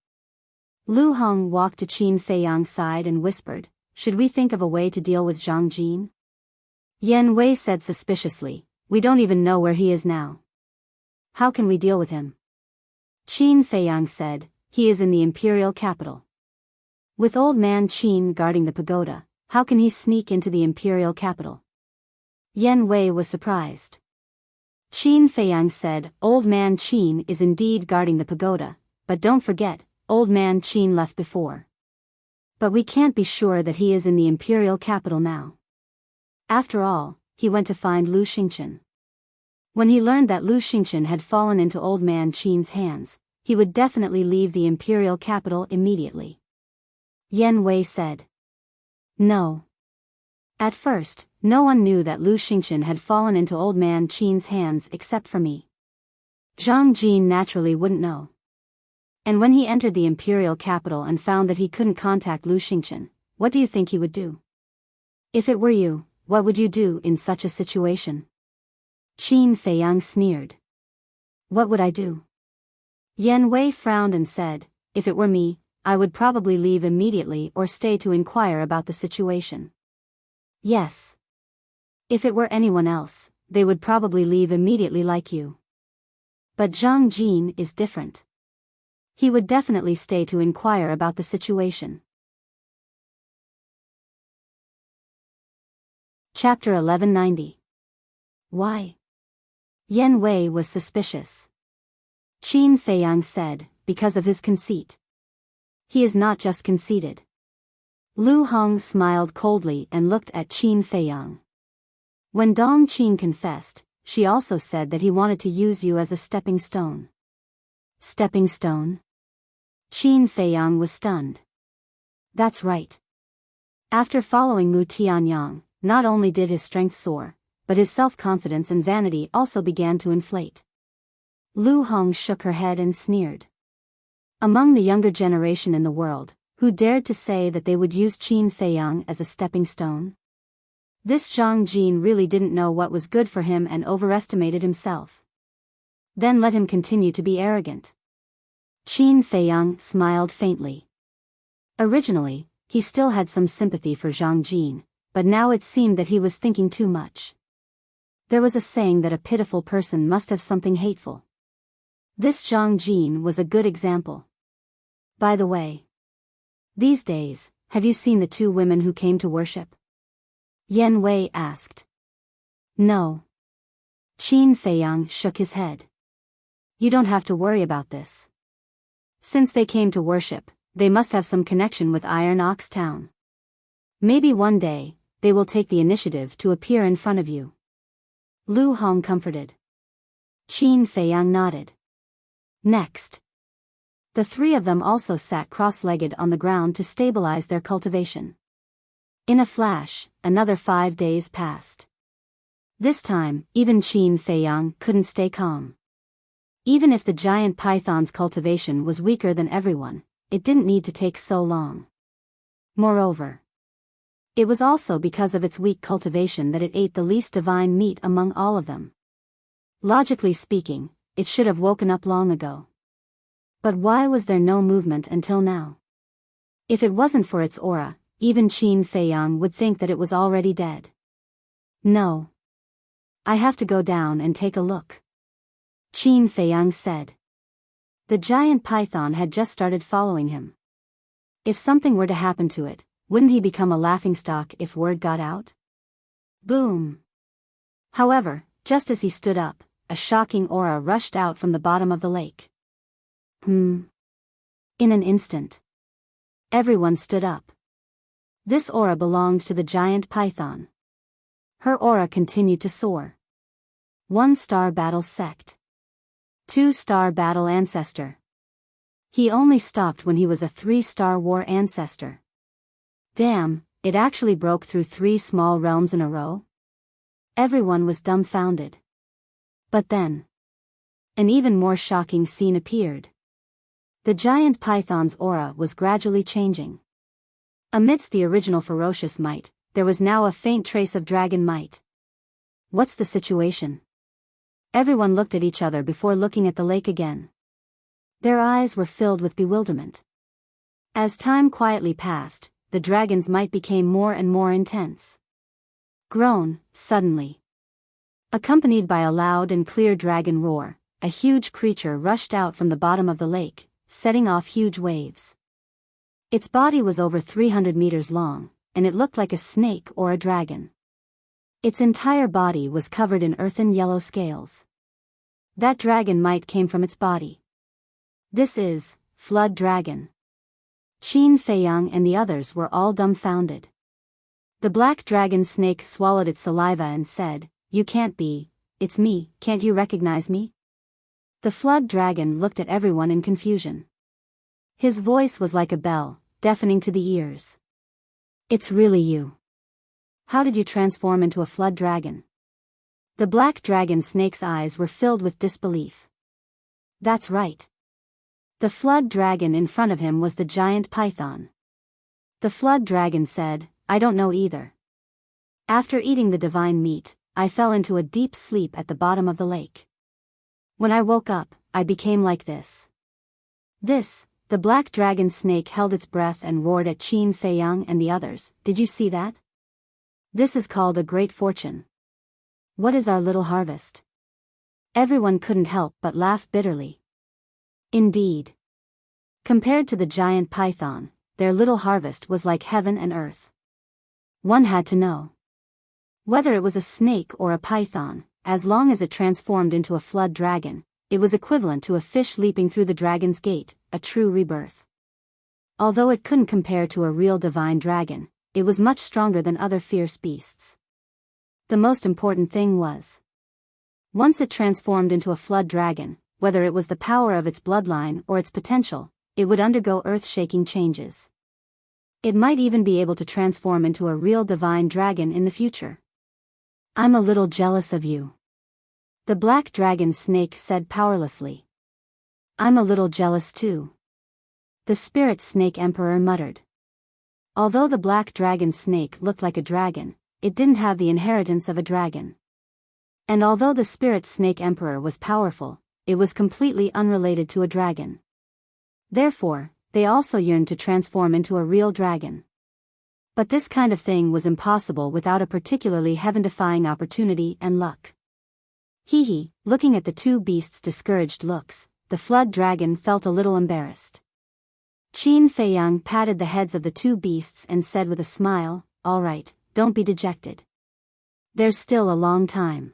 Lu Hong walked to Qin Feiyang's side and whispered, "Should we think of a way to deal with Zhang Jin?" Yan Wei said suspiciously, "We don't even know where he is now. How can we deal with him?" Qin Feiyang said, "He is in the imperial capital. With old man Qin guarding the pagoda, how can he sneak into the imperial capital?" Yan Wei was surprised. Qin Feiyang said, "Old man Qin is indeed guarding the pagoda, but don't forget, old man Qin left before. But we can't be sure that he is in the imperial capital now. After all, he went to find Lu Xingchen. When he learned that Lu Xingchen had fallen into old man Qin's hands, he would definitely leave the imperial capital immediately." Yan Wei said. "No. At first, no one knew that Lu Xingchen had fallen into old man Qin's hands except for me. Zhang Jin naturally wouldn't know. And when he entered the imperial capital and found that he couldn't contact Lu Xingchen, what do you think he would do? If it were you, what would you do in such a situation? Qin Feiyang sneered. What would I do? Yan Wei frowned and said, if it were me, I would probably leave immediately or stay to inquire about the situation. Yes. If it were anyone else, they would probably leave immediately like you. But Zhang Jin is different. He would definitely stay to inquire about the situation. Chapter 1190. Why? Yan Wei was suspicious. Qin Feiyang said, because of his conceit. He is not just conceited. Lu Hong smiled coldly and looked at Qin Feiyang. When Dong Qin confessed, she also said that he wanted to use you as a stepping stone. Stepping stone? Qin Feiyang was stunned. That's right. After following Mu Tianyang, not only did his strength soar, but his self-confidence and vanity also began to inflate. Lu Hong shook her head and sneered. Among the younger generation in the world, who dared to say that they would use Qin Feiyang as a stepping stone? This Zhang Jin really didn't know what was good for him and overestimated himself. Then let him continue to be arrogant. Qin Feiyang smiled faintly. Originally, he still had some sympathy for Zhang Jin, but now it seemed that he was thinking too much. There was a saying that a pitiful person must have something hateful. This Zhang Jin was a good example. By the way, these days, have you seen the two women who came to worship? Yan Wei asked. No. Qin Feiyang shook his head. You don't have to worry about this. Since they came to worship, they must have some connection with Iron Ox Town. Maybe one day, they will take the initiative to appear in front of you. Lu Hong comforted. Qin Feiyang nodded. Next. The three of them also sat cross-legged on the ground to stabilize their cultivation. In a flash, another 5 days passed. This time, even Qin Feiyang couldn't stay calm. Even if the giant python's cultivation was weaker than everyone, it didn't need to take so long. Moreover, it was also because of its weak cultivation that it ate the least divine meat among all of them. Logically speaking, it should have woken up long ago. But why was there no movement until now? If it wasn't for its aura, even Qin Feiyang would think that it was already dead. No. I have to go down and take a look. Qin Feiyang said. The giant python had just started following him. If something were to happen to it, wouldn't he become a laughingstock if word got out? Boom. However, just as he stood up, a shocking aura rushed out from the bottom of the lake. In an instant. Everyone stood up. This aura belonged to the giant python. Her aura continued to soar. 1-star battle sect. 2-star battle ancestor. He only stopped when he was a 3-star war ancestor. Damn, it actually broke through 3 small realms in a row? Everyone was dumbfounded. But then, an even more shocking scene appeared. The giant python's aura was gradually changing. Amidst the original ferocious might, there was now a faint trace of dragon might. What's the situation? Everyone looked at each other before looking at the lake again. Their eyes were filled with bewilderment. As time quietly passed, the dragon's might became more and more intense. Grown, suddenly. Accompanied by a loud and clear dragon roar, a huge creature rushed out from the bottom of the lake, setting off huge waves. Its body was over 300 meters long, and it looked like a snake or a dragon. Its entire body was covered in earthen yellow scales. That dragon might came from its body. This is Flood Dragon. Qin Feiyang and the others were all dumbfounded. The black dragon snake swallowed its saliva and said, "You can't be, it's me, can't you recognize me?" The flood dragon looked at everyone in confusion. His voice was like a bell, deafening to the ears. "It's really you. How did you transform into a flood dragon?" The black dragon snake's eyes were filled with disbelief. That's right. The flood dragon in front of him was the giant python. The flood dragon said, "I don't know either. After eating the divine meat, I fell into a deep sleep at the bottom of the lake. When I woke up, I became like this. The black dragon snake held its breath and roared at Qin Feiyang and the others. Did you see that? This is called a great fortune. What is our little harvest? Everyone couldn't help but laugh bitterly. Indeed. Compared to the giant python, their little harvest was like heaven and earth. One had to know. Whether it was a snake or a python, as long as it transformed into a flood dragon, it was equivalent to a fish leaping through the dragon's gate, a true rebirth. Although it couldn't compare to a real divine dragon, it was much stronger than other fierce beasts. The most important thing was, once it transformed into a flood dragon, whether it was the power of its bloodline or its potential, it would undergo earth-shaking changes. It might even be able to transform into a real divine dragon in the future. I'm a little jealous of you. The black dragon snake said powerlessly. I'm a little jealous too. The spirit snake emperor muttered. Although the black dragon snake looked like a dragon, it didn't have the inheritance of a dragon. And although the spirit snake emperor was powerful, it was completely unrelated to a dragon. Therefore, they also yearned to transform into a real dragon. But this kind of thing was impossible without a particularly heaven-defying opportunity and luck. Hee, looking at the two beasts' discouraged looks, the flood dragon felt a little embarrassed. Qin Feiyang patted the heads of the two beasts and said with a smile, "All right, don't be dejected. There's still a long time.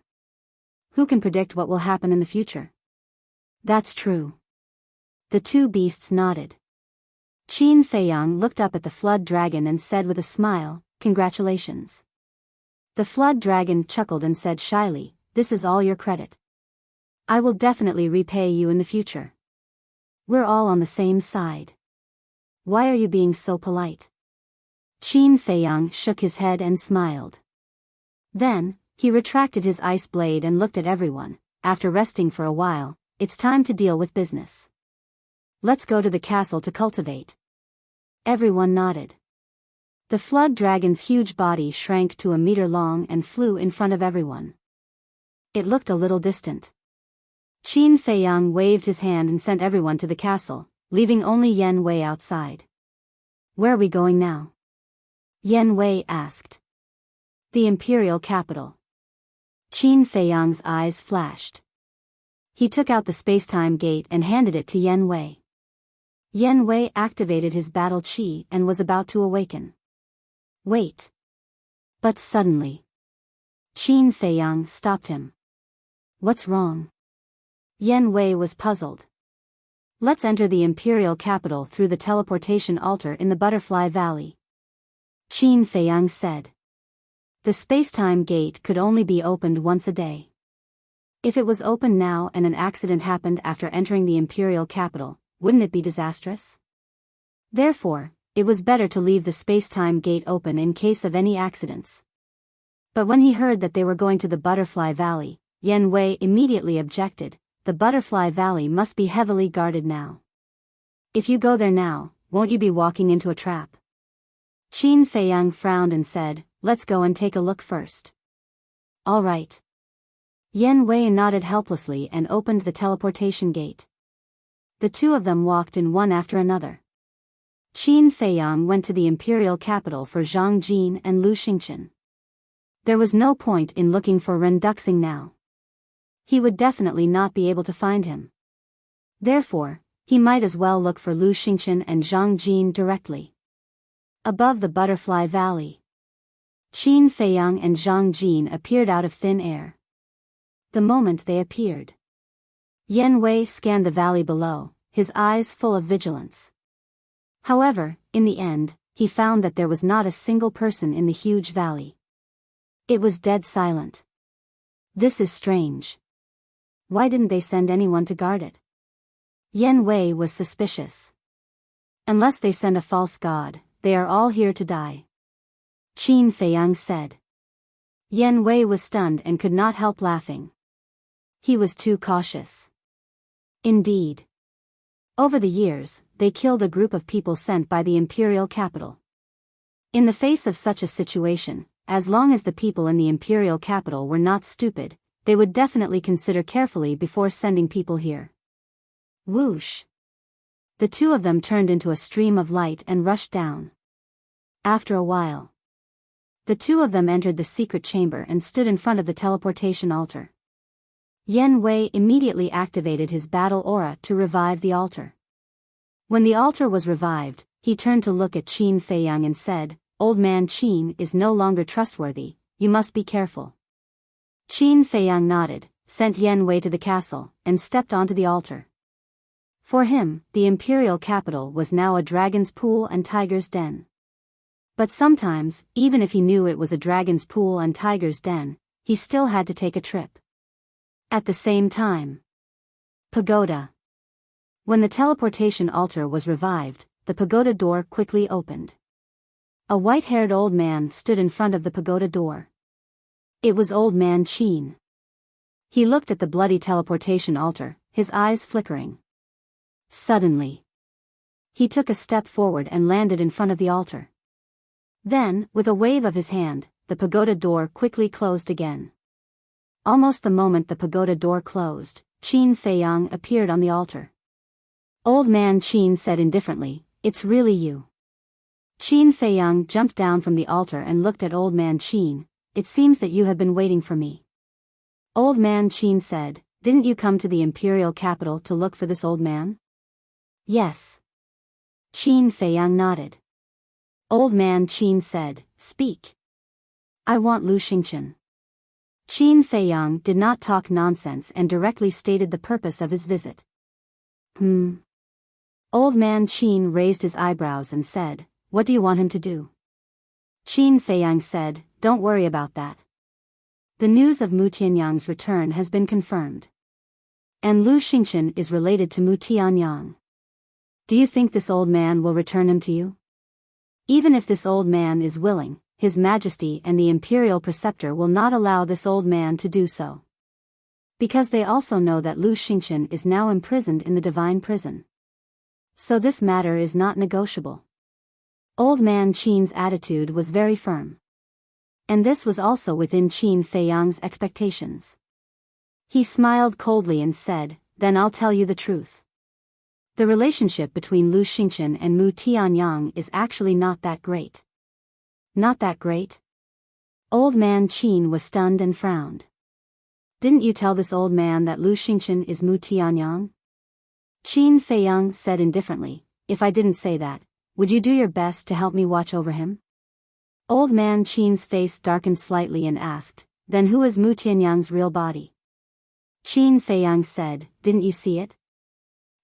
Who can predict what will happen in the future?" "That's true." The two beasts nodded. Qin Feiyang looked up at the flood dragon and said with a smile, "Congratulations." The flood dragon chuckled and said shyly, "This is all your credit. I will definitely repay you in the future. We're all on the same side. Why are you being so polite?" Qin Feiyang shook his head and smiled. Then, he retracted his ice blade and looked at everyone. After resting for a while, it's time to deal with business. Let's go to the castle to cultivate. Everyone nodded. The flood dragon's huge body shrank to a meter long and flew in front of everyone. It looked a little distant. Qin Feiyang waved his hand and sent everyone to the castle, leaving only Yan Wei outside. "Where are we going now?" Yan Wei asked. "The imperial capital." Qin Feiyang's eyes flashed. He took out the space-time gate and handed it to Yan Wei. Yan Wei activated his battle chi and was about to awaken. "Wait." But suddenly, Qin Feiyang stopped him. "What's wrong?" Yan Wei was puzzled. "Let's enter the imperial capital through the teleportation altar in the Butterfly Valley," Qin Feiyang said. The space-time gate could only be opened once a day. If it was open now and an accident happened after entering the imperial capital, wouldn't it be disastrous? Therefore, it was better to leave the space-time gate open in case of any accidents. But when he heard that they were going to the Butterfly Valley, Yan Wei immediately objected. The Butterfly Valley must be heavily guarded now. If you go there now, won't you be walking into a trap? Qin Feiyang frowned and said, "Let's go and take a look first." "All right." Yan Wei nodded helplessly and opened the teleportation gate. The two of them walked in one after another. Qin Feiyang went to the imperial capital for Zhang Jin and Lu Xingchen. There was no point in looking for Ren Duxing now. He would definitely not be able to find him. Therefore, he might as well look for Lu Xingchen and Zhang Jin directly. Above the Butterfly Valley, Qin Feiyang and Zhang Jin appeared out of thin air. The moment they appeared, Yan Wei scanned the valley below, his eyes full of vigilance. However, in the end, he found that there was not a single person in the huge valley. It was dead silent. This is strange. Why didn't they send anyone to guard it? Yan Wei was suspicious. Unless they send a false god, they are all here to die, Qin Feiyang said. Yan Wei was stunned and could not help laughing. He was too cautious. Indeed. Over the years, they killed a group of people sent by the imperial capital. In the face of such a situation, as long as the people in the imperial capital were not stupid, they would definitely consider carefully before sending people here. Whoosh! The two of them turned into a stream of light and rushed down. After a while, the two of them entered the secret chamber and stood in front of the teleportation altar. Yen Wei immediately activated his battle aura to revive the altar. When the altar was revived, he turned to look at Qin Feiyang and said, "Old man Qin is no longer trustworthy, you must be careful." Qin Feiyang nodded, sent Yen Wei to the castle, and stepped onto the altar. For him, the imperial capital was now a dragon's pool and tiger's den. But sometimes, even if he knew it was a dragon's pool and tiger's den, he still had to take a trip. At the same time, pagoda. When the teleportation altar was revived, the pagoda door quickly opened. A white-haired old man stood in front of the pagoda door. It was old man Qin. He looked at the bloody teleportation altar, his eyes flickering. Suddenly, he took a step forward and landed in front of the altar. Then, with a wave of his hand, the pagoda door quickly closed again. Almost the moment the pagoda door closed, Qin Feiyang appeared on the altar. Old man Qin said indifferently, "It's really you." Qin Feiyang jumped down from the altar and looked at old man Qin. "It seems that you have been waiting for me." Old man Qin said, "Didn't you come to the imperial capital to look for this old man?" "Yes." Qin Feiyang nodded. Old man Qin said, "Speak." "I want Lu Xingqian." Qin Feiyang did not talk nonsense and directly stated the purpose of his visit. Old man Qin raised his eyebrows and said, "What do you want him to do?" Qin Feiyang said, "Don't worry about that. The news of Mu Tianyang's return has been confirmed. And Lu Xingqian is related to Mu Tianyang. Do you think this old man will return him to you? Even if this old man is willing, His Majesty and the Imperial Preceptor will not allow this old man to do so. Because they also know that Lu Xingqian is now imprisoned in the divine prison. So this matter is not negotiable." Old man Qin's attitude was very firm. And this was also within Qin Feiyang's expectations. He smiled coldly and said, "Then I'll tell you the truth. The relationship between Lu Xingqian and Mu Tianyang is actually not that great." "Not that great?" Old man Qin was stunned and frowned. "Didn't you tell this old man that Lu Xingqian is Mu Tianyang?" Qin Feiyang said indifferently, "If I didn't say that, would you do your best to help me watch over him?" Old man Qin's face darkened slightly and asked, "Then who is Mu Tianyang's real body?" Qin Feiyang said, "Didn't you see it?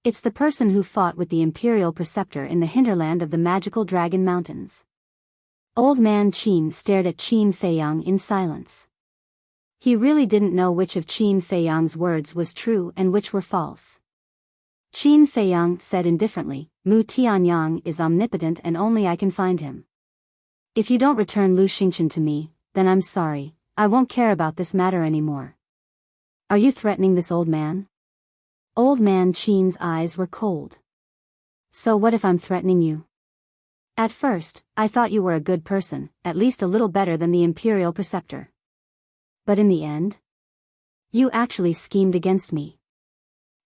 It's the person who fought with the Imperial Preceptor in the hinterland of the magical Dragon Mountains." Old man Qin stared at Qin Feiyang in silence. He really didn't know which of Qin Feiyang's words was true and which were false. Qin Feiyang said indifferently, "Mu Tianyang is omnipotent and only I can find him. If you don't return Lu Xingqian to me, then I'm sorry, I won't care about this matter anymore." "Are you threatening this old man?" Old man Qin's eyes were cold. "So what if I'm threatening you? At first, I thought you were a good person, at least a little better than the Imperial Preceptor. But in the end, you actually schemed against me.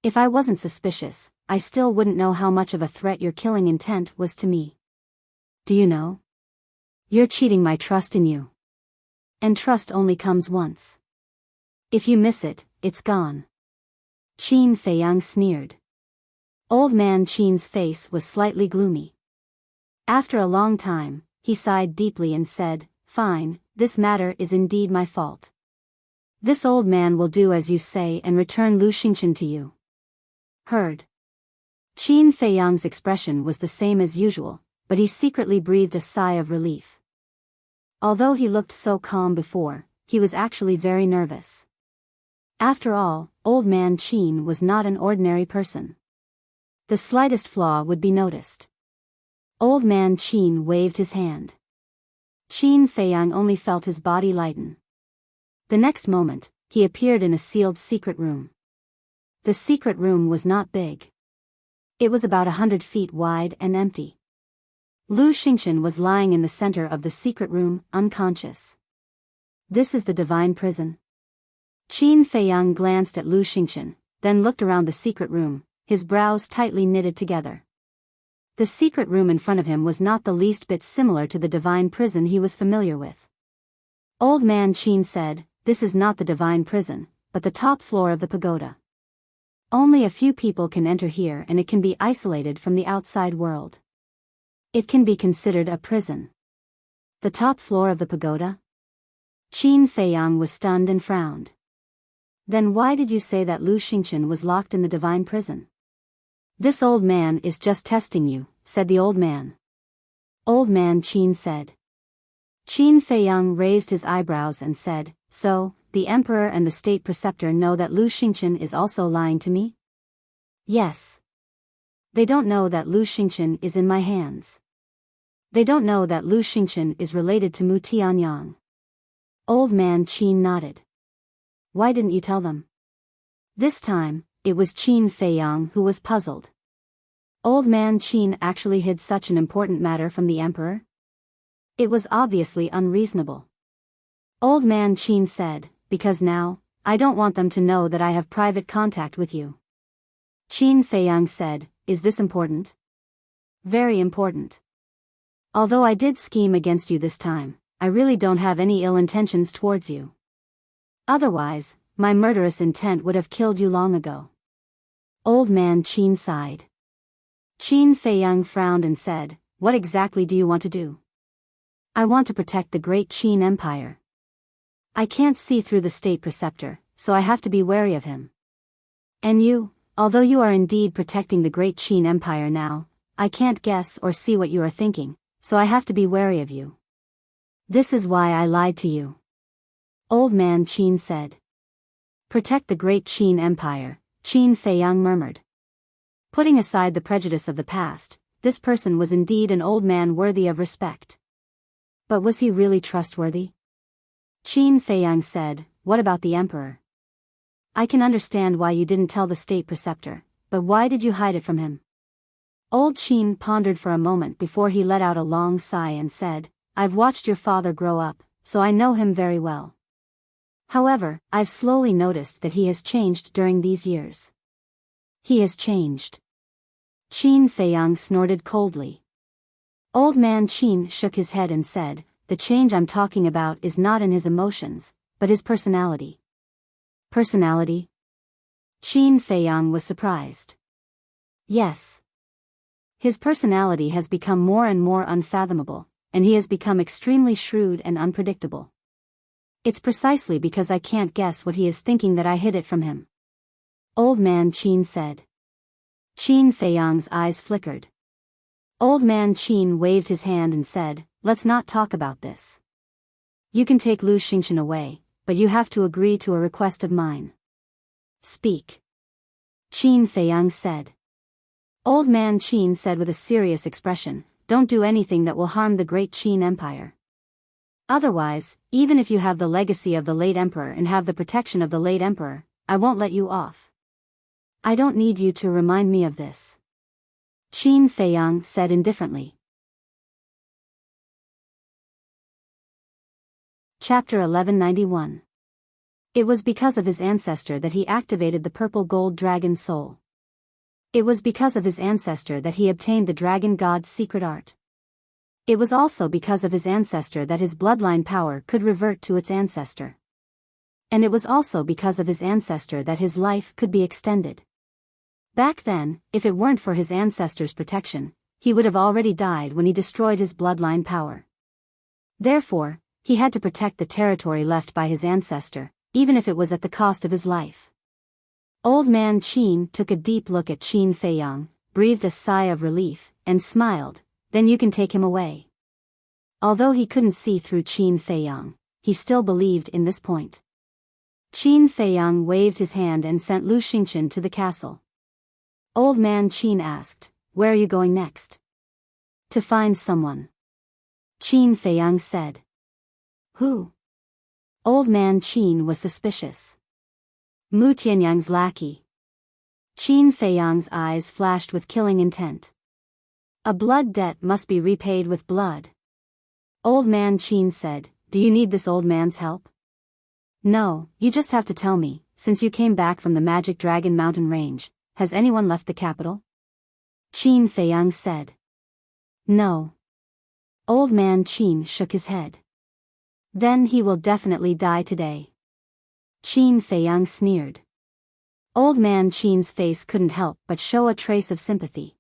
If I wasn't suspicious, I still wouldn't know how much of a threat your killing intent was to me. Do you know? You're cheating my trust in you. And trust only comes once. If you miss it, it's gone." Qin Feiyang sneered. Old man Qin's face was slightly gloomy. After a long time, he sighed deeply and said, "Fine, this matter is indeed my fault. This old man will do as you say and return Lu Xingqian to you." "Heard." Qin Feiyang's expression was the same as usual, but he secretly breathed a sigh of relief. Although he looked so calm before, he was actually very nervous. After all, old man Qin was not an ordinary person. The slightest flaw would be noticed. Old man Qin waved his hand. Qin Feiyang only felt his body lighten. The next moment, he appeared in a sealed secret room. The secret room was not big. It was about 100 feet wide and empty. Lu Xingqian was lying in the center of the secret room, unconscious. This is the divine prison. Qin Feiyang glanced at Lu Xingchen, then looked around the secret room, his brows tightly knitted together. The secret room in front of him was not the least bit similar to the divine prison he was familiar with. Old man Qin said, "This is not the divine prison, but the top floor of the pagoda. Only a few people can enter here and it can be isolated from the outside world. It can be considered a prison." The top floor of the pagoda? Qin Feiyang was stunned and frowned. Then why did you say that Lu Xingchen was locked in the divine prison? This old man is just testing you, said the old man. Old man Qin said. Qin Feiyang raised his eyebrows and said, "So, the emperor and the state preceptor know that Lu Xingchen is also lying to me?" "Yes. They don't know that Lu Xingchen is in my hands. They don't know that Lu Xingchen is related to Mu Tianyang." Old man Qin nodded. "Why didn't you tell them?" This time, it was Qin Feiyang who was puzzled. Old man Qin actually hid such an important matter from the emperor? It was obviously unreasonable. Old man Qin said, "Because now, I don't want them to know that I have private contact with you." Qin Feiyang said, "Is this important?" "Very important. Although I did scheme against you this time, I really don't have any ill intentions towards you. Otherwise, my murderous intent would have killed you long ago." Old man Qin sighed. Qin Feiyang frowned and said, "What exactly do you want to do?" "I want to protect the great Qin Empire. I can't see through the state preceptor, so I have to be wary of him. And you, although you are indeed protecting the great Qin Empire now, I can't guess or see what you are thinking, so I have to be wary of you. This is why I lied to you." Old man Qin said. "Protect the great Qin Empire," Qin Feiyang murmured. Putting aside the prejudice of the past, this person was indeed an old man worthy of respect. But was he really trustworthy? Qin Feiyang said, "What about the emperor? I can understand why you didn't tell the state preceptor, but why did you hide it from him?" Old Qin pondered for a moment before he let out a long sigh and said, "I've watched your father grow up, so I know him very well. However, I've slowly noticed that he has changed during these years." "He has changed." Qin Feiyang snorted coldly. Old man Qin shook his head and said, "The change I'm talking about is not in his emotions, but his personality." "Personality?" Qin Feiyang was surprised. "Yes. His personality has become more and more unfathomable, and he has become extremely shrewd and unpredictable. It's precisely because I can't guess what he is thinking that I hid it from him." Old man Qin said. Qin Feiyang's eyes flickered. Old man Qin waved his hand and said, "Let's not talk about this. You can take Lu Xingchen away, but you have to agree to a request of mine." "Speak." Qin Feiyang said. Old man Qin said with a serious expression, "Don't do anything that will harm the great Qin Empire. Otherwise, even if you have the legacy of the late emperor and have the protection of the late emperor, I won't let you off." "I don't need you to remind me of this," Qin Feiyang said indifferently. Chapter 1191. It was because of his ancestor that he activated the purple gold dragon soul. It was because of his ancestor that he obtained the dragon god's secret art. It was also because of his ancestor that his bloodline power could revert to its ancestor. And it was also because of his ancestor that his life could be extended. Back then, if it weren't for his ancestor's protection, he would have already died when he destroyed his bloodline power. Therefore, he had to protect the territory left by his ancestor, even if it was at the cost of his life. Old man Qin took a deep look at Qin Feiyang, breathed a sigh of relief, and smiled. "Then you can take him away." Although he couldn't see through Qin Feiyang, he still believed in this point. Qin Feiyang waved his hand and sent Lu Xingchen to the castle. Old man Qin asked, "Where are you going next?" "To find someone." Qin Feiyang said. "Who?" Old man Qin was suspicious. Mu Tianyang's lackey. Qin Feiyang's eyes flashed with killing intent. A blood debt must be repaid with blood. Old man Qin said, "Do you need this old man's help?" No, you just have to tell me, since you came back from the Magic Dragon Mountain Range, has anyone left the capital? Qin Feiyang said. No. Old man Qin shook his head. Then he will definitely die today. Qin Feiyang sneered. Old man Qin's face couldn't help but show a trace of sympathy.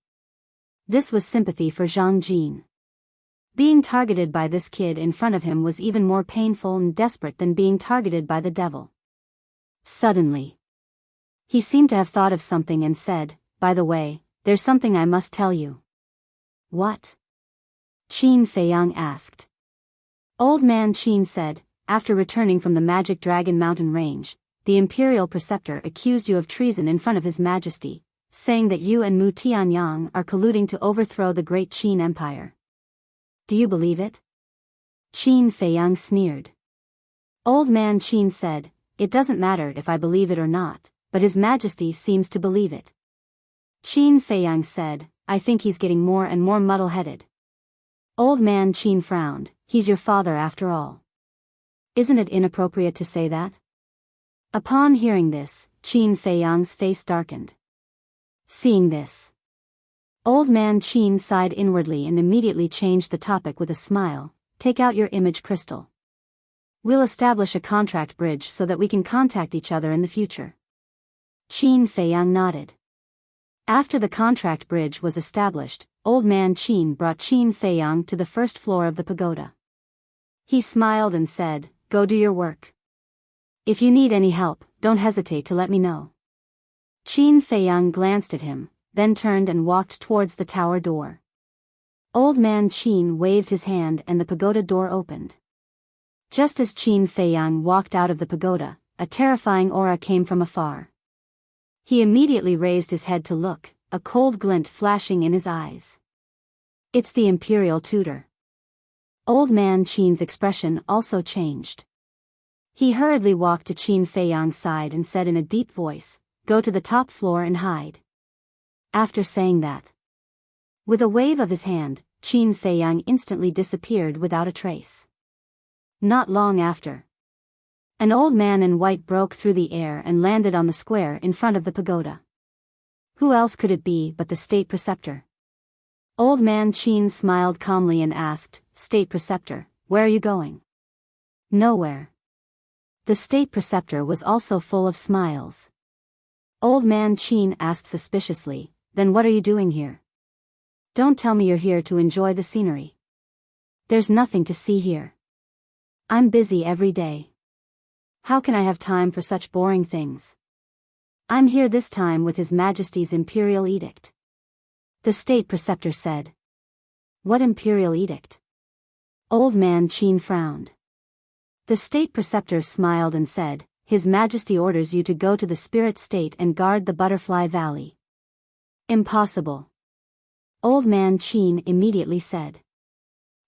This was sympathy for Zhang Jin. Being targeted by this kid in front of him was even more painful and desperate than being targeted by the devil. Suddenly, he seemed to have thought of something and said, "By the way, there's something I must tell you." What? Qin Feiyang asked. Old man Qin said, after returning from the Magic Dragon Mountain Range, the Imperial Preceptor accused you of treason in front of His Majesty, saying that you and Mu Tianyang are colluding to overthrow the great Qin Empire. Do you believe it? Qin Feiyang sneered. Old man Qin said, "It doesn't matter if I believe it or not, but His Majesty seems to believe it." Qin Feiyang said, "I think he's getting more and more muddle-headed." Old man Qin frowned. "He's your father after all. Isn't it inappropriate to say that?" Upon hearing this, Qin Feiyang's face darkened. Seeing this, Old man Qin sighed inwardly and immediately changed the topic with a smile. "Take out your image crystal. We'll establish a contract bridge so that we can contact each other in the future." Qin Feiyang nodded. After the contract bridge was established, Old man Qin brought Qin Feiyang to the first floor of the pagoda. He smiled and said, "Go do your work. If you need any help, don't hesitate to let me know." Qin Feiyang glanced at him, then turned and walked towards the tower door. Old man Qin waved his hand and the pagoda door opened. Just as Qin Feiyang walked out of the pagoda, a terrifying aura came from afar. He immediately raised his head to look, a cold glint flashing in his eyes. "It's the Imperial Tutor." Old man Qin's expression also changed. He hurriedly walked to Qin Feiyang's side and said in a deep voice, "Go to the top floor and hide." After saying that, with a wave of his hand, Qin Feiyang instantly disappeared without a trace. Not long after, an old man in white broke through the air and landed on the square in front of the pagoda. Who else could it be but the State Preceptor? Old man Qin smiled calmly and asked, "State Preceptor, where are you going?" "Nowhere." The State Preceptor was also full of smiles. Old man Qin asked suspiciously, "Then what are you doing here? Don't tell me you're here to enjoy the scenery. There's nothing to see here. I'm busy every day. How can I have time for such boring things? I'm here this time with His Majesty's Imperial Edict." The State Preceptor said. "What Imperial Edict?" Old man Qin frowned. The State Preceptor smiled and said, "His Majesty orders you to go to the Spirit State and guard the Butterfly Valley." "Impossible." Old man Qin immediately said.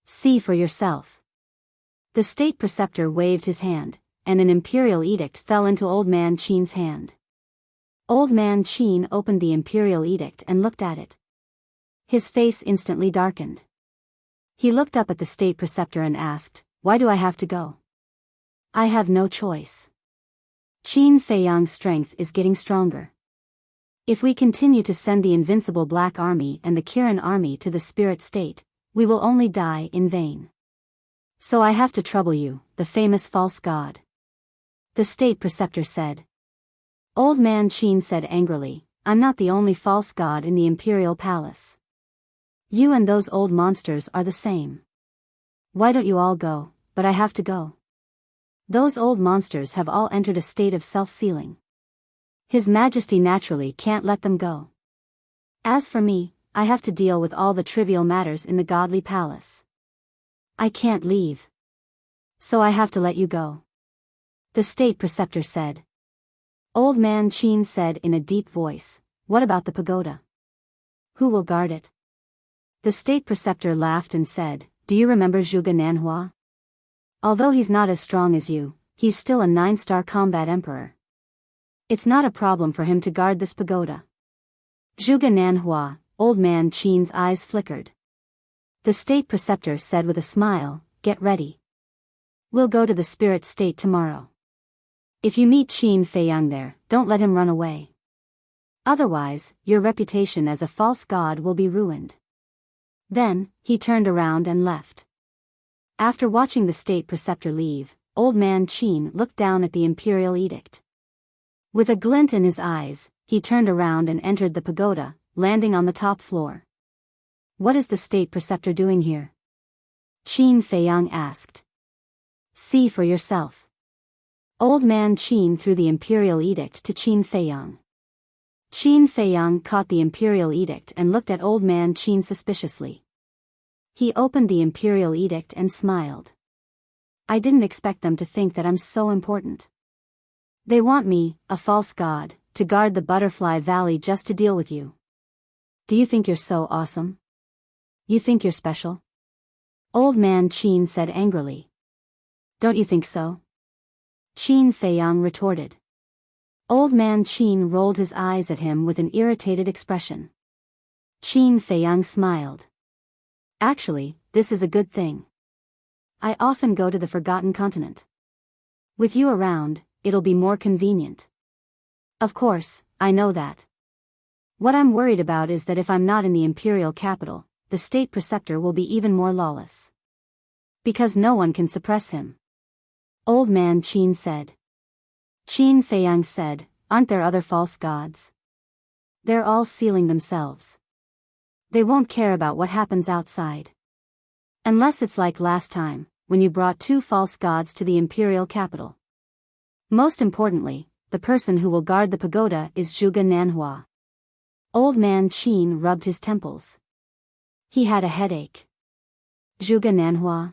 "See for yourself." The State Preceptor waved his hand, and an Imperial Edict fell into Old man Qin's hand. Old man Qin opened the Imperial Edict and looked at it. His face instantly darkened. He looked up at the State Preceptor and asked, "Why do I have to go?" "I have no choice. Qin Feiyang's strength is getting stronger. If we continue to send the Invincible Black Army and the Kirin Army to the Spirit State, we will only die in vain. So I have to trouble you, the famous false god." The State Preceptor said. Old man Qin said angrily, "I'm not the only false god in the Imperial Palace. You and those old monsters are the same. Why don't you all go? But I have to go. Those old monsters have all entered a state of self-sealing. His Majesty naturally can't let them go. As for me, I have to deal with all the trivial matters in the godly palace. I can't leave. So I have to let you go." The State Preceptor said. Old man Qin said in a deep voice, "What about the pagoda? Who will guard it?" The State Preceptor laughed and said, "Do you remember Zhuge Nanhua? Although he's not as strong as you, he's still a 9-star combat emperor. It's not a problem for him to guard this pagoda." Zhuge Nanhua. Old man Qin's eyes flickered. The State Preceptor said with a smile, "Get ready. We'll go to the Spirit State tomorrow." If you meet Qin Feiyang there, don't let him run away. Otherwise, your reputation as a false god will be ruined. Then, he turned around and left. After watching the state preceptor leave, old man Qin looked down at the imperial edict. With a glint in his eyes, he turned around and entered the pagoda, landing on the top floor. What is the state preceptor doing here? Qin Feiyang asked. See for yourself. Old man Qin threw the imperial edict to Qin Feiyang. Qin Feiyang caught the imperial edict and looked at old man Qin suspiciously. He opened the imperial edict and smiled. I didn't expect them to think that I'm so important. They want me, a false god, to guard the Butterfly Valley just to deal with you. Do you think you're so awesome? You think you're special? Old man Qin said angrily. Don't you think so? Qin Feiyang retorted. Old man Qin rolled his eyes at him with an irritated expression. Qin Feiyang smiled. Actually, this is a good thing. I often go to the Forgotten Continent. With you around, it'll be more convenient. Of course, I know that. What I'm worried about is that if I'm not in the imperial capital, the state preceptor will be even more lawless. Because no one can suppress him. Old man Qin said. Qin Feiyang said, aren't there other false gods? They're all sealing themselves. They won't care about what happens outside. Unless it's like last time, when you brought 2 false gods to the imperial capital. Most importantly, the person who will guard the pagoda is Zhuge Nanhua. Old man Qin rubbed his temples. He had a headache. Zhuge Nanhua?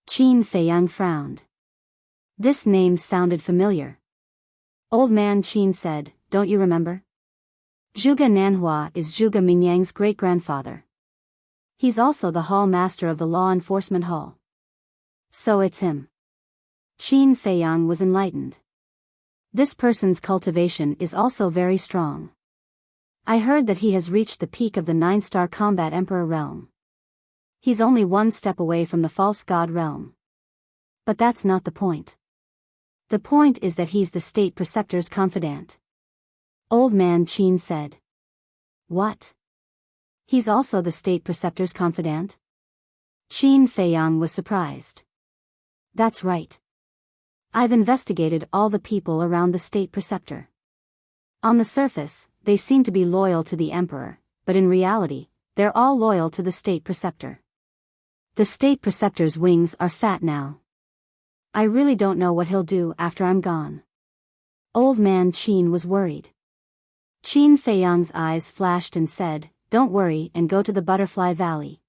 Qin Feiyang frowned. This name sounded familiar. Old man Qin said, don't you remember? Zhuge Nanhua is Zhuge Mingyang's great-grandfather. He's also the hall master of the law enforcement hall. So it's him. Qin Feiyang was enlightened. This person's cultivation is also very strong. I heard that he has reached the peak of the 9-star combat emperor realm. He's only 1 step away from the false god realm. But that's not the point. The point is that he's the state preceptor's confidant. Old man Qin said. What? He's also the state preceptor's confidant? Qin Feiyang was surprised. That's right. I've investigated all the people around the state preceptor. On the surface, they seem to be loyal to the emperor, but in reality, they're all loyal to the state preceptor. The state preceptor's wings are fat now. I really don't know what he'll do after I'm gone. Old man Qin was worried. Qin Feiyang's eyes flashed and said, don't worry and go to the Butterfly Valley.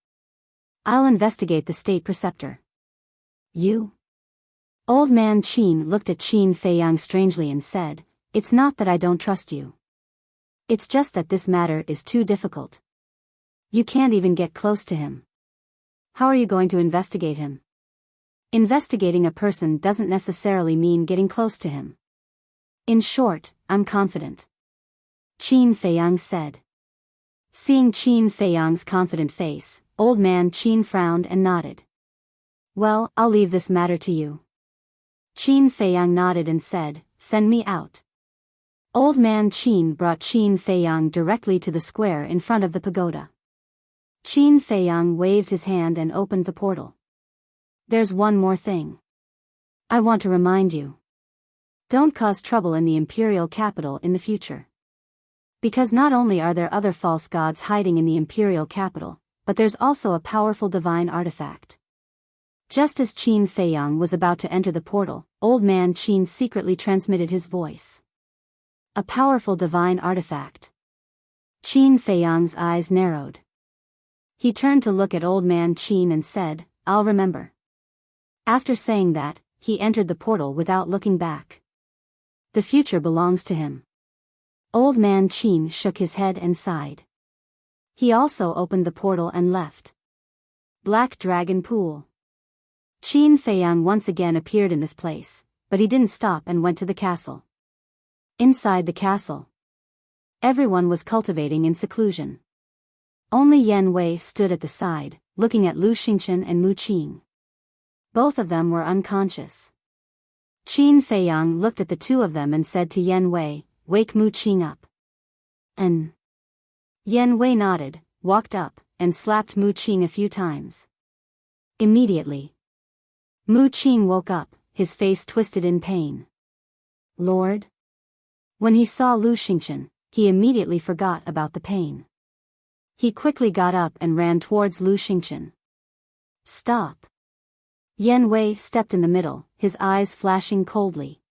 I'll investigate the state preceptor. You? Old man Qin looked at Qin Feiyang strangely and said, it's not that I don't trust you. It's just that this matter is too difficult. You can't even get close to him. How are you going to investigate him? Investigating a person doesn't necessarily mean getting close to him. In short, I'm confident. Qin Feiyang said. Seeing Qin Feiyang's confident face, old man Qin frowned and nodded. Well, I'll leave this matter to you. Qin Feiyang nodded and said, send me out. Old man Qin brought Qin Feiyang directly to the square in front of the pagoda. Qin Feiyang waved his hand and opened the portal. There's one more thing. I want to remind you. Don't cause trouble in the imperial capital in the future. Because not only are there other false gods hiding in the imperial capital, but there's also a powerful divine artifact. Just as Qin Feiyang was about to enter the portal, old man Qin secretly transmitted his voice. A powerful divine artifact. Qin Feiyang's eyes narrowed. He turned to look at old man Qin and said, I'll remember. After saying that, he entered the portal without looking back. The future belongs to him. Old man Qin shook his head and sighed. He also opened the portal and left. Black Dragon Pool. Qin Feiyang once again appeared in this place, but he didn't stop and went to the castle. Inside the castle, everyone was cultivating in seclusion. Only Yan Wei stood at the side, looking at Lu Xingchen and Mu Qing. Both of them were unconscious. Qin Feiyang looked at the two of them and said to Yan Wei, "Wake Mu Qing up." And Yan Wei nodded, walked up, and slapped Mu Qing a few times. Immediately, Mu Qing woke up, his face twisted in pain. Lord? When he saw Lu Xingchen, he immediately forgot about the pain. He quickly got up and ran towards Lu Xingchen. Stop! Yan Wei stepped in the middle, his eyes flashing coldly.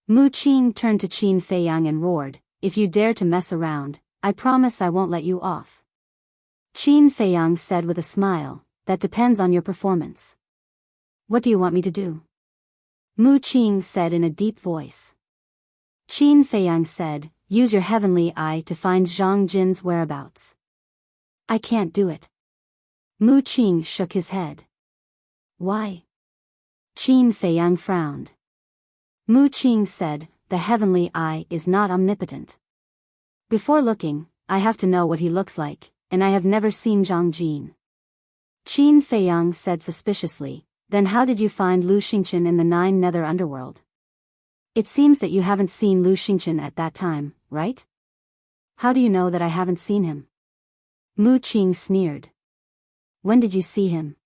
Mu Qing turned to Qin Feiyang and roared, "If you dare to mess around, I promise I won't let you off." Qin Feiyang said with a smile, "That depends on your performance." "What do you want me to do?" Mu Qing said in a deep voice. Qin Feiyang said, "Use your heavenly eye to find Zhang Jin's whereabouts." "I can't do it." Mu Qing shook his head. "Why?" Qin Feiyang frowned. Mu Qing said, "The heavenly eye is not omnipotent. Before looking, I have to know what he looks like, and I have never seen Zhang Jin." Qin Feiyang said suspiciously, "Then how did you find Lu Xingchen in the 9 nether underworld? It seems that you haven't seen Lu Xingchen at that time, right?" "How do you know that I haven't seen him?" Mu Qing sneered. "When did you see him?"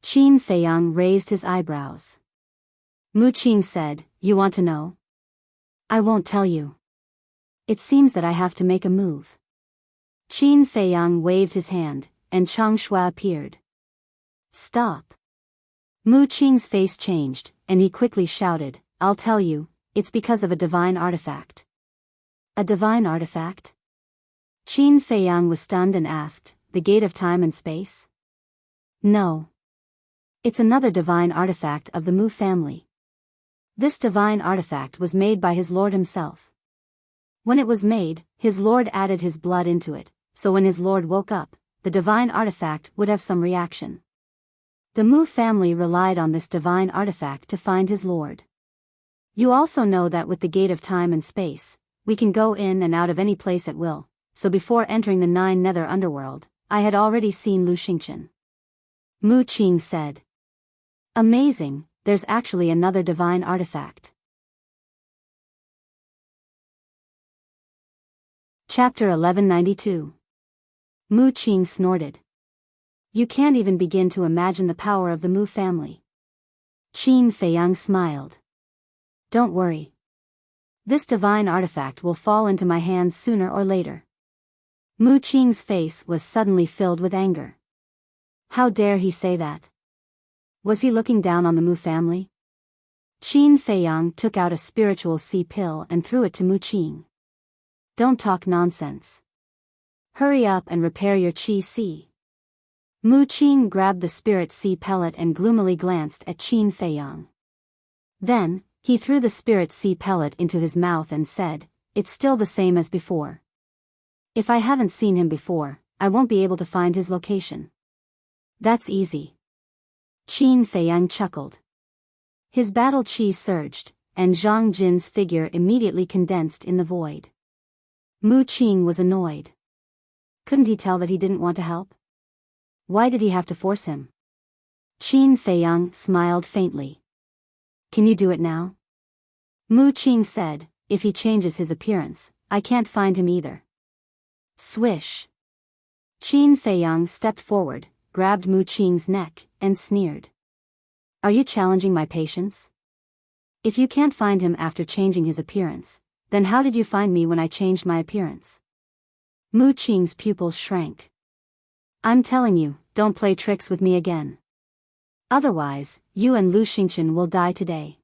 Qin Feiyang raised his eyebrows. Mu Qing said, "You want to know?" "I won't tell you. It seems that I have to make a move." Qin Feiyang waved his hand, and Chang Shui appeared. "Stop!" Mu Qing's face changed, and he quickly shouted, "I'll tell you, it's because of a divine artifact." "A divine artifact?" Qin Feiyang was stunned and asked, "The gate of time and space?" "No. It's another divine artifact of the Mu family. This divine artifact was made by his lord himself. When it was made, his lord added his blood into it, so when his lord woke up, the divine artifact would have some reaction. The Mu family relied on this divine artifact to find his lord. You also know that with the gate of time and space, we can go in and out of any place at will, so before entering the 9 nether underworld, I had already seen Lu Xingchen." Mu Qing said. "Amazing, there's actually another divine artifact." Chapter 1192. Mu Qing snorted. "You can't even begin to imagine the power of the Mu family." Qin Feiyang smiled. "Don't worry. This divine artifact will fall into my hands sooner or later." Mu Qing's face was suddenly filled with anger. How dare he say that? Was he looking down on the Mu family? Qin Feiyang took out a spiritual sea pill and threw it to Mu Qing. "Don't talk nonsense. Hurry up and repair your qi sea." Mu Qing grabbed the spirit sea pellet and gloomily glanced at Qin Feiyang. Then, he threw the spirit sea pellet into his mouth and said, "It's still the same as before. If I haven't seen him before, I won't be able to find his location." "That's easy." Qin Feiyang chuckled. His battle qi surged, and Zhang Jin's figure immediately condensed in the void. Mu Qing was annoyed. Couldn't he tell that he didn't want to help? Why did he have to force him? Qin Feiyang smiled faintly. "Can you do it now?" Mu Qing said, "If he changes his appearance, I can't find him either." Swish. Qin Feiyang stepped forward, grabbed Mu Qing's neck, and sneered. "Are you challenging my patience? If you can't find him after changing his appearance, then how did you find me when I changed my appearance?" Mu Qing's pupils shrank. "I'm telling you, don't play tricks with me again. Otherwise, you and Lu Xingchen will die today."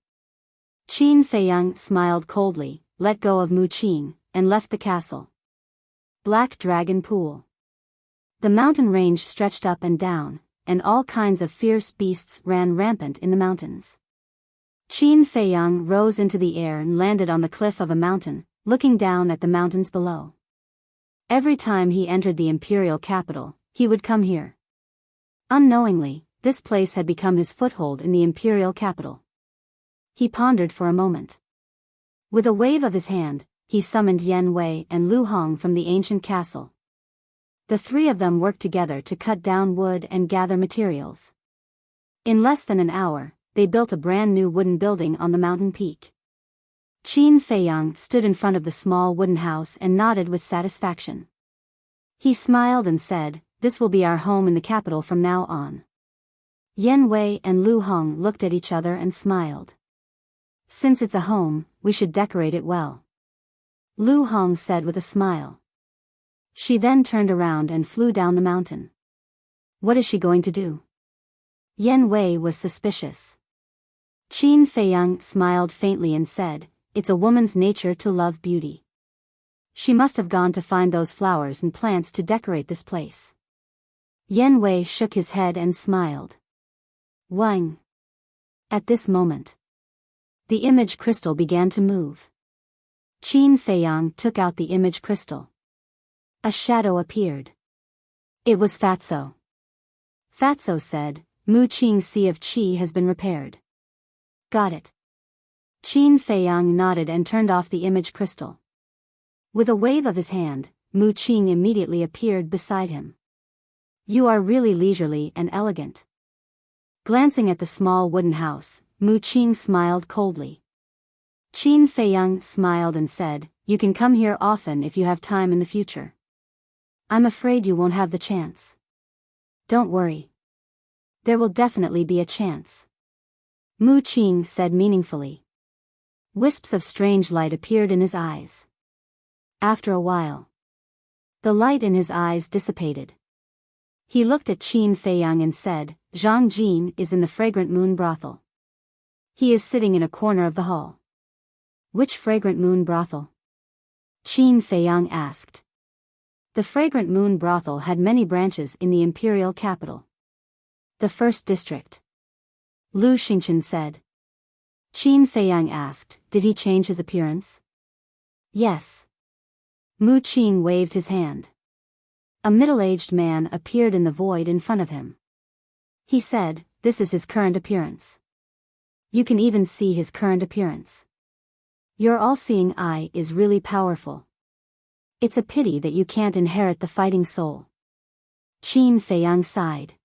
Qin Feiyang smiled coldly, let go of Mu Qing, and left the castle. Black Dragon Pool. The mountain range stretched up and down, and all kinds of fierce beasts ran rampant in the mountains. Qin Feiyang rose into the air and landed on the cliff of a mountain, looking down at the mountains below. Every time he entered the imperial capital, he would come here. Unknowingly, this place had become his foothold in the imperial capital. He pondered for a moment. With a wave of his hand, he summoned Yan Wei and Lu Hong from the ancient castle. The three of them worked together to cut down wood and gather materials. In less than an hour, they built a brand new wooden building on the mountain peak. Qin Feiyang stood in front of the small wooden house and nodded with satisfaction. He smiled and said, "This will be our home in the capital from now on." Yan Wei and Lu Hong looked at each other and smiled. "Since it's a home, we should decorate it well," Lu Hong said with a smile. She then turned around and flew down the mountain. What is she going to do? Yan Wei was suspicious. Qin Feiyang smiled faintly and said, "It's a woman's nature to love beauty. She must have gone to find those flowers and plants to decorate this place." Yan Wei shook his head and smiled. Wang. At this moment, the image crystal began to move. Qin Feiyang took out the image crystal. A shadow appeared. It was Fatso. Fatso said, "Mu Qing's Sea of Qi has been repaired." Got it. Qin Feiyang nodded and turned off the image crystal. With a wave of his hand, Mu Qing immediately appeared beside him. "You are really leisurely and elegant." Glancing at the small wooden house, Mu Qing smiled coldly. Qin Feiyang smiled and said, "You can come here often if you have time in the future. I'm afraid you won't have the chance." "Don't worry. There will definitely be a chance," Mu Qing said meaningfully. Wisps of strange light appeared in his eyes. After a while, the light in his eyes dissipated. He looked at Qin Feiyang and said, "Zhang Jin is in the fragrant moon brothel. He is sitting in a corner of the hall." "Which fragrant moon brothel?" Qin Feiyang asked. The fragrant moon brothel had many branches in the imperial capital. "The first district," Lu Xingchen said. Qin Feiyang asked, "Did he change his appearance?" "Yes." Mu Qing waved his hand. A middle-aged man appeared in the void in front of him. He said, "This is his current appearance. You can even see his current appearance. Your all-seeing eye is really powerful. It's a pity that you can't inherit the fighting soul." Qin Feiyang sighed.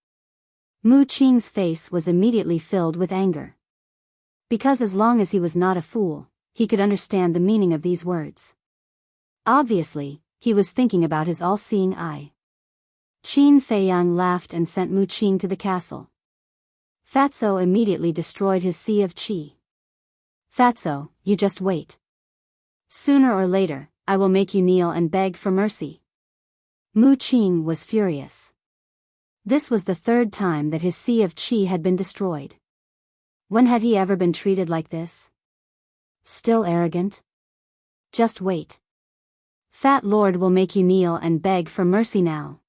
Mu Qing's face was immediately filled with anger. Because as long as he was not a fool, he could understand the meaning of these words. Obviously, he was thinking about his all-seeing eye. Qin Feiyang laughed and sent Mu Qing to the castle. Fatso immediately destroyed his Sea of Qi. "Fatso, you just wait. Sooner or later, I will make you kneel and beg for mercy." Mu Qing was furious. This was the third time that his Sea of Qi had been destroyed. When had he ever been treated like this? Still arrogant? Just wait. Fat Lord will make you kneel and beg for mercy now.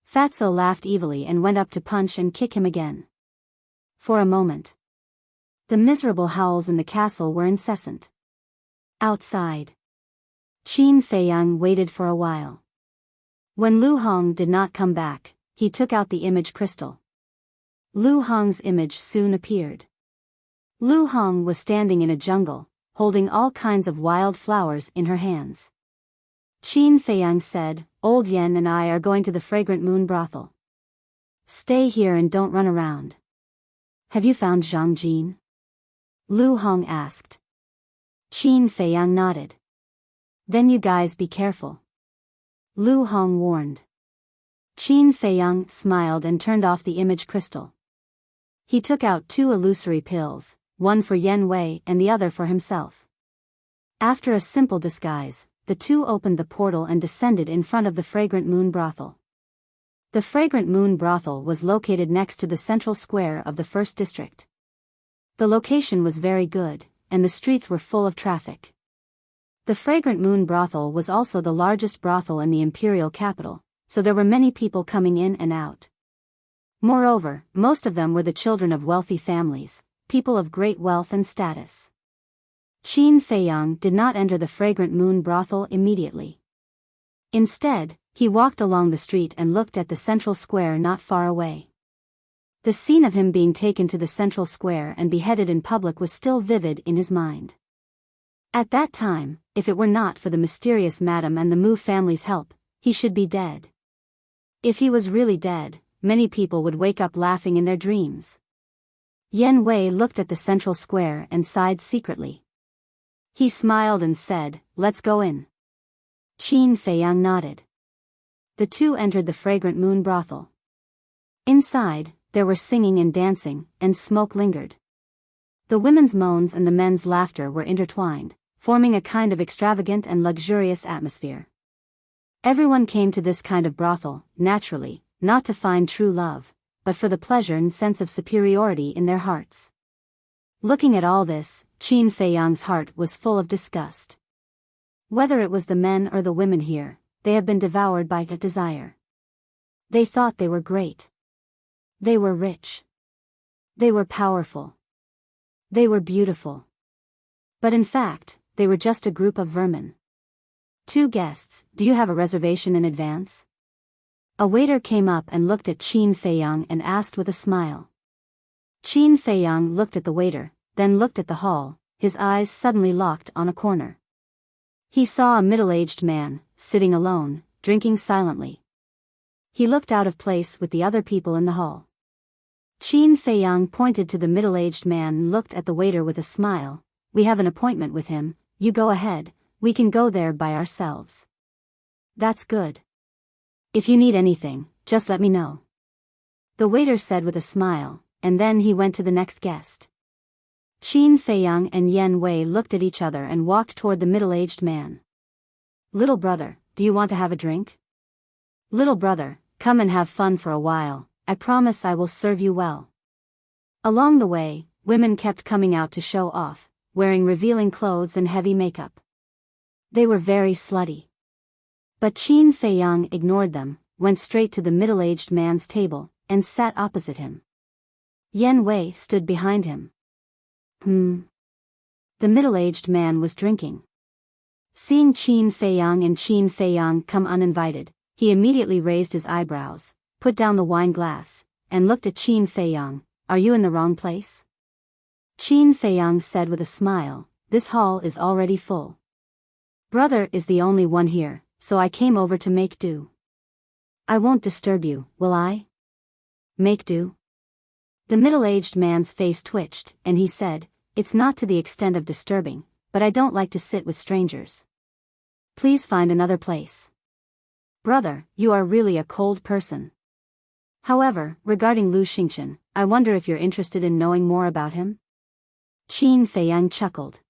Fatso laughed evilly and went up to punch and kick him again. For a moment, the miserable howls in the castle were incessant. Outside, Qin Feiyang waited for a while. When Lu Hong did not come back, he took out the image crystal. Lu Hong's image soon appeared. Lu Hong was standing in a jungle, holding all kinds of wild flowers in her hands. Qin Feiyang said, "Old Yen and I are going to the fragrant moon brothel. Stay here and don't run around." "Have you found Zhang Jin?" Lu Hong asked. Qin Feiyang nodded. "Then you guys be careful," Lu Hong warned. Qin Feiyang smiled and turned off the image crystal. He took out 2 illusory pills, one for Yan Wei and the other for himself. After a simple disguise, the two opened the portal and descended in front of the fragrant moon brothel. The fragrant moon brothel was located next to the central square of the first district. The location was very good, and the streets were full of traffic. The fragrant moon brothel was also the largest brothel in the imperial capital, so there were many people coming in and out. Moreover, most of them were the children of wealthy families, people of great wealth and status. Qin Feiyang did not enter the fragrant moon brothel immediately. Instead, he walked along the street and looked at the central square not far away. The scene of him being taken to the central square and beheaded in public was still vivid in his mind. At that time, if it were not for the mysterious madam and the Mu family's help, he should be dead. If he was really dead, many people would wake up laughing in their dreams. Yan Wei looked at the central square and sighed secretly. He smiled and said, "Let's go in." Qin Feiyang nodded. The two entered the fragrant moon brothel. Inside, there were singing and dancing, and smoke lingered. The women's moans and the men's laughter were intertwined, forming a kind of extravagant and luxurious atmosphere. Everyone came to this kind of brothel, naturally, not to find true love, but for the pleasure and sense of superiority in their hearts. Looking at all this, Qin Feiyang's heart was full of disgust. Whether it was the men or the women here, they have been devoured by a desire. They thought they were great. They were rich. They were powerful. They were beautiful. But in fact, they were just a group of vermin. "Two guests, do you have a reservation in advance?" A waiter came up and looked at Qin Feiyang and asked with a smile. Qin Feiyang looked at the waiter, then looked at the hall, his eyes suddenly locked on a corner. He saw a middle-aged man, sitting alone, drinking silently. He looked out of place with the other people in the hall. Qin Feiyang pointed to the middle-aged man and looked at the waiter with a smile. "We have an appointment with him, you go ahead, we can go there by ourselves." "That's good. If you need anything, just let me know," the waiter said with a smile, and then he went to the next guest. Qin Feiyang and Yan Wei looked at each other and walked toward the middle-aged man. "Little brother, do you want to have a drink?" "Little brother, come and have fun for a while, I promise I will serve you well." Along the way, women kept coming out to show off, wearing revealing clothes and heavy makeup. They were very slutty. But Qin Feiyang ignored them, went straight to the middle-aged man's table, and sat opposite him. Yan Wei stood behind him. The middle-aged man was drinking. Seeing Qin Feiyang come uninvited, he immediately raised his eyebrows, put down the wine glass, and looked at Qin Feiyang. "Are you in the wrong place?" Qin Feiyang said with a smile, "This hall is already full. Brother is the only one here, so I came over to make do." "I won't disturb you, will I?" "Make do?" The middle-aged man's face twitched, and he said, "It's not to the extent of disturbing, but I don't like to sit with strangers. Please find another place." "Brother, you are really a cold person. However, regarding Lu Xingchen, I wonder if you're interested in knowing more about him?" Qin Feiyang chuckled.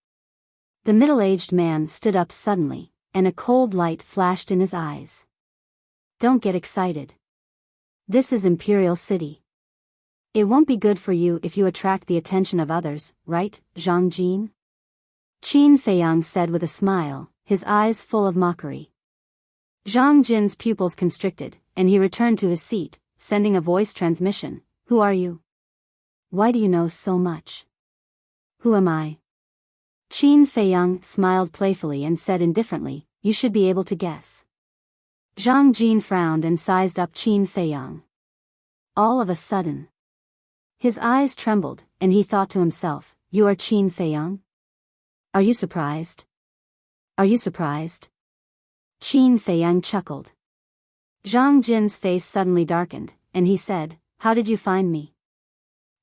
The middle-aged man stood up suddenly, and a cold light flashed in his eyes. "Don't get excited. This is Imperial City. It won't be good for you if you attract the attention of others, right, Zhang Jin?" Qin Feiyang said with a smile, his eyes full of mockery. Zhang Jin's pupils constricted, and he returned to his seat, sending a voice transmission. "Who are you? Why do you know so much?" "Who am I?" Qin Feiyang smiled playfully and said indifferently, "You should be able to guess." Zhang Jin frowned and sized up Qin Feiyang. All of a sudden, his eyes trembled, and he thought to himself, "You are Qin Feiyang? Are you surprised? Are you surprised?" Qin Feiyang chuckled. Zhang Jin's face suddenly darkened, and he said, "How did you find me?"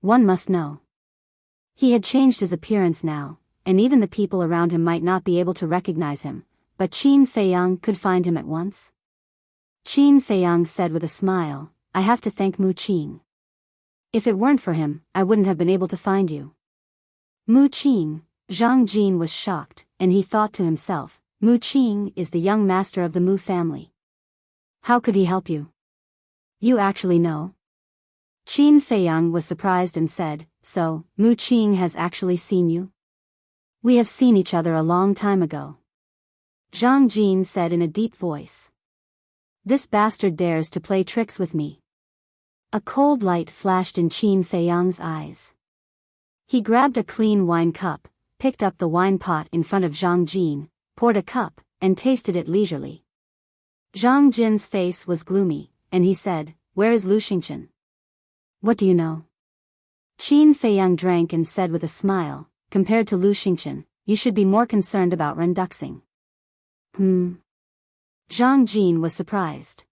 "One must know." He had changed his appearance now, and even the people around him might not be able to recognize him, but Qin Feiyang could find him at once. Qin Feiyang said with a smile, "I have to thank Mu Qing. If it weren't for him, I wouldn't have been able to find you." Mu Qing? Zhang Jin was shocked, and he thought to himself, Mu Qing is the young master of the Mu family. How could he help you? You actually know? Qin Feiyang was surprised and said, "So, Mu Qing has actually seen you?" "We have seen each other a long time ago," Zhang Jin said in a deep voice. "This bastard dares to play tricks with me." A cold light flashed in Qin Feiyang's eyes. He grabbed a clean wine cup, picked up the wine pot in front of Zhang Jin, poured a cup, and tasted it leisurely. Zhang Jin's face was gloomy, and he said, "Where is Lu Xingchen?" "What do you know?" Qin Feiyang drank and said with a smile, "Compared to Lu Xingchen, you should be more concerned about renduxing." Zhang Jin was surprised.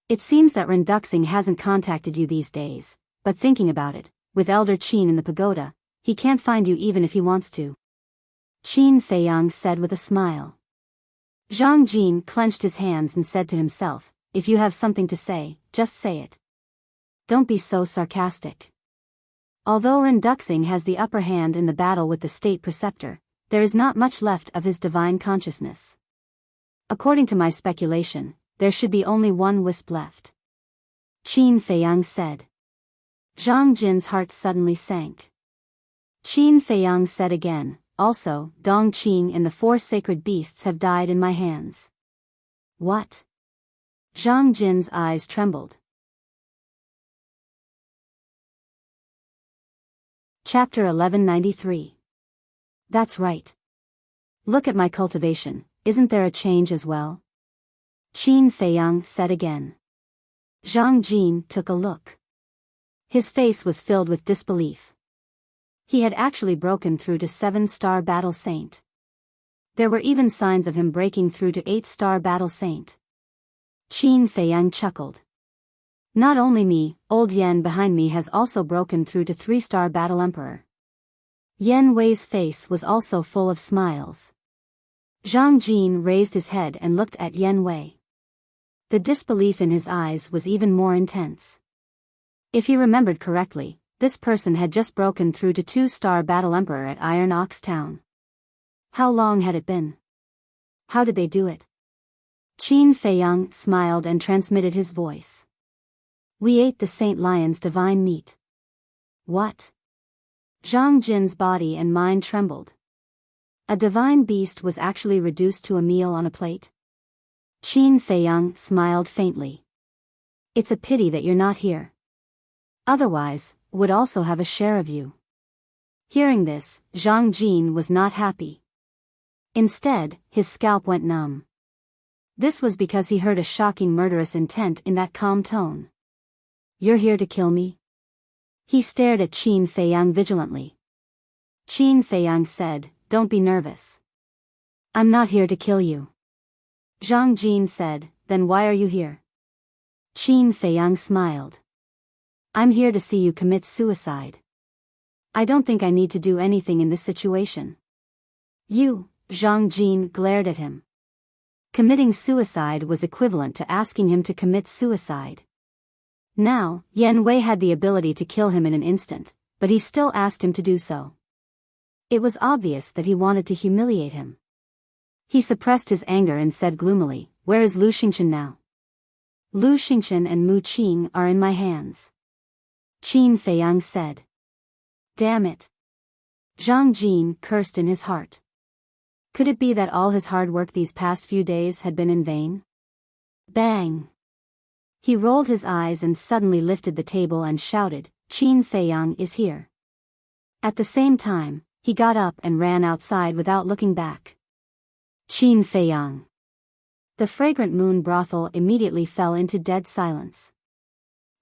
"It seems that renduxing hasn't contacted you these days, but thinking about it, with Elder Qin in the pagoda, he can't find you even if he wants to. Qin Feiyang said with a smile. Zhang Jin clenched his hands and said to himself, if you have something to say, just say it. Don't be so sarcastic. Although Ren Duxing has the upper hand in the battle with the state preceptor, there is not much left of his divine consciousness. According to my speculation, there should be only one wisp left. Qin Feiyang said. Zhang Jin's heart suddenly sank. Qin Feiyang said again, also, Dong Qing and the 4 sacred beasts have died in my hands. What? Zhang Jin's eyes trembled. Chapter 1193. That's right. Look at my cultivation, isn't there a change as well? Qin Feiyang said again. Zhang Jin took a look. His face was filled with disbelief. He had actually broken through to 7-star Battle Saint. There were even signs of him breaking through to 8-star Battle Saint. Qin Feiyang chuckled. Not only me, old Yen behind me has also broken through to 3-star Battle Emperor. Yen Wei's face was also full of smiles. Zhang Jin raised his head and looked at Yen Wei. The disbelief in his eyes was even more intense. If he remembered correctly, this person had just broken through to 2-star Battle Emperor at Iron Ox Town. How long had it been? How did they do it? Qin Feiyang smiled and transmitted his voice. We ate the Saint Lion's divine meat. What? Zhang Jin's body and mind trembled. A divine beast was actually reduced to a meal on a plate? Qin Feiyang smiled faintly. It's a pity that you're not here. Otherwise, would also have a share of you. Hearing this, Zhang Jin was not happy. Instead, his scalp went numb. This was because he heard a shocking murderous intent in that calm tone. You're here to kill me? He stared at Qin Feiyang vigilantly. Qin Feiyang said, don't be nervous. I'm not here to kill you. Zhang Jin said, then why are you here? Qin Feiyang smiled. I'm here to see you commit suicide. I don't think I need to do anything in this situation. You, Zhang Jin glared at him. Committing suicide was equivalent to asking him to commit suicide. Now, Yen Wei had the ability to kill him in an instant, but he still asked him to do so. It was obvious that he wanted to humiliate him. He suppressed his anger and said gloomily, where is Lu Xingchen now? Lu Xingchen and Mu Qing are in my hands. Qin Feiyang said. Damn it. Zhang Jin cursed in his heart. Could it be that all his hard work these past few days had been in vain? Bang! He rolled his eyes and suddenly lifted the table and shouted, Qin Feiyang is here. At the same time, he got up and ran outside without looking back. Qin Feiyang. The fragrant moon brothel immediately fell into dead silence.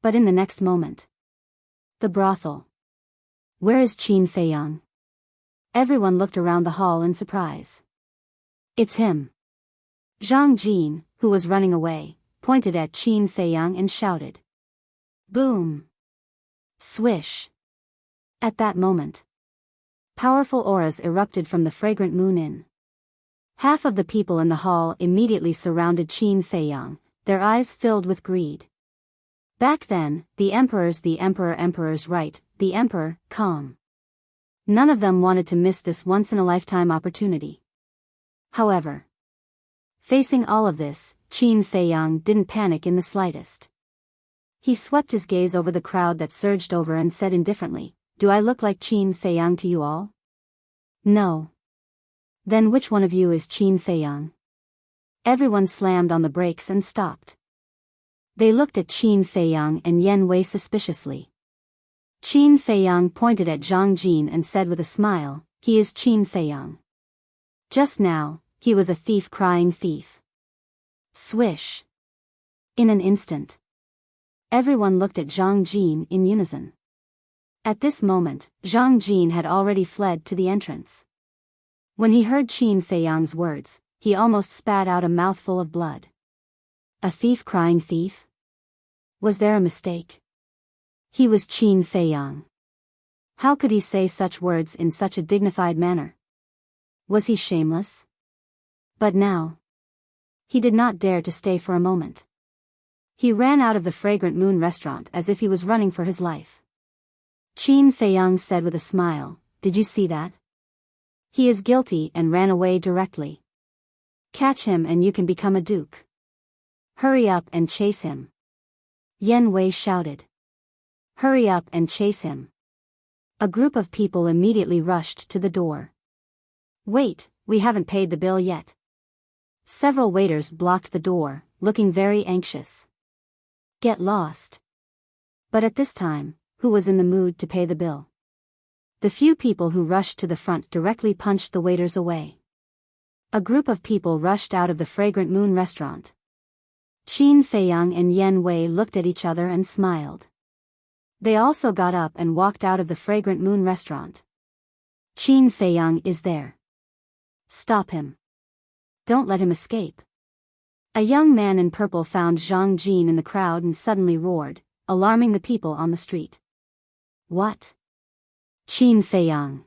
But in the next moment. The brothel. Where is Qin Feiyang? Everyone looked around the hall in surprise. It's him. Zhang Jin, who was running away, pointed at Qin Feiyang and shouted. Boom! Swish! At that moment, powerful auras erupted from the fragrant moon inn. Half of the people in the hall immediately surrounded Qin Feiyang, their eyes filled with greed. Back then, the emperor's right, the emperor, calm. None of them wanted to miss this once-in-a-lifetime opportunity. However, facing all of this, Qin Feiyang didn't panic in the slightest. He swept his gaze over the crowd that surged over and said indifferently, do I look like Qin Feiyang to you all? No. Then which one of you is Qin Feiyang? Everyone slammed on the brakes and stopped. They looked at Qin Feiyang and Yen Wei suspiciously. Qin Feiyang pointed at Zhang Jin and said with a smile, he is Qin Feiyang. Just now, he was a thief crying thief. Swish. In an instant. Everyone looked at Zhang Jin in unison. At this moment, Zhang Jin had already fled to the entrance. When he heard Qin Feiyang's words, he almost spat out a mouthful of blood. A thief crying thief? Was there a mistake? He was Qin Feiyang. How could he say such words in such a dignified manner? Was he shameless? But now, he did not dare to stay for a moment. He ran out of the Fragrant Moon restaurant as if he was running for his life. Qin Feiyang said with a smile, "Did you see that? He is guilty and ran away directly. Catch him and you can become a duke. Hurry up and chase him." Yan Wei shouted. "Hurry up and chase him." A group of people immediately rushed to the door. "Wait, we haven't paid the bill yet." Several waiters blocked the door, looking very anxious. Get lost. But at this time, who was in the mood to pay the bill? The few people who rushed to the front directly punched the waiters away. A group of people rushed out of the Fragrant Moon restaurant. Qin Feiyang and Yan Wei looked at each other and smiled. They also got up and walked out of the Fragrant Moon restaurant. Qin Feiyang is there. Stop him. Don't let him escape. A young man in purple found Zhang Jin in the crowd and suddenly roared, alarming the people on the street. What? Qin Feiyang.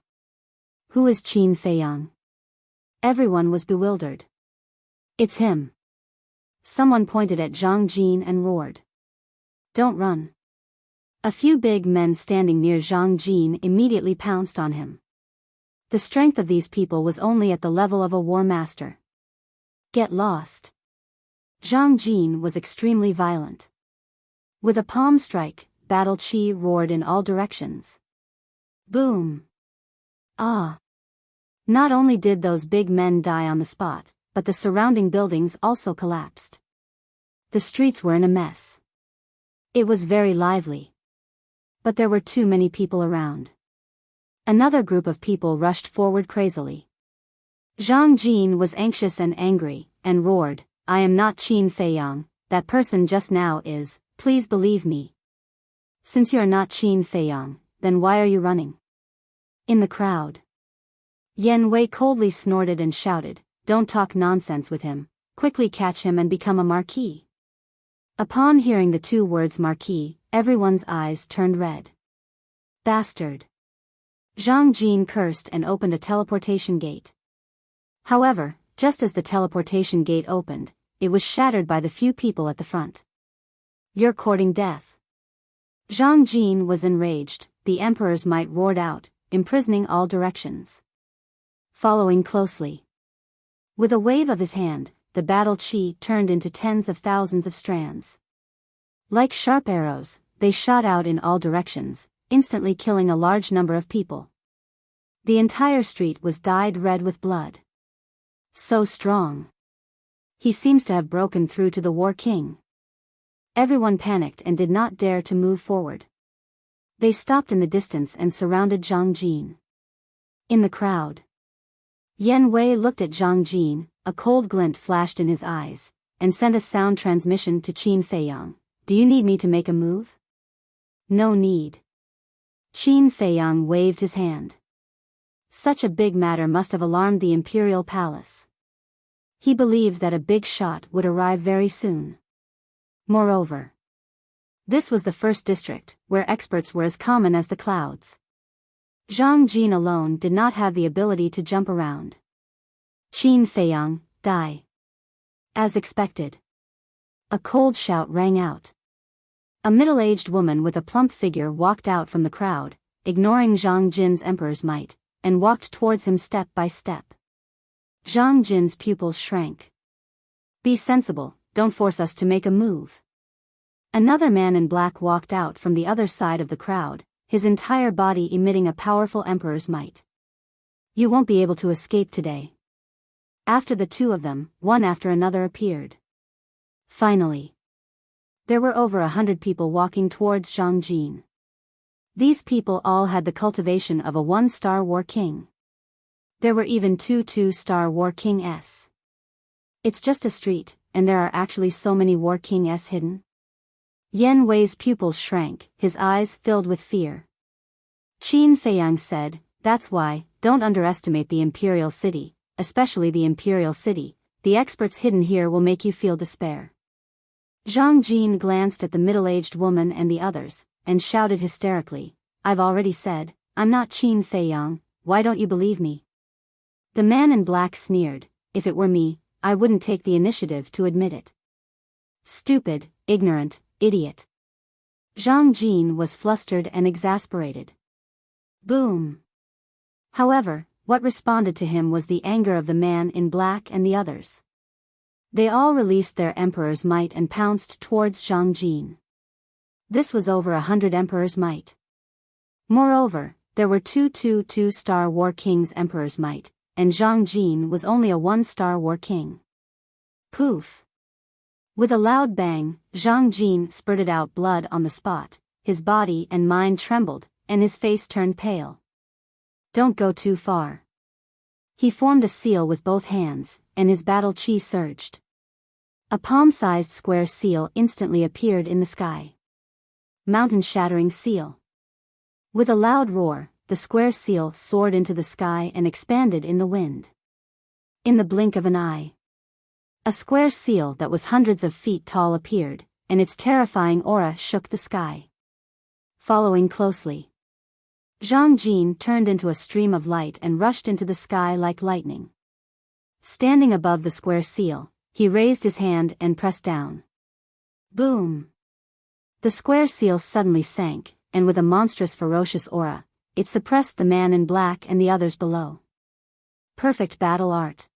Who is Qin Feiyang? Everyone was bewildered. It's him. Someone pointed at Zhang Jin and roared. Don't run. A few big men standing near Zhang Jin immediately pounced on him. The strength of these people was only at the level of a war master. Get lost. Zhang Jin was extremely violent. With a palm strike, battle chi roared in all directions. Boom. Ah. Not only did those big men die on the spot, but the surrounding buildings also collapsed. The streets were in a mess. It was very lively. But there were too many people around. Another group of people rushed forward crazily. Zhang Jin was anxious and angry, and roared, I am not Qin Feiyang, that person just now is, please believe me. Since you are not Qin Feiyang, then why are you running? In the crowd. Yan Wei coldly snorted and shouted, don't talk nonsense with him, quickly catch him and become a marquis. Upon hearing the two words marquis, everyone's eyes turned red. Bastard. Zhang Jin cursed and opened a teleportation gate. However, just as the teleportation gate opened, it was shattered by the few people at the front. You're courting death. Zhang Jin was enraged, the emperor's might roared out, imprisoning all directions. Following closely. With a wave of his hand, the battle chi turned into tens of thousands of strands. Like sharp arrows, they shot out in all directions, instantly killing a large number of people. The entire street was dyed red with blood. So strong. He seems to have broken through to the war king. Everyone panicked and did not dare to move forward. They stopped in the distance and surrounded Zhang Jin. In the crowd. Yan Wei looked at Zhang Jin, a cold glint flashed in his eyes, and sent a sound transmission to Qin Feiyang. Do you need me to make a move? No need. Qin Feiyang waved his hand. Such a big matter must have alarmed the imperial palace. He believed that a big shot would arrive very soon. Moreover, this was the first district, where experts were as common as the clouds. Zhang Jin alone did not have the ability to jump around. Qin Feiyang, die. As expected. A cold shout rang out. A middle-aged woman with a plump figure walked out from the crowd, ignoring Zhang Jin's emperor's might, and walked towards him step by step. Zhang Jin's pupils shrank. Be sensible, don't force us to make a move. Another man in black walked out from the other side of the crowd, his entire body emitting a powerful emperor's might. You won't be able to escape today. After the two of them, one after another appeared. Finally. There were over 100 people walking towards Zhang Jin. These people all had the cultivation of a one-star war king. There were even two two-star war king-s. It's just a street, and there are actually so many war king-s hidden. Yan Wei's pupils shrank, his eyes filled with fear. Qin Feiyang said, that's why, don't underestimate the imperial city, especially the imperial city. The experts hidden here will make you feel despair. Zhang Jin glanced at the middle-aged woman and the others, and shouted hysterically, I've already said, I'm not Qin Feiyang, why don't you believe me? The man in black sneered, if it were me, I wouldn't take the initiative to admit it. Stupid, ignorant, idiot. Zhang Jin was flustered and exasperated. Boom. However, what responded to him was the anger of the man in black and the others. They all released their emperor's might and pounced towards Zhang Jin. This was over 100 emperor's might. Moreover, there were two two-star war king's emperor's might, and Zhang Jin was only a one-star war king. Poof! With a loud bang, Zhang Jin spurted out blood on the spot, his body and mind trembled, and his face turned pale. Don't go too far. He formed a seal with both hands, and his battle chi surged. A palm-sized square seal instantly appeared in the sky. Mountain-shattering seal. With a loud roar, the square seal soared into the sky and expanded in the wind. In the blink of an eye, a square seal that was hundreds of feet tall appeared, and its terrifying aura shook the sky. Following closely, Zhang Jin turned into a stream of light and rushed into the sky like lightning. Standing above the square seal, he raised his hand and pressed down. Boom! The square seal suddenly sank, and with a monstrous ferocious aura, it suppressed the man in black and the others below. Perfect battle art.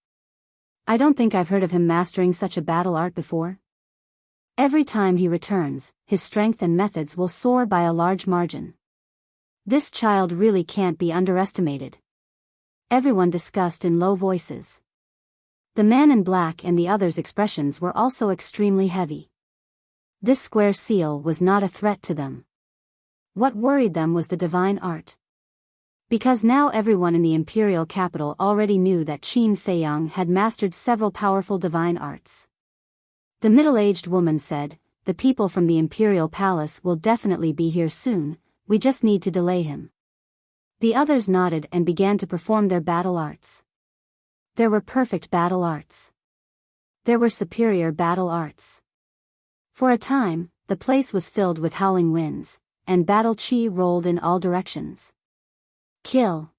I don't think I've heard of him mastering such a battle art before. Every time he returns, his strength and methods will soar by a large margin. This child really can't be underestimated. Everyone discussed in low voices. The man in black and the others' expressions were also extremely heavy. This square seal was not a threat to them. What worried them was the divine art. Because now everyone in the imperial capital already knew that Qin Feiyang had mastered several powerful divine arts. The middle-aged woman said, the people from the imperial palace will definitely be here soon, we just need to delay him. The others nodded and began to perform their battle arts. There were perfect battle arts. There were superior battle arts. For a time, the place was filled with howling winds, and battle chi rolled in all directions. Kill.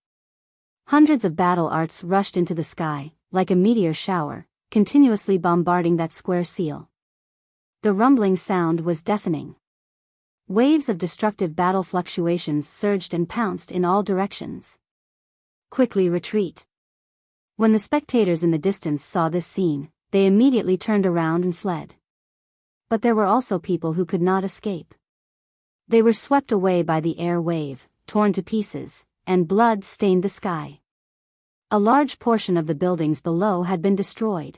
Hundreds of battle arts rushed into the sky, like a meteor shower, continuously bombarding that square seal. The rumbling sound was deafening. Waves of destructive battle fluctuations surged and pounced in all directions. Quickly retreat. When the spectators in the distance saw this scene, they immediately turned around and fled. But there were also people who could not escape. They were swept away by the air wave, torn to pieces, and blood stained the sky. A large portion of the buildings below had been destroyed.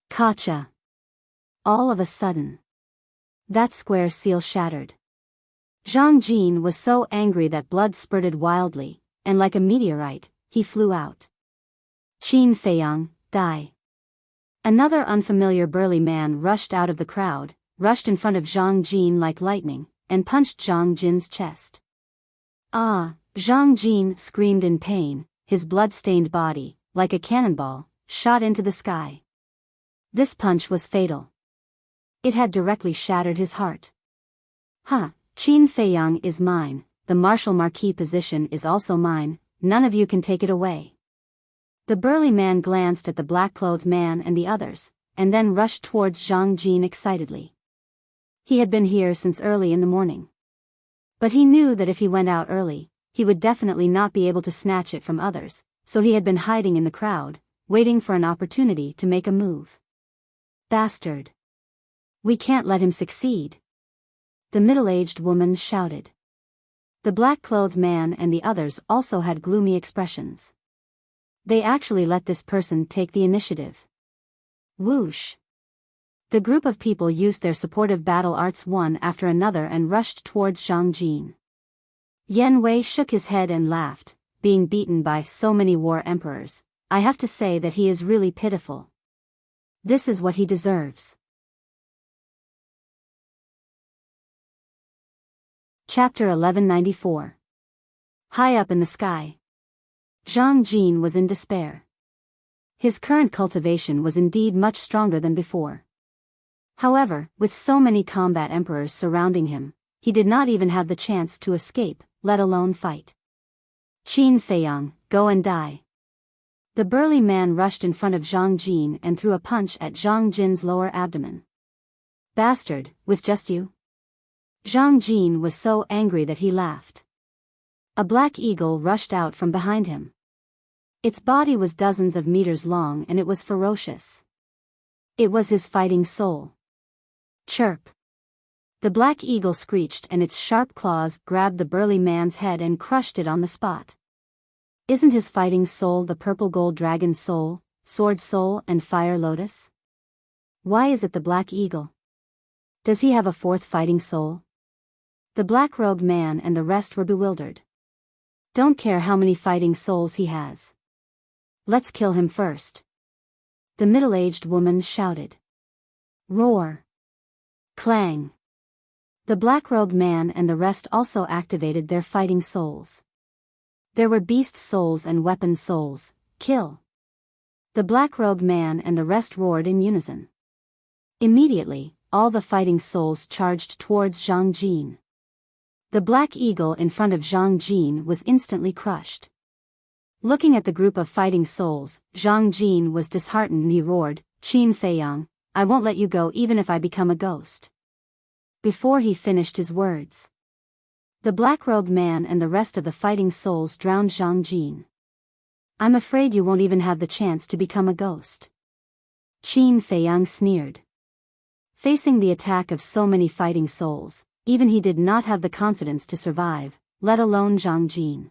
Gotcha! All of a sudden, that square seal shattered. Zhang Jin was so angry that blood spurted wildly, and like a meteorite, he flew out. Qin Feiyang, die. Another unfamiliar burly man rushed out of the crowd, rushed in front of Zhang Jin like lightning, and punched Zhang Jin's chest. Ah! Zhang Jin screamed in pain, his blood-stained body, like a cannonball, shot into the sky. This punch was fatal. It had directly shattered his heart. Huh, Qin Feiyang is mine, the Marshal Marquis position is also mine, none of you can take it away. The burly man glanced at the black-clothed man and the others, and then rushed towards Zhang Jin excitedly. He had been here since early in the morning. But he knew that if he went out early, he would definitely not be able to snatch it from others, so he had been hiding in the crowd, waiting for an opportunity to make a move. Bastard! We can't let him succeed! The middle-aged woman shouted. The black-clothed man and the others also had gloomy expressions. They actually let this person take the initiative. Whoosh! The group of people used their supportive battle arts one after another and rushed towards Zhang Jin. Yan Wei shook his head and laughed, being beaten by so many war emperors. I have to say that he is really pitiful. This is what he deserves. Chapter 1194. High up in the sky. Zhang Jin was in despair. His current cultivation was indeed much stronger than before. However, with so many combat emperors surrounding him, he did not even have the chance to escape, let alone fight. Qin Feiyang, go and die. The burly man rushed in front of Zhang Jin and threw a punch at Zhang Jin's lower abdomen. Bastard, with just you? Zhang Jin was so angry that he laughed. A black eagle rushed out from behind him. Its body was dozens of meters long and it was ferocious. It was his fighting soul. Chirp. The black eagle screeched and its sharp claws grabbed the burly man's head and crushed it on the spot. Isn't his fighting soul the purple gold dragon soul, sword soul and fire lotus? Why is it the black eagle? Does he have a fourth fighting soul? The black-robed man and the rest were bewildered. Don't care how many fighting souls he has. Let's kill him first. The middle-aged woman shouted. Roar. Clang. The black-robed man and the rest also activated their fighting souls. There were beast souls and weapon souls. Kill. The black-robed man and the rest roared in unison. Immediately, all the fighting souls charged towards Zhang Jin. The black eagle in front of Zhang Jin was instantly crushed. Looking at the group of fighting souls, Zhang Jin was disheartened and he roared, Qin Feiyang, I won't let you go even if I become a ghost. Before he finished his words, the black-robed man and the rest of the fighting souls drowned Zhang Jin. I'm afraid you won't even have the chance to become a ghost. Qin Feiyang sneered. Facing the attack of so many fighting souls, even he did not have the confidence to survive, let alone Zhang Jin.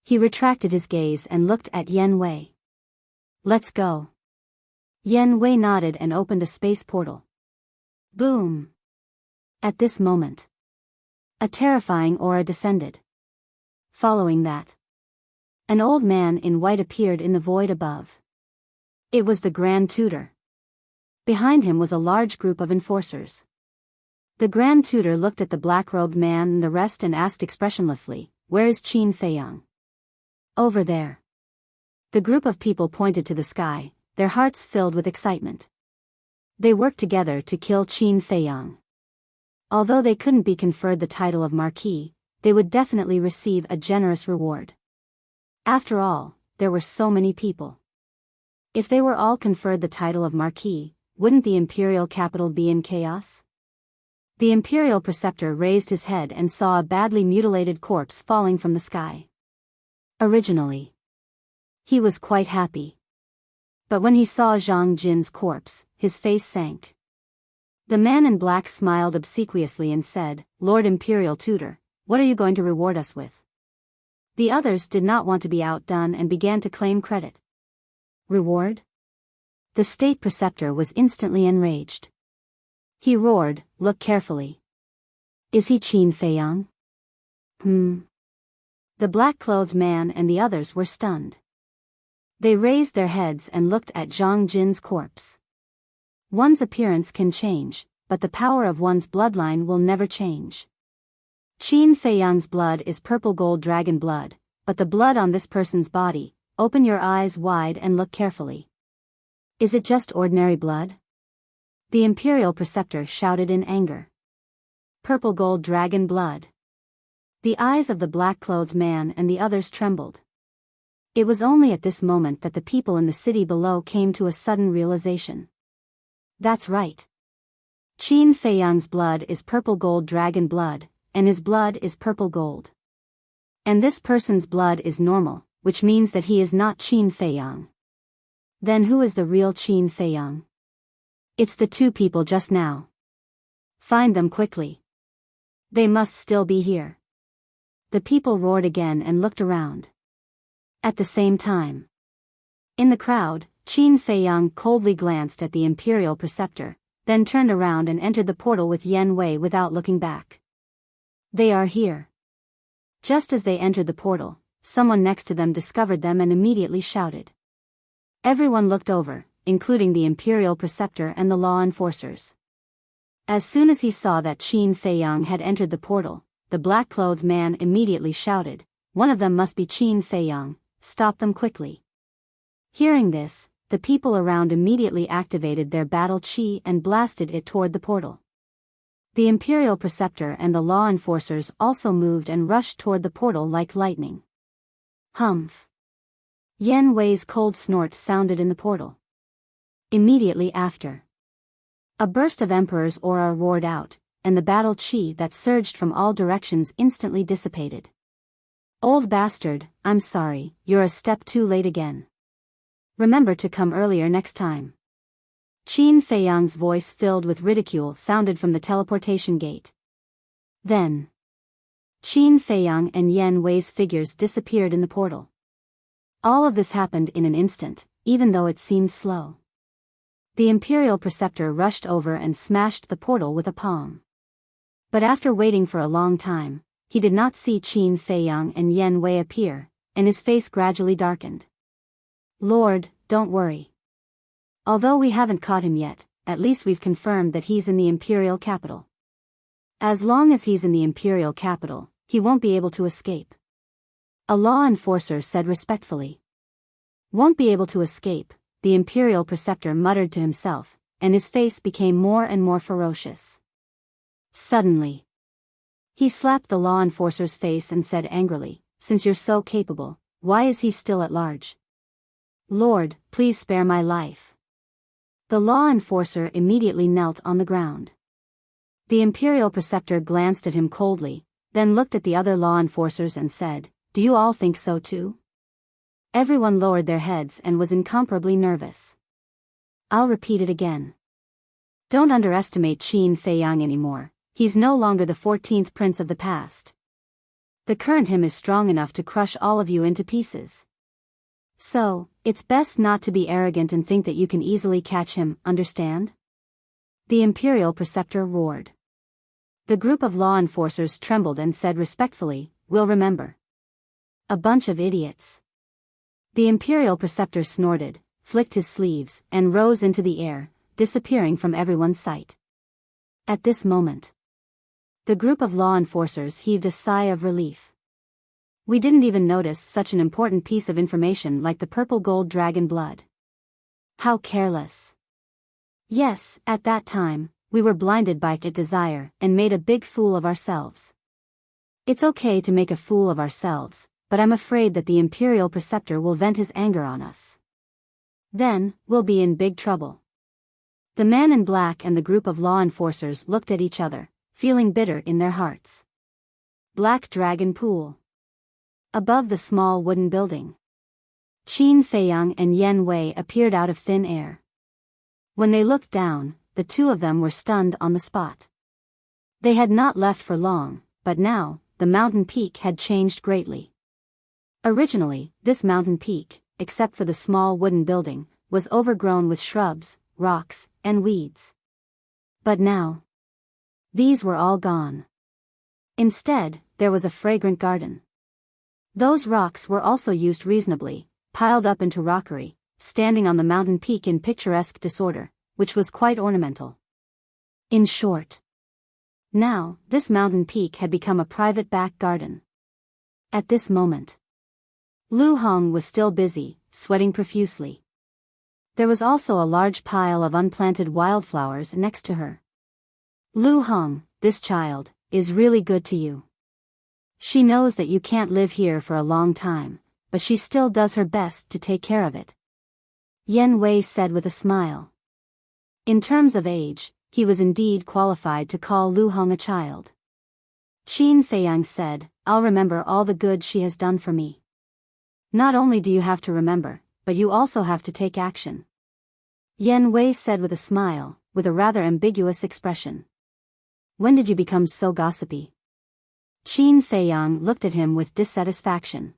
He retracted his gaze and looked at Yan Wei. Let's go. Yan Wei nodded and opened a space portal. Boom. At this moment, a terrifying aura descended. Following that, an old man in white appeared in the void above. It was the Grand Tutor. Behind him was a large group of enforcers. The Grand Tutor looked at the black-robed man and the rest and asked expressionlessly, Where is Qin Feiyang? Over there. The group of people pointed to the sky, their hearts filled with excitement. They worked together to kill Qin Feiyang. Although they couldn't be conferred the title of Marquis, they would definitely receive a generous reward. After all, there were so many people. If they were all conferred the title of Marquis, wouldn't the imperial capital be in chaos? The imperial preceptor raised his head and saw a badly mutilated corpse falling from the sky. Originally, he was quite happy. But when he saw Zhang Jin's corpse, his face sank. The man in black smiled obsequiously and said, Lord Imperial Tutor, what are you going to reward us with? The others did not want to be outdone and began to claim credit. Reward? The state preceptor was instantly enraged. He roared, Look carefully. Is he Qin Feiyang? The black-clothed man and the others were stunned. They raised their heads and looked at Zhang Jin's corpse. One's appearance can change, but the power of one's bloodline will never change. Qin Feiyang's blood is purple gold dragon blood, but the blood on this person's body, open your eyes wide and look carefully. Is it just ordinary blood? The imperial preceptor shouted in anger. Purple gold dragon blood. The eyes of the black-clothed man and the others trembled. It was only at this moment that the people in the city below came to a sudden realization. That's right. Qin Feiyang's blood is purple gold dragon blood, and his blood is purple gold. And this person's blood is normal, which means that he is not Qin Feiyang. Then who is the real Qin Feiyang? It's the two people just now. Find them quickly. They must still be here. The people roared again and looked around. At the same time, in the crowd, Qin Feiyang coldly glanced at the imperial preceptor, then turned around and entered the portal with Yan Wei without looking back. They are here. Just as they entered the portal, someone next to them discovered them and immediately shouted. Everyone looked over, including the imperial preceptor and the law enforcers. As soon as he saw that Qin Feiyang had entered the portal, the black-clothed man immediately shouted, One of them must be Qin Feiyang, stop them quickly. Hearing this, the people around immediately activated their battle chi and blasted it toward the portal. The imperial preceptor and the law enforcers also moved and rushed toward the portal like lightning. Humph. Yan Wei's cold snort sounded in the portal. Immediately after, a burst of Emperor's aura roared out, and the battle chi that surged from all directions instantly dissipated. Old bastard, I'm sorry, you're a step too late again. Remember to come earlier next time. Qin Feiyang's voice filled with ridicule sounded from the teleportation gate. Then, Qin Feiyang and Yan Wei's figures disappeared in the portal. All of this happened in an instant, even though it seemed slow. The Imperial Preceptor rushed over and smashed the portal with a palm. But after waiting for a long time, he did not see Qin Feiyang and Yan Wei appear, and his face gradually darkened. Lord, don't worry. Although we haven't caught him yet, at least we've confirmed that he's in the Imperial capital. As long as he's in the Imperial capital, he won't be able to escape. A law enforcer said respectfully. Won't be able to escape, the Imperial Preceptor muttered to himself, and his face became more and more ferocious. Suddenly, he slapped the law enforcer's face and said angrily, since you're so capable, why is he still at large? Lord, please spare my life. The law enforcer immediately knelt on the ground. The Imperial Preceptor glanced at him coldly, then looked at the other law enforcers and said, do you all think so too? Everyone lowered their heads and was incomparably nervous. I'll repeat it again. Don't underestimate Qin Feiyang anymore, he's no longer the 14th prince of the past. The current him is strong enough to crush all of you into pieces. So, it's best not to be arrogant and think that you can easily catch him, understand? The Imperial Preceptor roared. The group of law enforcers trembled and said respectfully, we'll remember. A bunch of idiots. The Imperial Preceptor snorted, flicked his sleeves, and rose into the air, disappearing from everyone's sight. At this moment, the group of law enforcers heaved a sigh of relief. We didn't even notice such an important piece of information like the purple gold dragon blood. How careless. Yes, at that time, we were blinded by that desire and made a big fool of ourselves. It's okay to make a fool of ourselves, but I'm afraid that the Imperial Preceptor will vent his anger on us. Then, we'll be in big trouble. The man in black and the group of law enforcers looked at each other, feeling bitter in their hearts. Black Dragon Pool. Above the small wooden building, Qin Feiyang and Yan Wei appeared out of thin air. When they looked down, the two of them were stunned on the spot. They had not left for long, but now, the mountain peak had changed greatly. Originally, this mountain peak, except for the small wooden building, was overgrown with shrubs, rocks, and weeds. But now, these were all gone. Instead, there was a fragrant garden. Those rocks were also used reasonably, piled up into rockery, standing on the mountain peak in picturesque disorder, which was quite ornamental. In short, now, this mountain peak had become a private back garden. At this moment, Lu Hong was still busy, sweating profusely. There was also a large pile of unplanted wildflowers next to her. Lu Hong, this child, is really good to you. She knows that you can't live here for a long time, but she still does her best to take care of it. Yan Wei said with a smile. In terms of age, he was indeed qualified to call Lu Hong a child. Qin Feiyang said, I'll remember all the good she has done for me. Not only do you have to remember, but you also have to take action. Yan Wei said with a smile, with a rather ambiguous expression. When did you become so gossipy? Qin Feiyang looked at him with dissatisfaction.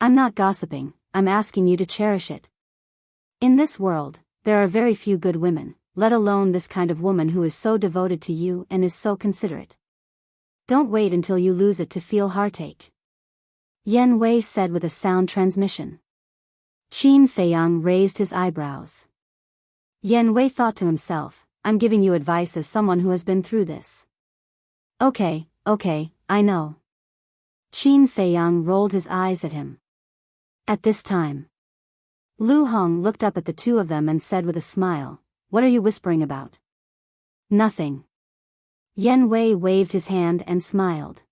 I'm not gossiping, I'm asking you to cherish it. In this world, there are very few good women, let alone this kind of woman who is so devoted to you and is so considerate. Don't wait until you lose it to feel heartache. Yan Wei said with a sound transmission. Qin Feiyang raised his eyebrows. Yan Wei thought to himself, I'm giving you advice as someone who has been through this. Okay, I know. Qin Feiyang rolled his eyes at him. At this time, Lu Hong looked up at the two of them and said with a smile, What are you whispering about? Nothing. Yan Wei waved his hand and smiled.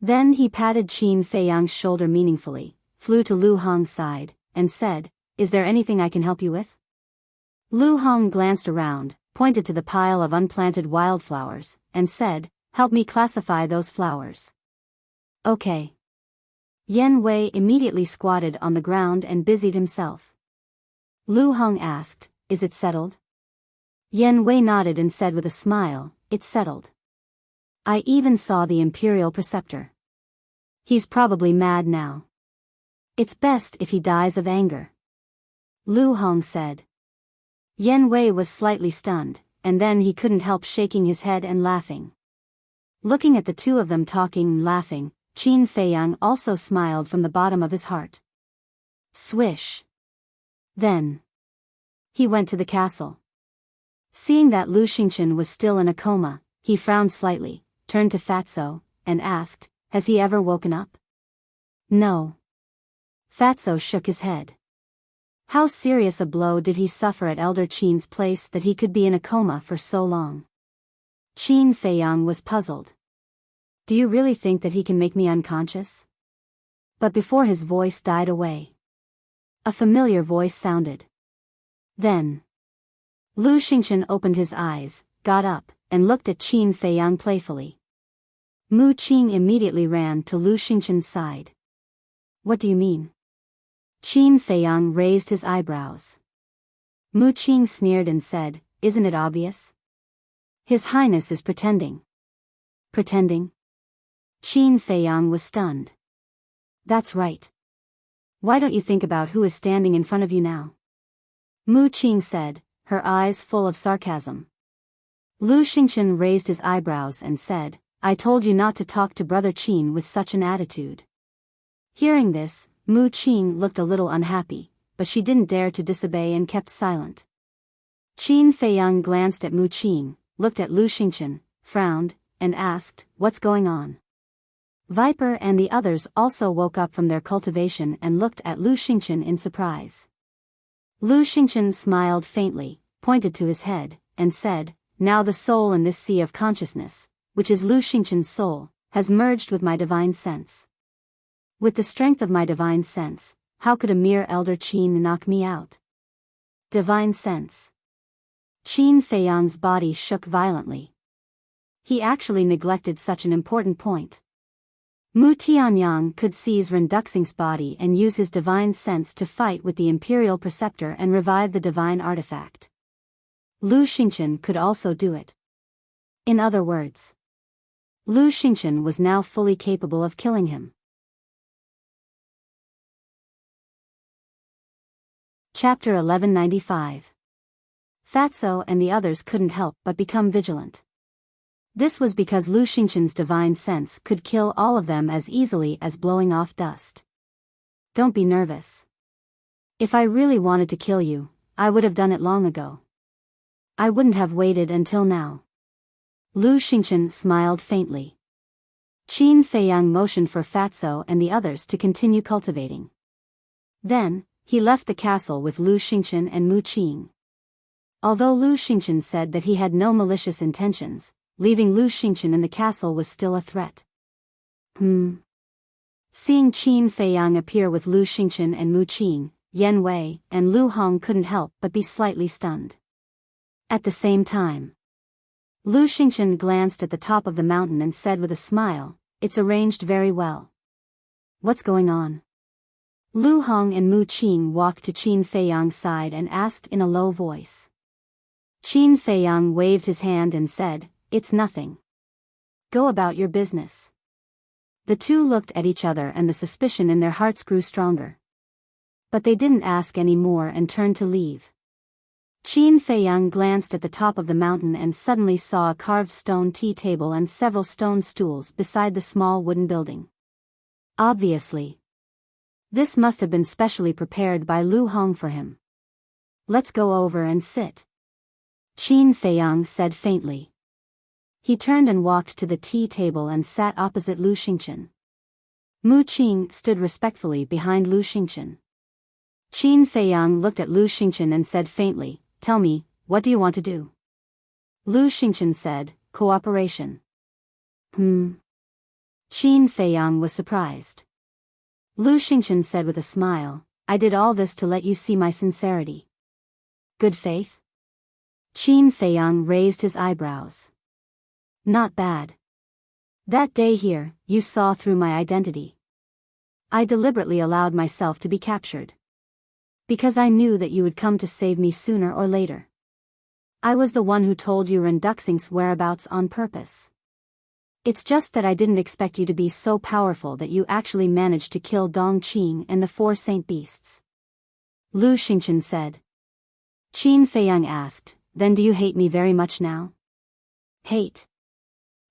Then he patted Qin Feiyang's shoulder meaningfully, flew to Lu Hong's side, and said, "Is there anything I can help you with?" Lu Hong glanced around, pointed to the pile of unplanted wildflowers, and said, "Help me classify those flowers." "Okay." Yen Wei immediately squatted on the ground and busied himself. Lu Hong asked, "Is it settled?" Yen Wei nodded and said with a smile, "It's settled. I even saw the Imperial Preceptor. He's probably mad now. It's best if he dies of anger." Lu Hong said. Yen Wei was slightly stunned, and then he couldn't help shaking his head and laughing. Looking at the two of them talking and laughing, Qin Feiyang also smiled from the bottom of his heart. Swish. Then he went to the castle. Seeing that Lu Xingchen was still in a coma, he frowned slightly, turned to Fatso, and asked, "Has he ever woken up?" "No." Fatso shook his head. How serious a blow did he suffer at Elder Qin's place that he could be in a coma for so long? Qin Feiyang was puzzled. "Do you really think that he can make me unconscious?" But before his voice died away, a familiar voice sounded. Then Lu Xingchen opened his eyes, got up, and looked at Qin Feiyang playfully. Mu Qing immediately ran to Lu Xingchen's side. "What do you mean?" Qin Feiyang raised his eyebrows. Mu Qing sneered and said, "Isn't it obvious? His Highness is pretending." "Pretending?" Qin Feiyang was stunned. "That's right. Why don't you think about who is standing in front of you now?" Mu Qing said, her eyes full of sarcasm. Lu Xingchen raised his eyebrows and said, "I told you not to talk to Brother Qin with such an attitude." Hearing this, Mu Qing looked a little unhappy, but she didn't dare to disobey and kept silent. Qin Feiyang glanced at Mu Qing, looked at Lu Xingchen, frowned, and asked, "What's going on?" Viper and the others also woke up from their cultivation and looked at Lu Xingchen in surprise. Lu Xingchen smiled faintly, pointed to his head, and said, "Now the soul in this sea of consciousness, which is Lu Xingchen's soul, has merged with my divine sense. With the strength of my divine sense, how could a mere Elder Qin knock me out?" Divine sense. Qin Feiyang's body shook violently. He actually neglected such an important point. Mu Tianyang could seize Ren Duxing's body and use his divine sense to fight with the Imperial Preceptor and revive the divine artifact. Lu Xingchen could also do it. In other words, Lu Xingchen was now fully capable of killing him. Chapter 1195. Fatso and the others couldn't help but become vigilant. This was because Lu Xingchen's divine sense could kill all of them as easily as blowing off dust. "Don't be nervous. If I really wanted to kill you, I would have done it long ago. I wouldn't have waited until now." Lu Xingchen smiled faintly. Qin Feiyang motioned for Fatso and the others to continue cultivating. Then, he left the castle with Lu Xingchen and Mu Qing. Although Lu Xingchen said that he had no malicious intentions, leaving Lu Xingchen in the castle was still a threat. Seeing Qin Feiyang appear with Lu Xingchen and Mu Qing, Yen Wei and Lu Hong couldn't help but be slightly stunned. At the same time, Lu Xingchen glanced at the top of the mountain and said with a smile, "It's arranged very well." "What's going on?" Lu Hong and Mu Qing walked to Qin Feiyang's side and asked in a low voice. Qin Feiyang waved his hand and said, "It's nothing. Go about your business." The two looked at each other and the suspicion in their hearts grew stronger. But they didn't ask any more and turned to leave. Qin Feiyang glanced at the top of the mountain and suddenly saw a carved stone tea table and several stone stools beside the small wooden building. Obviously, this must have been specially prepared by Lu Hong for him. "Let's go over and sit," Qin Feiyang said faintly. He turned and walked to the tea table and sat opposite Lu Xingchen. Mu Qing stood respectfully behind Lu Xingchen. Qin Feiyang looked at Lu Xingchen and said faintly, "Tell me, what do you want to do?" Lu Xingchen said, "Cooperation." Qin Feiyang was surprised. Lu Xingchen said with a smile, I did all this to let you see my sincerity. Good faith? Qin Feiyang raised his eyebrows. Not bad. That day here, you saw through my identity. I deliberately allowed myself to be captured. Because I knew that you would come to save me sooner or later. I was the one who told you Ren Duxing's whereabouts on purpose. It's just that I didn't expect you to be so powerful that you actually managed to kill Dong Qing and the 4 saint beasts. Lu Xingchen said. Qin Feiyang asked, then do you hate me very much now? Hate?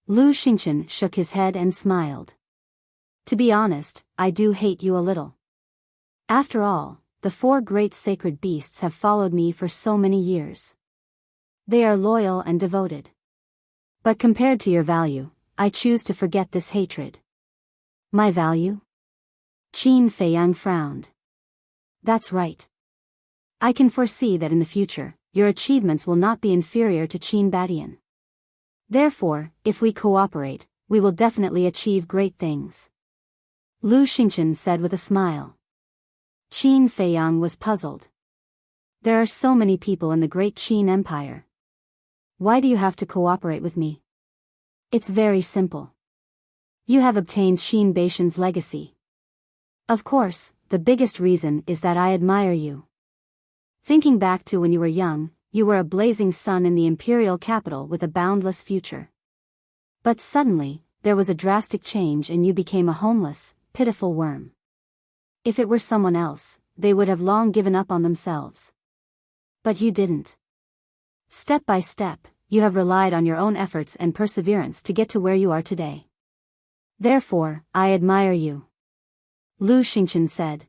Lu Xingchen shook his head and smiled. To be honest, I do hate you a little. After all, the 4 great sacred beasts have followed me for so many years. They are loyal and devoted. But compared to your value, I choose to forget this hatred. My value? Qin Feiyang frowned. That's right. I can foresee that in the future, your achievements will not be inferior to Qin Badian. Therefore, if we cooperate, we will definitely achieve great things. Lu Xingchen said with a smile. Qin Feiyang was puzzled. There are so many people in the great Qin Empire. Why do you have to cooperate with me? It's very simple. You have obtained Qin Baishan's legacy. Of course, the biggest reason is that I admire you. Thinking back to when you were young, you were a blazing sun in the imperial capital with a boundless future. But suddenly, there was a drastic change and you became a homeless, pitiful worm. If it were someone else, they would have long given up on themselves. But you didn't. Step by step, you have relied on your own efforts and perseverance to get to where you are today. Therefore, I admire you. Lu Xingchen said.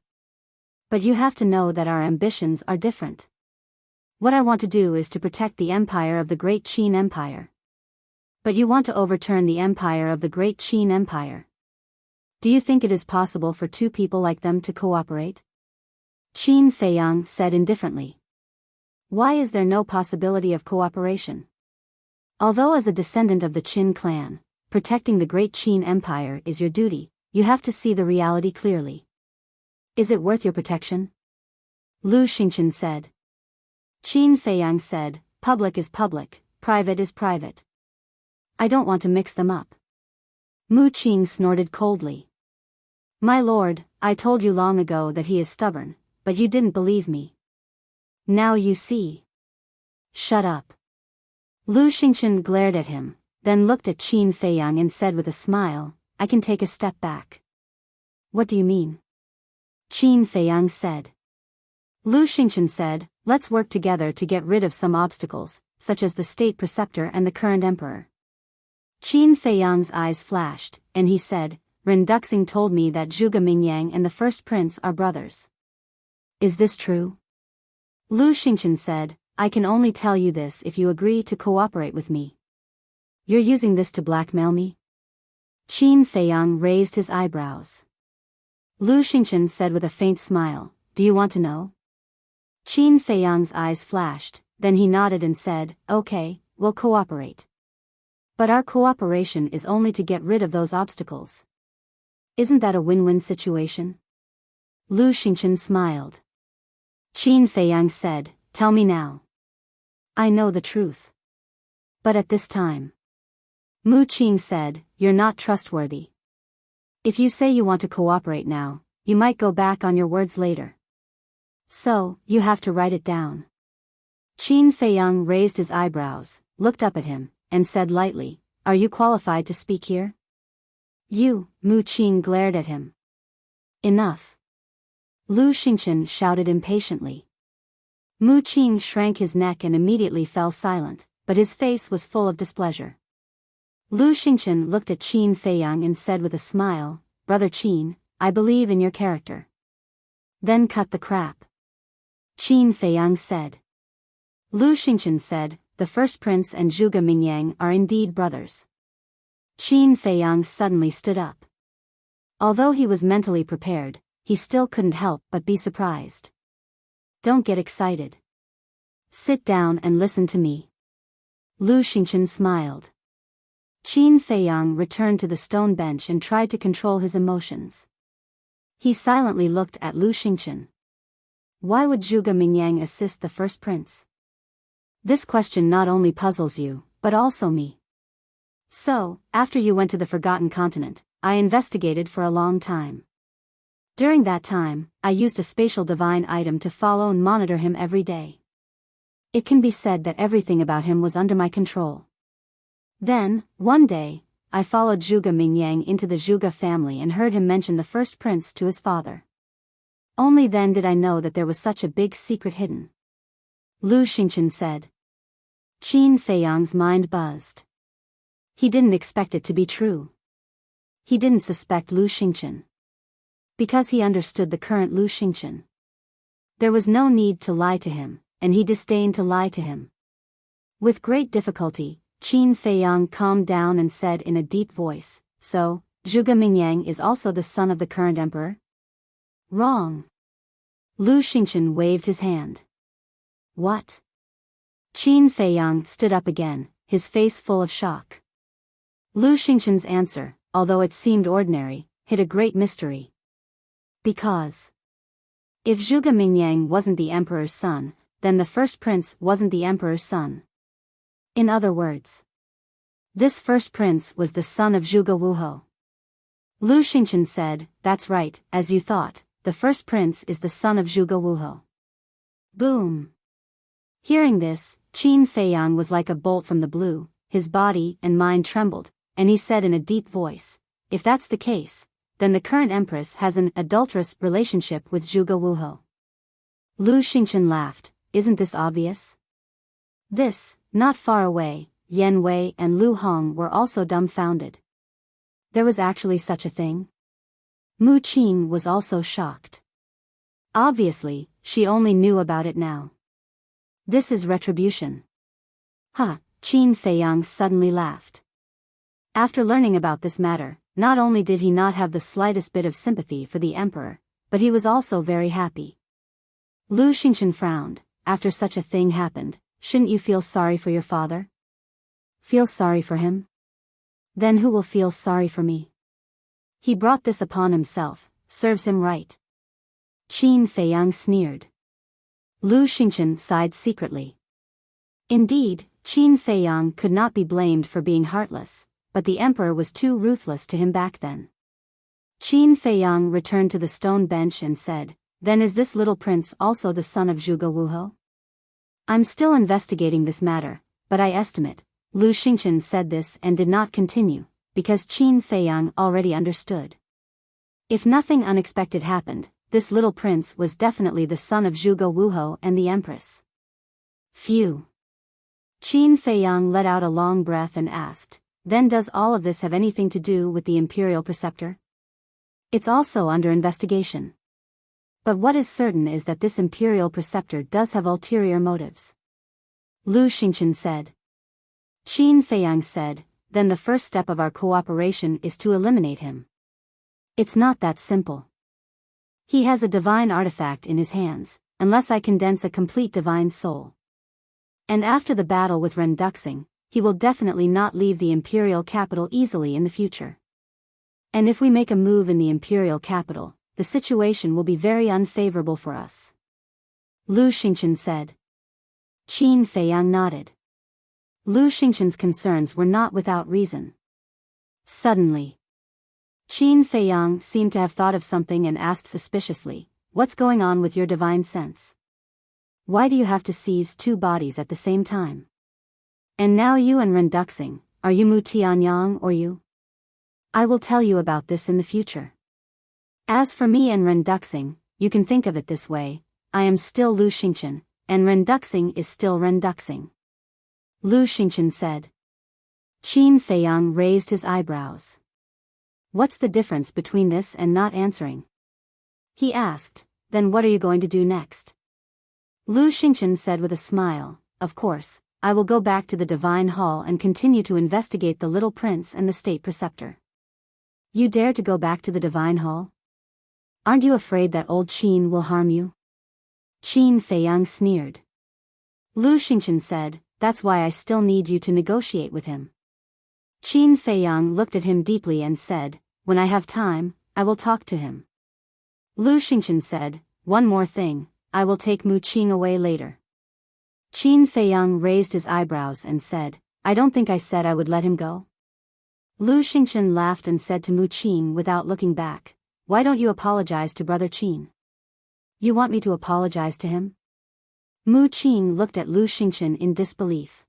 But you have to know that our ambitions are different. What I want to do is to protect the empire of the Great Qin Empire. But you want to overturn the empire of the Great Qin Empire. Do you think it is possible for 2 people like them to cooperate? Qin Feiyang said indifferently. Why is there no possibility of cooperation? Although as a descendant of the Qin clan, protecting the Great Qin Empire is your duty, you have to see the reality clearly. Is it worth your protection? Lu Xingchen said. Qin Feiyang said, public is public, private is private. I don't want to mix them up. Mu Qing snorted coldly. My lord, I told you long ago that he is stubborn, but you didn't believe me. Now you see. Shut up. Lu Xingchen glared at him, then looked at Qin Feiyang and said with a smile, I can take a step back. What do you mean? Qin Feiyang said. Lu Xingchen said, let's work together to get rid of some obstacles, such as the state preceptor and the current emperor. Qin Feiyang's eyes flashed, and he said, Ren Duxing told me that Zhuge Mingyang and the first prince are brothers. Is this true? Lu Xingchen said, I can only tell you this if you agree to cooperate with me. You're using this to blackmail me? Qin Feiyang raised his eyebrows. Lu Xingchen said with a faint smile, do you want to know? Qin Feiyang's eyes flashed, then he nodded and said, okay, we'll cooperate. But our cooperation is only to get rid of those obstacles. Isn't that a win-win situation? Lu Xingchen smiled. Qin Feiyang said, tell me now. I know the truth. But at this time. Mu Qing said, you're not trustworthy. If you say you want to cooperate now, you might go back on your words later. So, you have to write it down. Qin Feiyang raised his eyebrows, looked up at him, and said lightly, are you qualified to speak here? You, Mu Qing glared at him. Enough. Lu Xingchen shouted impatiently. Mu Qing shrank his neck and immediately fell silent, but his face was full of displeasure. Lu Xingchen looked at Qin Feiyang and said with a smile, Brother Qin, I believe in your character. Then cut the crap. Qin Feiyang said. Lu Xingchen said, the first prince and Zhuge Mingyang are indeed brothers. Qin Feiyang suddenly stood up. Although he was mentally prepared, he still couldn't help but be surprised. Don't get excited. Sit down and listen to me. Lu Xingchen smiled. Qin Feiyang returned to the stone bench and tried to control his emotions. He silently looked at Lu Xingchen. Why would Zhuge Mingyang assist the first prince? This question not only puzzles you, but also me. So, after you went to the Forgotten Continent, I investigated for a long time. During that time, I used a spatial divine item to follow and monitor him every day. It can be said that everything about him was under my control. Then, one day, I followed Zhuge Mingyang into the Zhuge family and heard him mention the first prince to his father. Only then did I know that there was such a big secret hidden. Lu Xingchen said. Qin Feiyang's mind buzzed. He didn't expect it to be true. He didn't suspect Lu Xingchen. Because he understood the current Lu Xingchen. There was no need to lie to him, and he disdained to lie to him. With great difficulty, Qin Feiyang calmed down and said in a deep voice, So, Zhuge Mingyang is also the son of the current emperor? Wrong. Lu Xingchen waved his hand. What? Qin Feiyang stood up again, his face full of shock. Lu Xingchen's answer, although it seemed ordinary, hid a great mystery. Because if Zhuge Mingyang wasn't the emperor's son, then the first prince wasn't the emperor's son. In other words, this first prince was the son of Zhuge Wuho. Lu Xingchen said, That's right, as you thought, the first prince is the son of Zhuge Wuho. Boom. Hearing this, Qin Feiyang was like a bolt from the blue, his body and mind trembled, and he said in a deep voice, If that's the case, then the current empress has an adulterous relationship with Zhuge Wuho. Lu Xingchen laughed, Isn't this obvious? Not far away, Yan Wei and Lu Hong were also dumbfounded. There was actually such a thing? Mu Qin was also shocked. Obviously, she only knew about it now. This is retribution. Qin Feiyang suddenly laughed. After learning about this matter, not only did he not have the slightest bit of sympathy for the emperor, but he was also very happy. Lu Xingchen frowned. After such a thing happened, shouldn't you feel sorry for your father? Feel sorry for him? Then who will feel sorry for me? He brought this upon himself, serves him right. Qin Feiyang sneered. Lu Xingchen sighed secretly. Indeed, Qin Feiyang could not be blamed for being heartless, but the emperor was too ruthless to him back then. Qin Feiyang returned to the stone bench and said, Then is this little prince also the son of Zhuge Wuho? I'm still investigating this matter, but I estimate. Lu Xingchen said this and did not continue, because Qin Feiyang already understood. If nothing unexpected happened, this little prince was definitely the son of Zhuge Wuho and the empress. Phew. Qin Feiyang let out a long breath and asked, Then does all of this have anything to do with the imperial preceptor? It's also under investigation. But what is certain is that this imperial preceptor does have ulterior motives. Lu Xingchen said. Qin Feiyang said, Then the first step of our cooperation is to eliminate him. It's not that simple. He has a divine artifact in his hands, unless I condense a complete divine soul. And after the battle with Ren Duxing, he will definitely not leave the imperial capital easily in the future. And if we make a move in the imperial capital, the situation will be very unfavorable for us. Lu Xingchen said. Qin Feiyang nodded. Lu Xingchen's concerns were not without reason. Suddenly, Qin Feiyang seemed to have thought of something and asked suspiciously, What's going on with your divine sense? Why do you have to seize two bodies at the same time? And now you and Ren Duxing, are you Mu Tianyang or you? I will tell you about this in the future. As for me and Ren Duxing, you can think of it this way, I am still Lu Xingchen, and Ren Duxing is still Ren Duxing. Lu Xingchen said. Qin Feiyang raised his eyebrows. What's the difference between this and not answering? He asked, Then what are you going to do next? Lu Xingchen said with a smile, Of course, I will go back to the Divine Hall and continue to investigate the little prince and the state preceptor. You dare to go back to the Divine Hall? Aren't you afraid that old Qin will harm you? Qin Feiyang sneered. Lu Xingchen said, That's why I still need you to negotiate with him. Qin Feiyang looked at him deeply and said, When I have time, I will talk to him. Lu Xingchen said, "One more thing, I will take Mu Qing away later." Qin Feiyang raised his eyebrows and said, "I don't think I said I would let him go." Lu Xingchen laughed and said to Mu Qing without looking back, "Why don't you apologize to Brother Qin?" "You want me to apologize to him?" Mu Qing looked at Lu Xingchen in disbelief.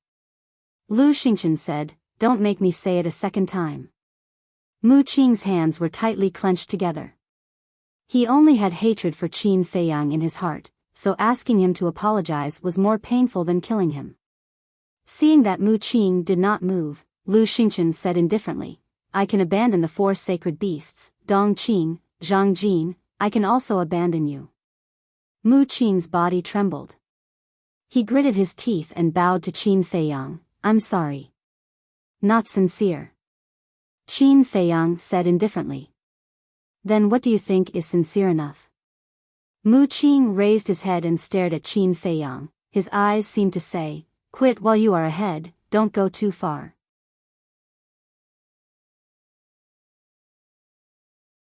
Lu Xingchen said, "Don't make me say it a second time." Mu Qing's hands were tightly clenched together. He only had hatred for Qin Feiyang in his heart, so asking him to apologize was more painful than killing him. Seeing that Mu Qing did not move, Lu Xingchen said indifferently, "I can abandon the four sacred beasts, Dong Qing, Zhang Jin, I can also abandon you." Mu Qing's body trembled. He gritted his teeth and bowed to Qin Feiyang, "I'm sorry." "Not sincere." Qin Feiyang said indifferently. "Then what do you think is sincere enough?" Mu Qing raised his head and stared at Qin Feiyang. His eyes seemed to say, "Quit while you are ahead, don't go too far."